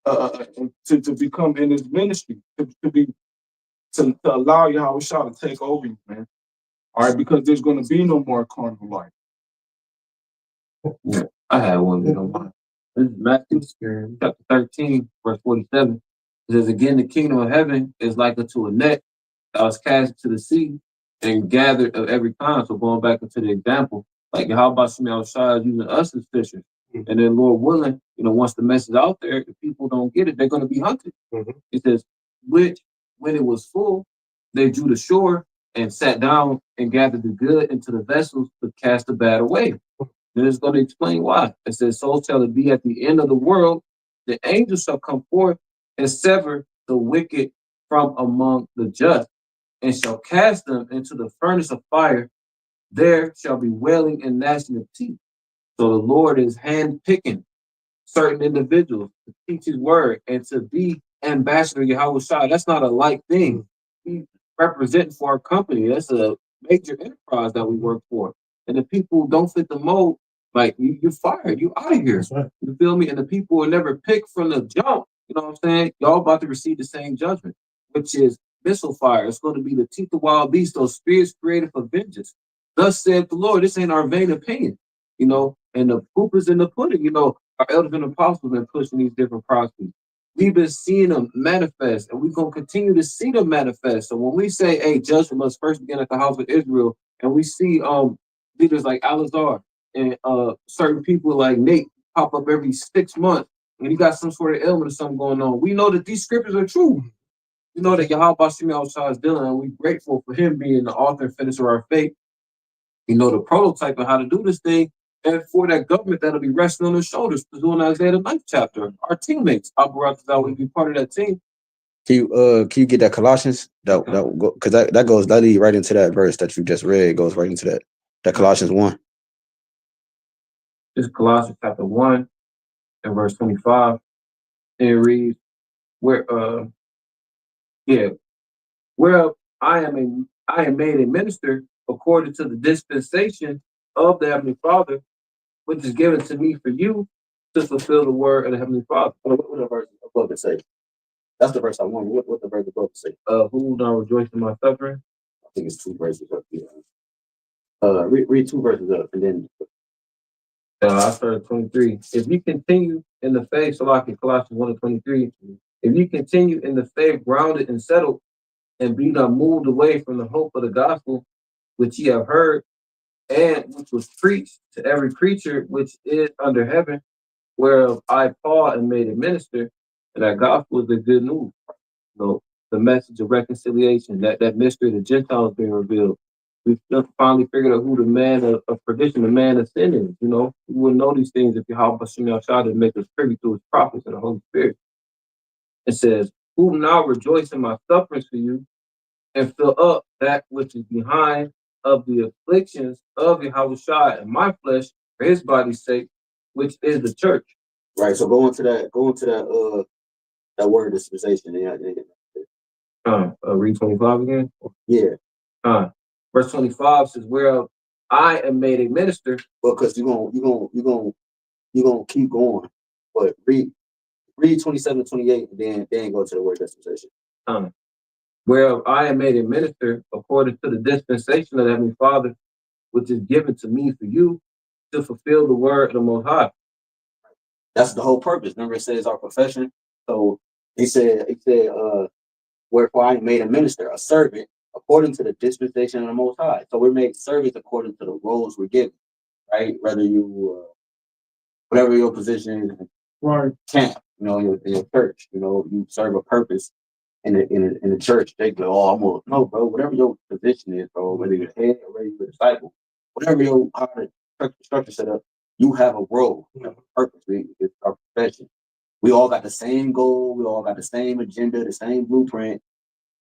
to become in his ministry, to allow Yahushua to take over you, man. All right, because there's going to be no more carnal life. Yeah, I had one. You know, this is Matthew chapter 13, verse 47. It says, again, the kingdom of heaven is like unto a net that was cast into the sea and gathered of every kind. So going back into the example, like HALALYAM is using us as fishers. And then Lord willing, once the message out there, if people don't get it, they're going to be hunted. It says, which when it was full, they drew the shore and sat down and gathered the good into the vessels, but cast the bad away. Then it's going to explain why. It says, so shall it be at the end of the world, the angels shall come forth and sever the wicked from among the just, and shall cast them into the furnace of fire. There shall be wailing and gnashing of teeth. So the Lord is hand-picking certain individuals to teach his word and to be ambassador Yahushua. That's not a light thing. We represent for our company. That's a major enterprise that we work for. And if people don't fit the mold, like you're fired, you out of here. Right. You feel me? And the people are never picked from the jump. You know what I'm saying? Y'all about to receive the same judgment, which is missile fire. It's going to be the teeth of wild beasts, those spirits created for vengeance. Thus said the Lord. This ain't our vain opinion, and the proof is in the pudding. Our elders and apostles been pushing these different prophecies. We've been seeing them manifest, and we're going to continue to see them manifest. So when we say, hey, judgment must first begin at the house of Israel, and we see leaders like Alazar and certain people like Nate pop up every 6 months, and you got some sort of ailment or something going on, we know that these scriptures are true. You know that YAHWAH is dealing, and we're grateful for him being the author and finisher of our faith. The prototype of how to do this thing, and for that government that'll be resting on his shoulders, pursuing Isaiah the 9th chapter. Our teammates, Abu will be part of that team. Can you get that Colossians? Because that lead right into that verse that you just read. It goes right into that Colossians 1. This is Colossians chapter 1 and verse 25. And it reads, whereof I am made a minister according to the dispensation of the Heavenly Father, which is given to me for you to fulfill the word of the Heavenly Father. What the verse above it say? That's the verse I want. What the verse above it say? Who now rejoice in my suffering? I think it's 2 verses up here. Read 2 verses up, and then I started 23. If you continue in the faith, so like in Colossians 1 and 23, if you continue in the faith, grounded and settled, and be not moved away from the hope of the gospel, which ye have heard, and which was preached to every creature which is under heaven, whereof I, Paul, am made a minister, and that gospel is the good news. So the message of reconciliation, that mystery of the Gentiles being revealed. We've finally figured out who the man of perdition, the man of sin is. You know, we wouldn't know these things if YAHWASHI didn't make us privy to his prophets and the Holy Spirit. It says, who now rejoice in my sufferings for you, and fill up that which is behind of the afflictions of YAHWASHI in my flesh for his body's sake, which is the church. right. So go into that word dispensation. Read 25 again. Yeah. Verse 25 says, whereof I am made a minister. Well, because you're gonna keep going. But read 27 28, and then go to the word dispensation. Whereof I am made a minister according to the dispensation of the Heavenly Father, which is given to me for you to fulfill the word of the Most High. That's the whole purpose. Remember, it says our profession. So he said, wherefore I made a minister, a servant, according to the dispensation of the Most High. So we're made servants according to the roles we're given, right? Whether you, whatever your position is, Right. camp, you know, in your church, you know, you serve a purpose in the church. They go, oh, I'm gonna no, bro. Whatever your position is, bro, whether you're head or whether you're a disciple, whatever your how the structure set up, you have a role, you have a purpose. It's our profession. We all got the same goal. We all got the same agenda, the same blueprint,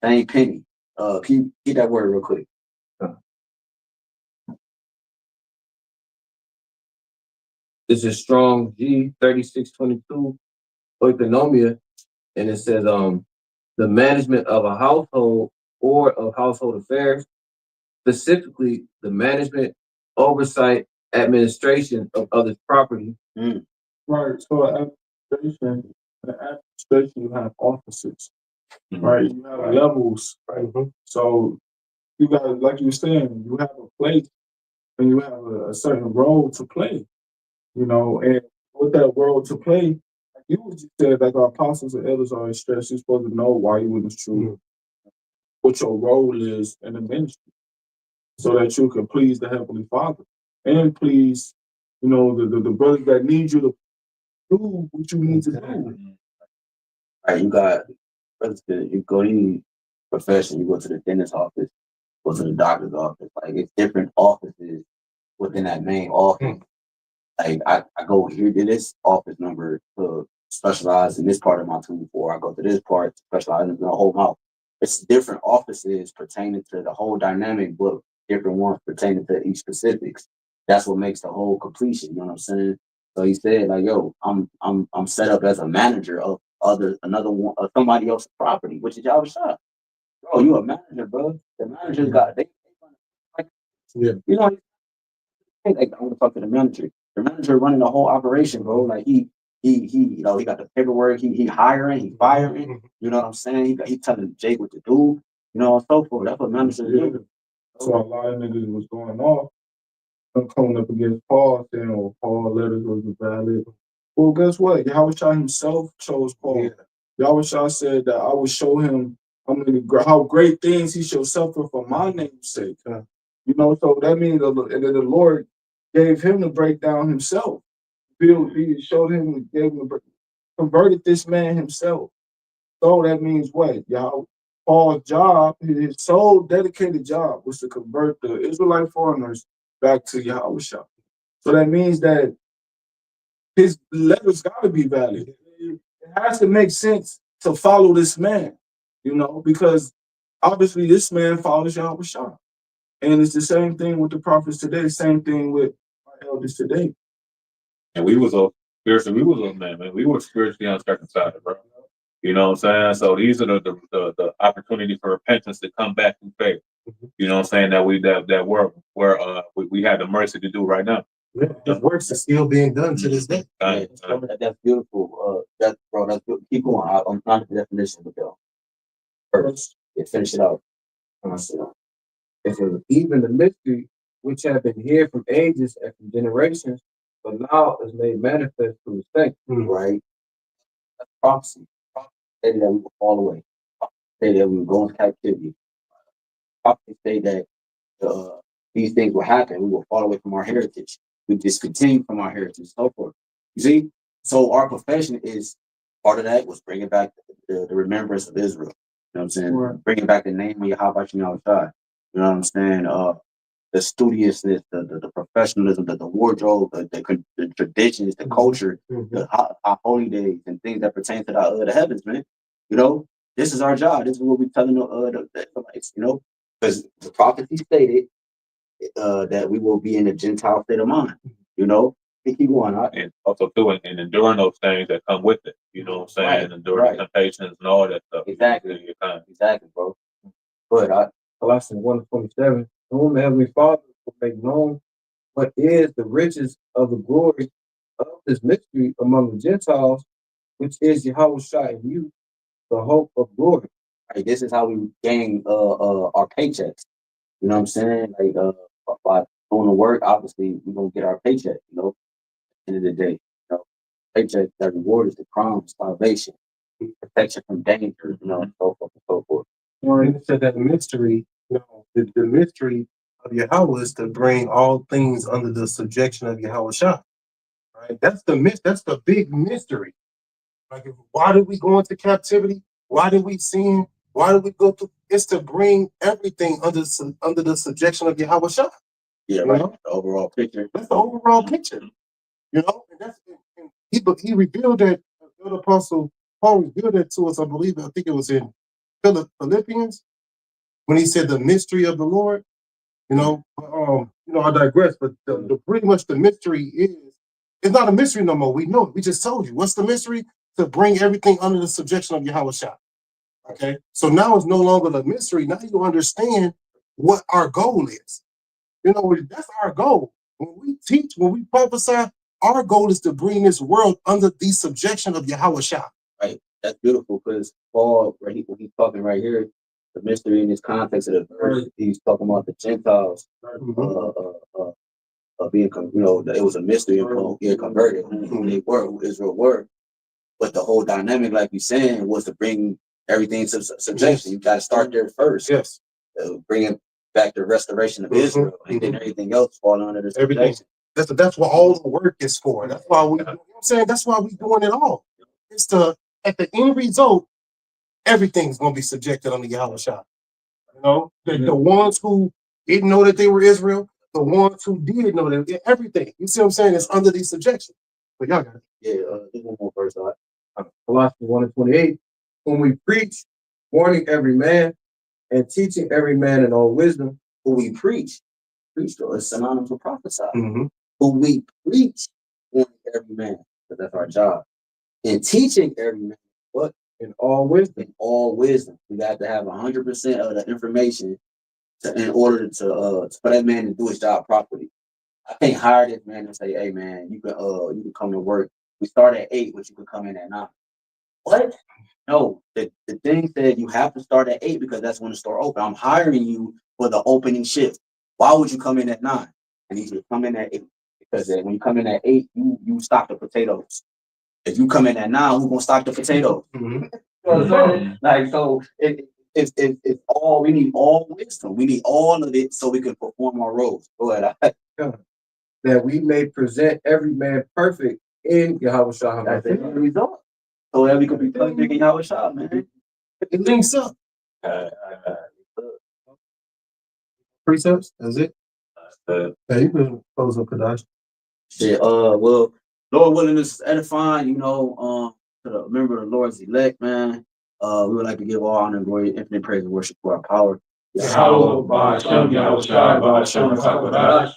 same penny. Can you get that word real quick? This is Strong G 3622 oikonomia, and it says the management of a household or of household affairs, specifically the management, oversight, administration of others' property. Right. So administration, you have offices, right? You have levels, right? So you got, like you were saying, you have a place and you have a certain role to play, you know, and with that role to play, like you just said, like our apostles and elders are stressed, you're supposed to know why you in the truth, what your role is in the ministry, so that you can please the Heavenly Father and please, you know, the brothers that need you to do what you need to do. Right, you got, you go to any profession, you go to the dentist's office, go to the doctor's office, like it's different offices within that main office. Like I go here to this office number to specialize in this part of my tooth, or I go to this part to specialize in the whole mouth. It's different offices pertaining to the whole dynamic, but different ones pertaining to each specifics. That's what makes the whole completion. You know what I'm saying? So he said, like, yo, I'm set up as a manager of somebody else's property, which is YAHWASHI. Bro, you a manager, bro. The manager's got you know, like, I want to talk to the manager. The manager running the whole operation, bro. Like he you know, he got the paperwork, he hiring, he firing, you know what I'm saying? He telling Jake what to do, you know, and so forth. That's what managers do. So a lot of niggas was going off, coming up against Paul, saying, "Oh, Paul letters was valid." Well, guess what? YAHWASHI himself chose Paul. YAHWASHI said that I will show him how great things he shall suffer for my name's sake. You know, so that means the Lord gave him the breakdown himself. He showed him, gave him converted this man himself. So that means what? Paul's job, his sole dedicated job, was to convert the Israelite foreigners back to YAHWASHI. So that means that his letters got to be valid. It has to make sense to follow this man. You know, because obviously this man follows Yahawashi. And it's the same thing with the prophets today, same thing with our elders today. And we was man. We were spiritually uncircumcised, bro. You know what I'm saying? So these are the opportunity for repentance to come back through faith. You know what I'm saying? We had the mercy to do right now. Yeah, his works are still being done to this day. That's beautiful. That's good. Keep going. I'm trying to the definition of the first. Yeah, finish it out. It says, even the mystery which have been hid from ages and from generations, but now is made manifest to the saints. Right? That's prophecy. Say that we will fall away. Say that we will go into captivity. Prophecy say that these things will happen. We will fall away from our heritage. We discontinue from our heritage and so forth. You see? So our profession is part of that was bringing back the remembrance of Israel. You know what I'm saying? Right. Bringing back the name of YAHWASHI. You know what I'm saying? The studiousness, the professionalism, the wardrobe, the traditions, the culture, the hot holy days, and things that pertain to the heavens, man. You know, this is our job. This is what we're telling the Israelites, you know, because the prophecy stated that we will be in a Gentile state of mind, you know. Keep going. And also too, and enduring those things that come with it. You know what I'm saying? Right, Enduring temptations and all that stuff. Exactly, bro. But Colossians 1:27, whom the Heavenly Father will make known what is the riches of the glory of this mystery among the Gentiles, which is Yahawashi in you, the hope of glory. right, this is how we gain our paychecks. You know what I'm saying? Like by doing the work, obviously we're gonna get our paycheck, you know, at the end of the day. You know, paycheck, that reward is the crown of salvation, protection from danger, you know, and so forth and so forth. And it said that mystery, you know, the mystery of Yahweh is to bring all things under the subjection of Yahawashi. Right? That's the big mystery. Like, why did we go into captivity? Why did we sin? Why did we go through? It's to bring everything under the subjection of Yahawashi. Yeah, You right. know? The overall picture. That's the overall picture. You know, and he revealed that. The apostle Paul revealed that to us. I believe. I think it was in Philippians when he said the mystery of the Lord. You know, I digress, but pretty much the mystery is, it's not a mystery no more. We know it. We just told you. What's the mystery? To bring everything under the subjection of Yahawashi. Okay? So now it's no longer the mystery. Now you understand what our goal is. You know, that's our goal. When we teach, when we prophesy, our goal is to bring this world under the subjection of Yahawashi. Right. That's beautiful because Paul, when he's talking right here, the mystery in this context of the verse, he's talking about the Gentiles being, you know, it was a mystery of being converted, who they were, who Israel were. But the whole dynamic, like you're saying, was to bring everything to subjection. You got to start there first. Yes. Bringing back the restoration of Israel, and then everything else falling under the subjection. That's what all the work is for. That's why we, you know what I'm saying? That's why we're doing it all. It's at the end result, everything's going to be subjected under Yahawashi. You know, the ones who didn't know that they were Israel, the ones who did know that, everything. You see what I'm saying? It's under these subjection. But y'all got it. Yeah, there's one more verse. Colossians 1:28, whom we preach, warning every man and teaching every man in all wisdom. Who we preach though is synonymous with prophesy. Mm-hmm. Who we preach, warning every man, because that's our job. And teaching every man what? In all wisdom. In all wisdom. We got to have 100% of the information in order to for that man to do his job properly. I can't hire this man and say, hey man, you can come to work. We start at 8, but you can come in at 9. What? No, the thing said you have to start at 8 because that's when the store open. I'm hiring you for the opening shift. Why would you come in at 9? I need you to come in at 8 because when you come in at 8, you stock the potatoes. If you come in at 9, who's gonna stock the potatoes? Mm-hmm. Like so, it's all we need. All wisdom. We need all of it so we can perform our roles. Go ahead. That we may present every man perfect in Yahawashi. That's the result. So that we can be perfect in Yahawashi, man. It links up. Precepts, that's it. Yeah, you can close up HAQADASH. Yeah, well, Lord willing, this is edifying, you know, to remember the Lord's elect, man. We would like to give all honor, glory, infinite praise, and worship for our power. YAHWAH, BAHASHAM, YAHWASHI, BAHASHAM, HAQADASH.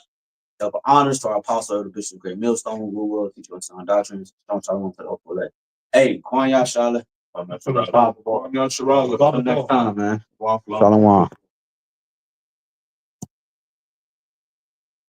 Double honors to our apostle, the Bishop Great Millstone, who will teach us on doctrines. Don't try to put up for that. Hey, Kwan Yashala. I'm not sure. Until next time, man. Shalom.